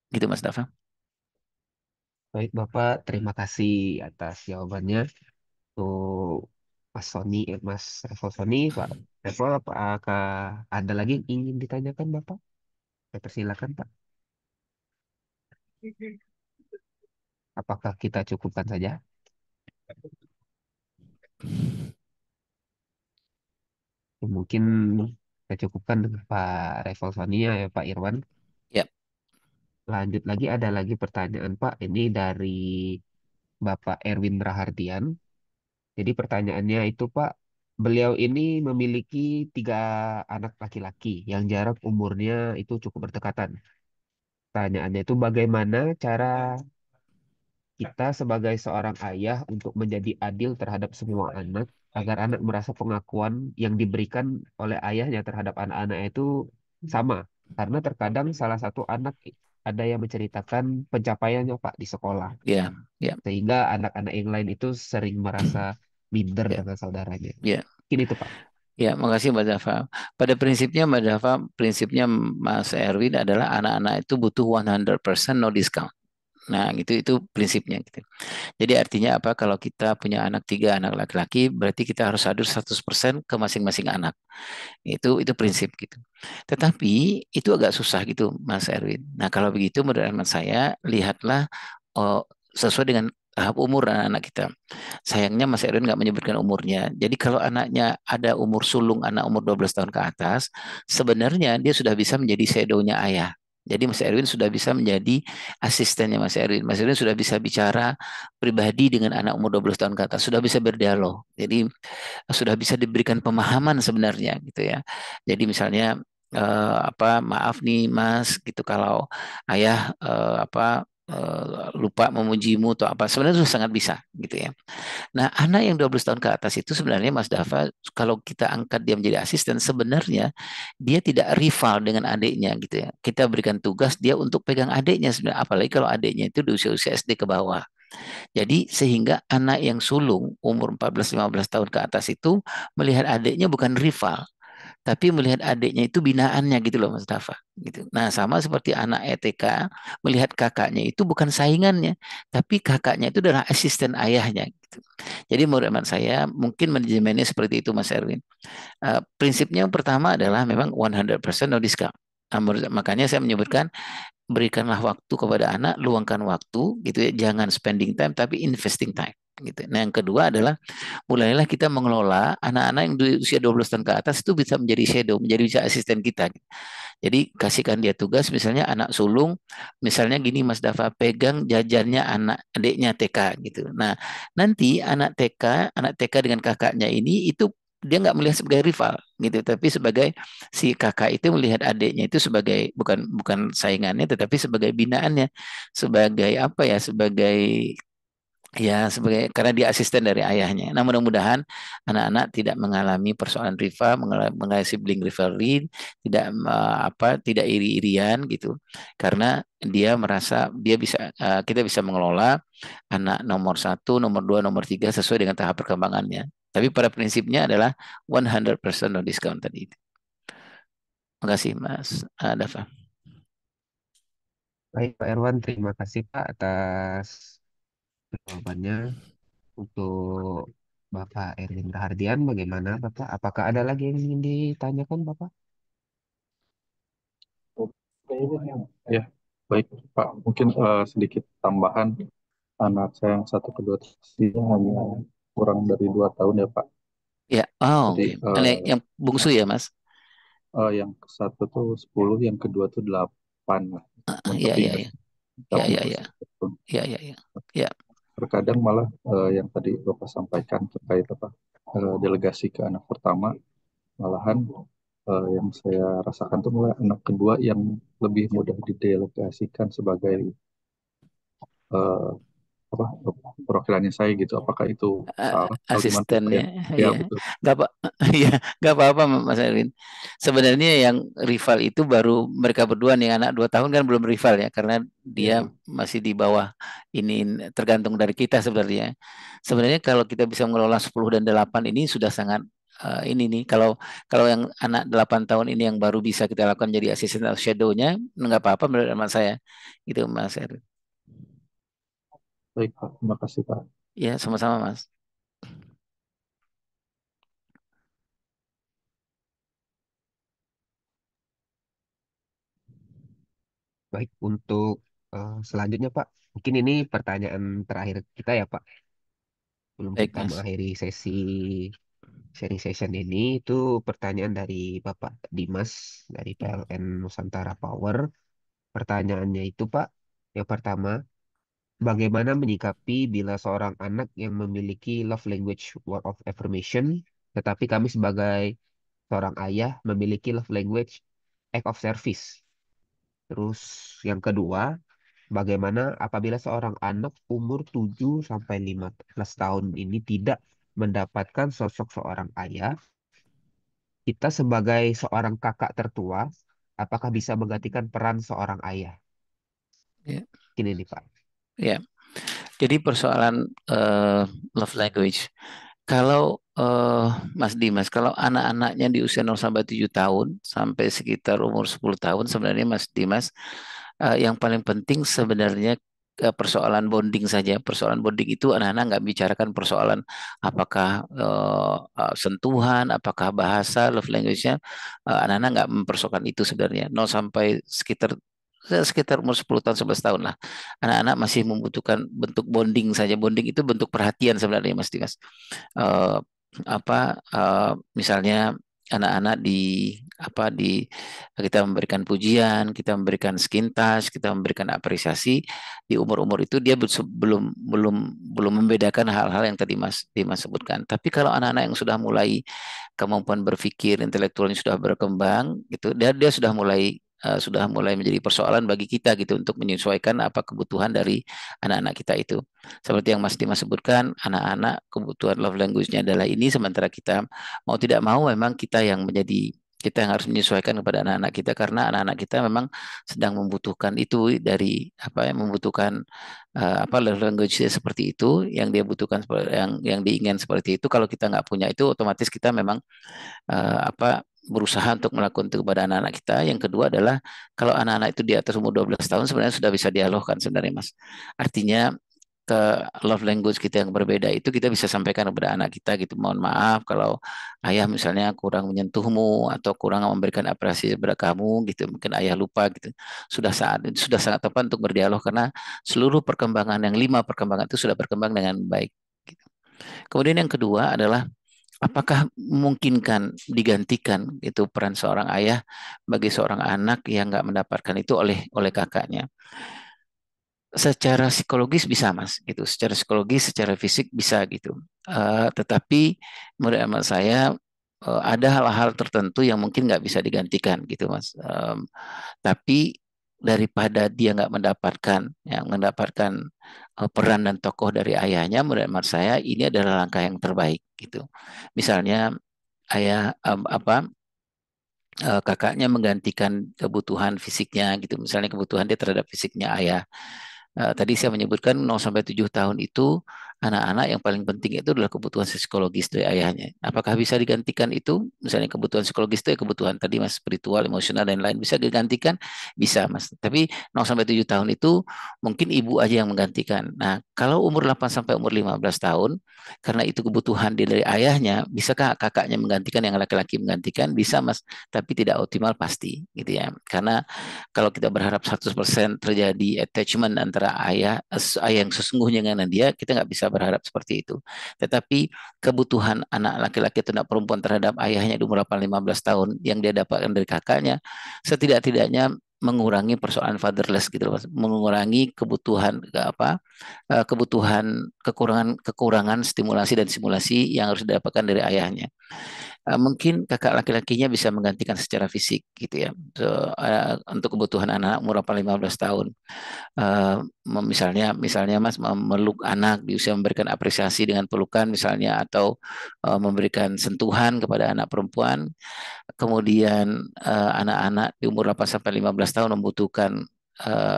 Gitu Mas Dafa. Baik Bapak, terima kasih atas jawabannya. Untuk Mas Sony, Mas Revo Sony, Pak Revo, apakah ada lagi yang ingin ditanyakan Bapak? Saya persilakan Pak. Apakah kita cukupkan saja? Mungkin saya cukupkan dengan Pak Revo Sony ya Pak Irwan. Ya, Lanjut lagi, ada lagi pertanyaan Pak. Ini dari Bapak Erwin Rahardian. Jadi pertanyaannya itu Pak, beliau ini memiliki 3 anak laki-laki yang jarak umurnya itu cukup berdekatan. Pertanyaannya itu bagaimana cara kita sebagai seorang ayah untuk menjadi adil terhadap semua anak agar anak merasa pengakuan yang diberikan oleh ayahnya terhadap anak-anak itu sama. Karena terkadang salah satu anak ada yang menceritakan pencapaiannya Pak di sekolah. ya, ya, Sehingga anak-anak yang lain itu sering merasa minder ya, dengan saudaranya. ya. Mungkin itu Pak. Ya, makasih Mbak Dafa. Pada prinsipnya Mbak Dafa, prinsipnya Mas Erwin adalah anak-anak itu butuh 100% no discount. Nah, itu prinsipnya gitu. Jadi artinya apa? Kalau kita punya anak tiga anak laki-laki, berarti kita harus hadir 100% ke masing-masing anak. Itu prinsip gitu. Tetapi itu agak susah gitu, Mas Erwin. Nah, kalau begitu menurut hemat saya, lihatlah oh, sesuai dengan tahap umur anak-anak kita. Sayangnya Mas Erwin nggak menyebutkan umurnya. Jadi kalau anaknya ada umur sulung, anak umur 12 tahun ke atas, sebenarnya dia sudah bisa menjadi shadownya ayah. Jadi Mas Erwin sudah bisa menjadi asistennya Mas Erwin. Mas Erwin sudah bisa bicara pribadi dengan anak umur 12 tahun ke atas, sudah bisa berdialog. Jadi sudah bisa diberikan pemahaman sebenarnya gitu ya. Jadi misalnya apa maaf nih Mas gitu kalau ayah lupa memujimu atau apa sebenarnya itu sangat bisa gitu ya. Nah, anak yang 12 tahun ke atas itu sebenarnya Mas Dava kalau kita angkat dia menjadi asisten sebenarnya dia tidak rival dengan adiknya gitu ya. Kita berikan tugas dia untuk pegang adiknya sebenarnya apalagi kalau adiknya itu di usia-usia SD ke bawah. Jadi sehingga anak yang sulung umur 14-15 tahun ke atas itu melihat adiknya bukan rival, tapi melihat adiknya itu binaannya gitu loh Mas Dafa. Gitu. Nah sama seperti anak ETK melihat kakaknya itu bukan saingannya, tapi kakaknya itu adalah asisten ayahnya. Gitu. Jadi menurut hemat saya mungkin manajemennya seperti itu Mas Erwin. Prinsipnya yang pertama adalah memang 100% no discount. Makanya saya menyebutkan berikanlah waktu kepada anak, luangkan waktu gitu ya, jangan spending time tapi investing time gitu. Nah, yang kedua adalah mulailah kita mengelola anak-anak yang di usia 12 tahun ke atas itu bisa menjadi shadow, menjadi bisa asisten kita. Gitu. Jadi kasihkan dia tugas misalnya anak sulung, misalnya gini Mas Dafa pegang jajannya anak adiknya TK gitu. Nah, nanti anak TK dengan kakaknya ini itu dia nggak melihat sebagai rival gitu, tapi sebagai si kakak itu melihat adiknya itu sebagai bukan bukan saingannya, tetapi sebagai binaannya, sebagai apa ya, sebagai ya sebagai karena dia asisten dari ayahnya. Nah mudah-mudahan anak-anak tidak mengalami persoalan rival, mengalami sibling rivalry, tidak iri-irian gitu, karena dia merasa dia bisa kita bisa mengelola anak nomor satu, nomor dua, nomor tiga sesuai dengan tahap perkembangannya. Tapi pada prinsipnya adalah 100% no discount tadi. Terima kasih Mas Dafa. Baik Pak Erwan, terima kasih Pak atas jawabannya. Untuk Bapak Erwin Rahardian, bagaimana Bapak? Apakah ada lagi yang ingin ditanyakan Bapak? Ya, baik Pak. Mungkin sedikit tambahan, anak saya yang satu kedua usianya hanya kurang dari 2 tahun ya Pak. Ya, oh Jadi oke. Yang bungsu ya Mas? yang satu tuh 10, yang kedua tuh 8. Ya, Tapi ya, nggak ya, ya, mencapai ya, ya, usia itu. ya, ya, ya, ya. Terkadang malah yang tadi Bapak sampaikan terkait apa delegasi ke anak pertama, malahan yang saya rasakan tuh mulai anak kedua yang lebih mudah didelegasikan sebagai eh, apa perwakilannya saya gitu. Apakah itu salah atau gimana tuh Pak ya? Asistennya Ya ya betul. nggak apa ya nggak apa-apa Mas Erwin sebenarnya yang rival itu baru mereka berdua nih anak 2 tahun kan belum rival ya karena dia Ya, masih di bawah ini tergantung dari kita sebenarnya kalau kita bisa mengelola 10 dan 8 ini sudah sangat ini nih kalau kalau yang anak 8 tahun ini yang baru bisa kita lakukan jadi asisten atau shadownya nggak apa-apa menurut hemat saya itu Mas Erwin baik Pak. Terima kasih Pak. ya sama-sama Mas. Baik, untuk selanjutnya Pak, mungkin ini pertanyaan terakhir kita ya Pak. Sebelum Baik kita Mas. mengakhiri sesi sharing session ini, itu pertanyaan dari Bapak Dimas dari PLN Nusantara Power. Pertanyaannya itu Pak, yang pertama, bagaimana menyikapi bila seorang anak yang memiliki love language word of affirmation, tetapi kami sebagai seorang ayah memiliki love language act of service. Terus yang kedua, bagaimana apabila seorang anak umur 7 sampai 15 tahun ini tidak mendapatkan sosok seorang ayah, kita sebagai seorang kakak tertua, apakah bisa menggantikan peran seorang ayah? Ya, Ini nih Pak. ya. Jadi persoalan love language. Kalau Mas Dimas, kalau anak-anaknya di usia 0 sampai 7 tahun sampai sekitar umur 10 tahun sebenarnya Mas Dimas, yang paling penting sebenarnya persoalan bonding saja. Persoalan bonding itu anak-anak nggak bicarakan persoalan apakah sentuhan, apakah bahasa, love language-nya. Anak-anak nggak mempersoalkan itu sebenarnya. 0 sampai sekitar umur 10 tahun, 11 tahun lah. Anak-anak masih membutuhkan bentuk bonding saja. Bonding itu bentuk perhatian sebenarnya Mas Dimas. eh, Misalnya anak-anak di kita memberikan pujian, kita memberikan skin touch, kita memberikan apresiasi di umur-umur itu dia belum belum belum membedakan hal-hal yang tadi Dimas sebutkan. Tapi kalau anak-anak yang sudah mulai kemampuan berpikir intelektualnya sudah berkembang gitu, dia sudah mulai menjadi persoalan bagi kita gitu untuk menyesuaikan apa kebutuhan dari anak-anak kita itu. Seperti yang Mas Dimas sebutkan, anak-anak kebutuhan love language-nya adalah ini, sementara kita mau tidak mau memang kita yang harus menyesuaikan kepada anak-anak kita karena anak-anak kita memang sedang membutuhkan itu dari apa yang membutuhkan love language seperti itu yang dia butuhkan yang diinginkan seperti itu. Kalau kita nggak punya itu otomatis kita memang berusaha untuk melakukan itu kepada anak-anak kita. Yang kedua adalah kalau anak-anak itu di atas umur 12 tahun sebenarnya sudah bisa dialogkan sebenarnya Mas. Artinya ke love language kita yang berbeda itu kita bisa sampaikan kepada anak kita gitu. Mohon maaf kalau ayah misalnya kurang menyentuhmu atau kurang memberikan apresiasi kepada kamu gitu. Mungkin ayah lupa gitu. Sudah sangat tepat untuk berdialog karena seluruh perkembangan yang 5 perkembangan itu sudah berkembang dengan baik. Gitu. Kemudian yang kedua adalah apakah memungkinkan digantikan itu peran seorang ayah bagi seorang anak yang nggak mendapatkan itu oleh kakaknya? Secara psikologis bisa Mas, gitu. Secara psikologis, secara fisik bisa gitu. Tetapi menurut hemat saya ada hal-hal tertentu yang mungkin nggak bisa digantikan gitu Mas. Tapi daripada dia nggak mendapatkan peran dan tokoh dari ayahnya, menurut hemat saya ini adalah langkah yang terbaik gitu. Misalnya ayah kakaknya menggantikan kebutuhan fisiknya gitu. Misalnya kebutuhan dia terhadap fisiknya ayah. Tadi saya menyebutkan 0 sampai 7 tahun itu anak-anak yang paling penting itu adalah kebutuhan psikologis dari ayahnya. Apakah bisa digantikan itu? Misalnya kebutuhan psikologis itu ya kebutuhan tadi Mas, spiritual, emosional dan lain bisa digantikan? Bisa Mas. Tapi 0 sampai 7 tahun itu mungkin ibu aja yang menggantikan. Nah, kalau umur 8 sampai umur 15 tahun karena itu kebutuhan dia dari ayahnya, bisakah kakaknya menggantikan yang laki-laki menggantikan? Bisa Mas, tapi tidak optimal pasti gitu ya. Karena kalau kita berharap 100% terjadi attachment antara ayah yang sesungguhnya dengan dia, kita nggak bisa berharap seperti itu. Tetapi kebutuhan anak laki-laki atau anak perempuan terhadap ayahnya di umur 8-15 tahun yang dia dapatkan dari kakaknya, setidak-tidaknya mengurangi persoalan fatherless gitu, mengurangi kebutuhan kebutuhan kekurangan stimulasi dan simulasi yang harus didapatkan dari ayahnya. Mungkin kakak laki-lakinya bisa menggantikan secara fisik gitu ya. Untuk kebutuhan anak umur 15 tahun. Misalnya Mas memeluk anak di usia memberikan apresiasi dengan pelukan misalnya atau memberikan sentuhan kepada anak perempuan. Kemudian anak-anak di umur 8 sampai 15 tahun membutuhkan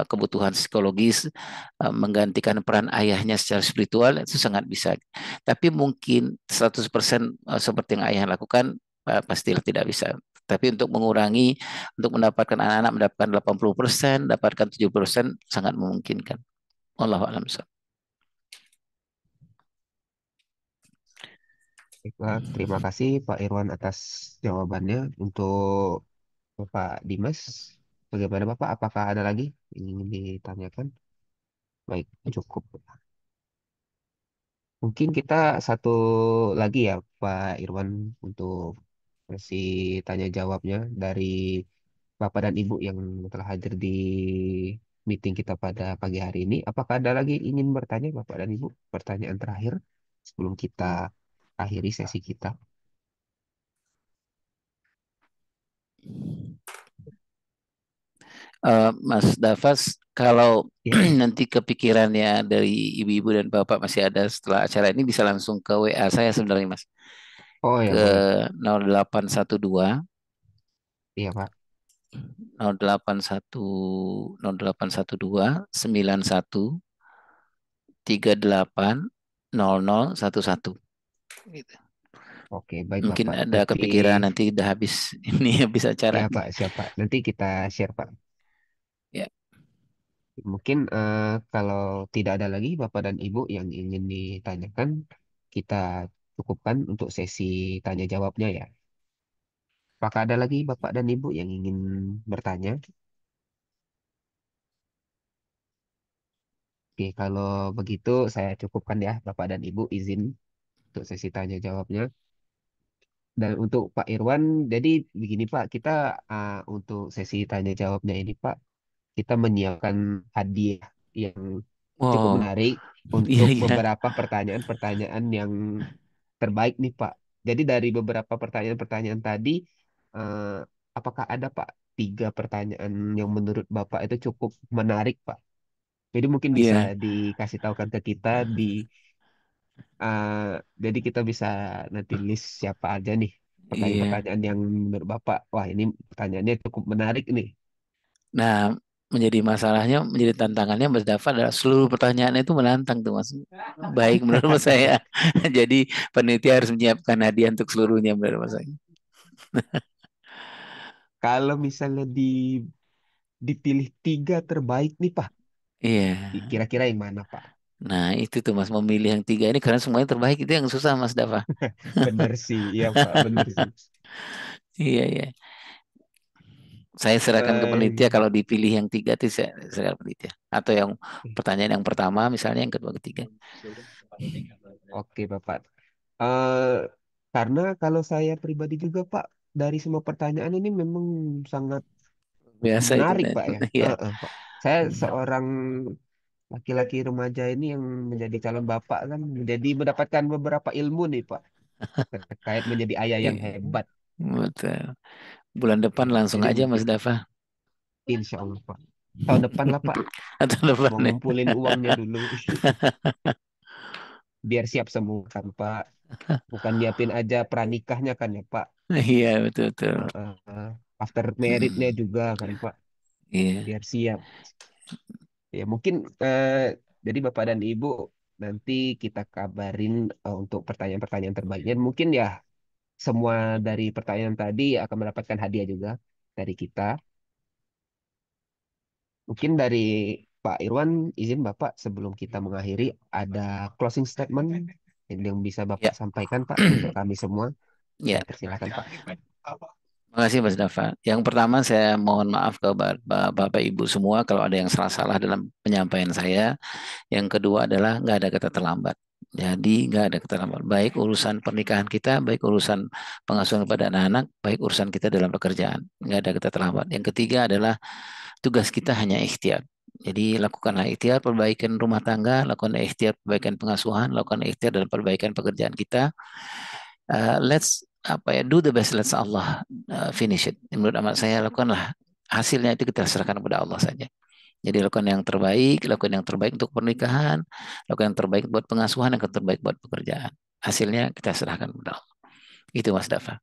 kebutuhan psikologis menggantikan peran ayahnya secara spiritual itu sangat bisa. Tapi mungkin 100% seperti yang ayah lakukan pasti tidak bisa. Tapi untuk mendapatkan anak-anak mendapatkan 80%, dapatkan 70% sangat memungkinkan. Wallahu a'lam bishawab. Baiklah, terima kasih Pak Irwan atas jawabannya. Untuk Bapak Dimas, bagaimana Bapak? Apakah ada lagi yang ingin ditanyakan? Baik, cukup. Mungkin kita satu lagi ya Pak Irwan untuk sesi tanya jawabnya dari Bapak dan Ibu yang telah hadir di meeting kita pada pagi hari ini. Apakah ada lagi ingin bertanya Bapak dan Ibu? Pertanyaan terakhir sebelum kita akhiri sesi kita. Mas Dafas, kalau Ya. nanti kepikirannya dari ibu-ibu dan bapak masih ada setelah acara ini bisa langsung ke WA saya sebenarnya Mas. Oh ya Ke boleh. 0812 Iya Pak. 0812 91 38 0011. Gitu. Oke, baik Mungkin Bapak. ada Nanti kepikiran nanti udah habis ini habis acara. ya Pak, siapa? Nanti kita share Pak. Ya, Mungkin kalau tidak ada lagi Bapak dan Ibu yang ingin ditanyakan, kita cukupkan untuk sesi tanya jawabnya ya. Apakah ada lagi Bapak dan Ibu yang ingin bertanya? Oke, kalau begitu saya cukupkan ya Bapak dan Ibu izin untuk sesi tanya jawabnya. Dan untuk Pak Irwan, jadi begini Pak, kita untuk sesi tanya jawabnya ini Pak, kita menyiapkan hadiah yang cukup wow, menarik iya untuk iya, beberapa pertanyaan-pertanyaan yang terbaik nih Pak. Jadi dari beberapa pertanyaan-pertanyaan tadi, eh, apakah ada Pak 3 pertanyaan yang menurut Bapak itu cukup menarik Pak? Jadi mungkin bisa iya. dikasih tahukan ke kita eh, jadi kita bisa nanti list siapa aja nih Iya. pertanyaan-pertanyaan yang menurut Bapak, wah ini pertanyaannya cukup menarik nih. Nah, menjadi masalahnya, menjadi tantangannya Mas Dava adalah seluruh pertanyaan itu menantang tuh Mas. Baik menurut saya. Jadi panitia harus menyiapkan hadiah untuk seluruhnya menurut saya. Kalau misalnya dipilih 3 terbaik nih Pak, Iya. kira-kira yang mana Pak? Nah, itu tuh Mas memilih yang tiga ini karena semuanya terbaik itu yang susah Mas Dava. Bener sih, iya Pak, bener sih. Iya, iya. Saya serahkan ke penitia Eh, kalau dipilih yang tiga itu saya serahkan ke penitia. Atau yang pertanyaan yang pertama misalnya yang kedua ketiga. oke Bapak. Eh, karena kalau saya pribadi juga Pak, dari semua pertanyaan ini memang sangat Biasa itu. menarik Pak ya. Iya. Pak. Saya seorang laki-laki remaja ini yang menjadi calon bapak kan menjadi mendapatkan beberapa ilmu nih Pak terkait menjadi ayah yang Iya, hebat. betul. Bulan depan langsung Jadi aja mungkin Mas Dava. insya Allah Pak. Tahun depan lah Pak, Atau depan mau ya. ngumpulin uangnya dulu biar siap semua kan Pak. Bukan nyiapin aja pranikahnya kan ya Pak. Iya, betul betul. Eh, eh, eh. After meritnya Hmm, juga kan Pak. iya. Biar siap. Ya mungkin jadi Bapak dan Ibu nanti kita kabarin untuk pertanyaan-pertanyaan terbaiknya. Mungkin ya semua dari pertanyaan tadi akan mendapatkan hadiah juga dari kita. Mungkin dari Pak Irwan, izin Bapak sebelum kita mengakhiri ada closing statement yang bisa Bapak Ya. sampaikan Pak untuk kami semua. Ya. Saya persilakan Pak. Terima kasih Mas Dava. Yang pertama saya mohon maaf ke Bapak Ibu semua kalau ada yang salah-salah dalam penyampaian saya. Yang kedua adalah nggak ada kata terlambat. Jadi nggak ada kata terlambat. Baik urusan pernikahan kita, baik urusan pengasuhan kepada anak-anak, baik urusan kita dalam pekerjaan. Nggak ada kata terlambat. Yang ketiga adalah tugas kita hanya ikhtiar. Jadi lakukanlah ikhtiar perbaikan rumah tangga, lakukan ikhtiar perbaikan pengasuhan, lakukan ikhtiar dalam perbaikan pekerjaan kita. Let's apa ya, do the best, let's Allah finish it. Menurut amat saya lakukanlah, hasilnya itu kita serahkan kepada Allah saja. Jadi lakukan yang terbaik untuk pernikahan, lakukan yang terbaik buat pengasuhan, yang terbaik buat pekerjaan. Hasilnya kita serahkan kepada Allah. Itu Mas Dafa.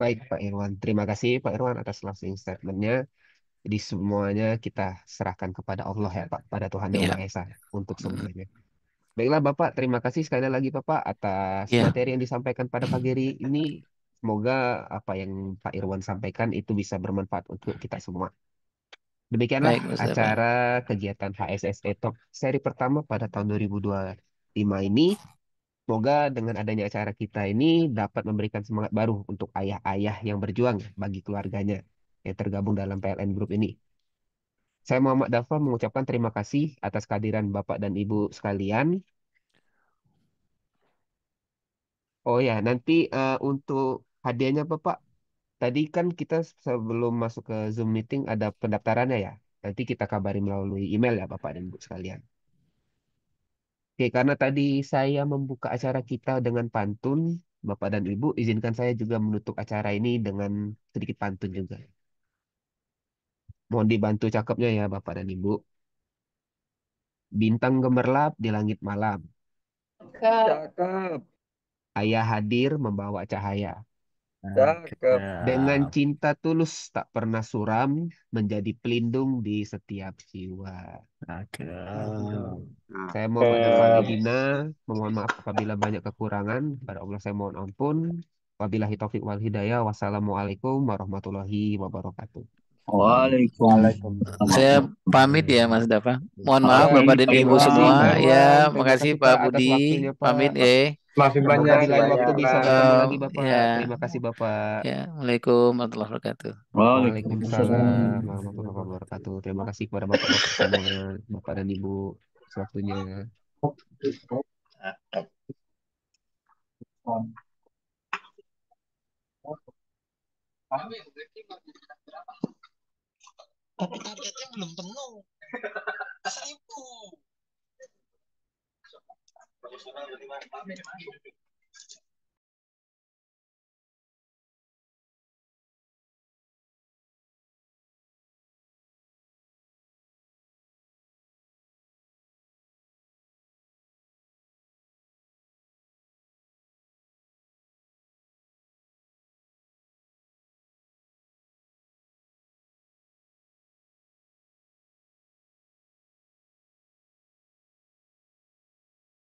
Baik Pak Irwan, terima kasih Pak Irwan atas closing statementnya. Jadi semuanya kita serahkan kepada Allah ya Pak, pada Tuhan Yang Ya, Maha Esa untuk semuanya. Baiklah Bapak, terima kasih sekali lagi Bapak atas ya, materi yang disampaikan pada pagi hari ini. Semoga apa yang Pak Irwan sampaikan itu bisa bermanfaat untuk kita semua. Demikianlah baik Mas Dafa. acara kegiatan HSSE Talk seri pertama pada tahun 2025 ini. Semoga dengan adanya acara kita ini dapat memberikan semangat baru untuk ayah-ayah yang berjuang bagi keluarganya yang tergabung dalam PLN Group ini. Saya Muhammad Dafa mengucapkan terima kasih atas kehadiran Bapak dan Ibu sekalian. Oh ya, nanti untuk hadiahnya Bapak, tadi kan kita sebelum masuk ke Zoom meeting ada pendaftarannya ya. Nanti kita kabari melalui email ya Bapak dan Ibu sekalian. Oke, karena tadi saya membuka acara kita dengan pantun, Bapak dan Ibu, izinkan saya juga menutup acara ini dengan sedikit pantun juga. Mohon dibantu cakepnya ya Bapak dan Ibu. Bintang gemerlap di langit malam. Cakep. Ayah hadir membawa cahaya. Cakep. Dengan cinta tulus tak pernah suram, menjadi pelindung di setiap jiwa. Saya Muhammad Dafa Dina, memohon maaf apabila banyak kekurangan. Pada Allah saya mohon ampun. Wabillahi taufik wal hidayah. Wassalamualaikum warahmatullahi wabarakatuh. Waalaikumsalam. Saya pamit ya Mas Dafa. Mohon maaf Baik, Bapak dan Pak Ibu Iwan. semua. Ya, Terima makasih kasih Pak Pak atas Budi. waktunya Pamit Pak. ya. Maafin Semoga banyak di lain waktu bisa Pak. bertemu lagi Bapak. Ya, Terima kasih Bapak. ya. Assalamualaikum warahmatullahi wabarakatuh. Waalaikumsalam Waalaikumsalam. warahmatullahi wabarakatuh. Terima kasih kepada Bapak-Bapak semua, Bapak dan Ibu, atas waktunya. Tapi targetnya belum penuh. 1.000.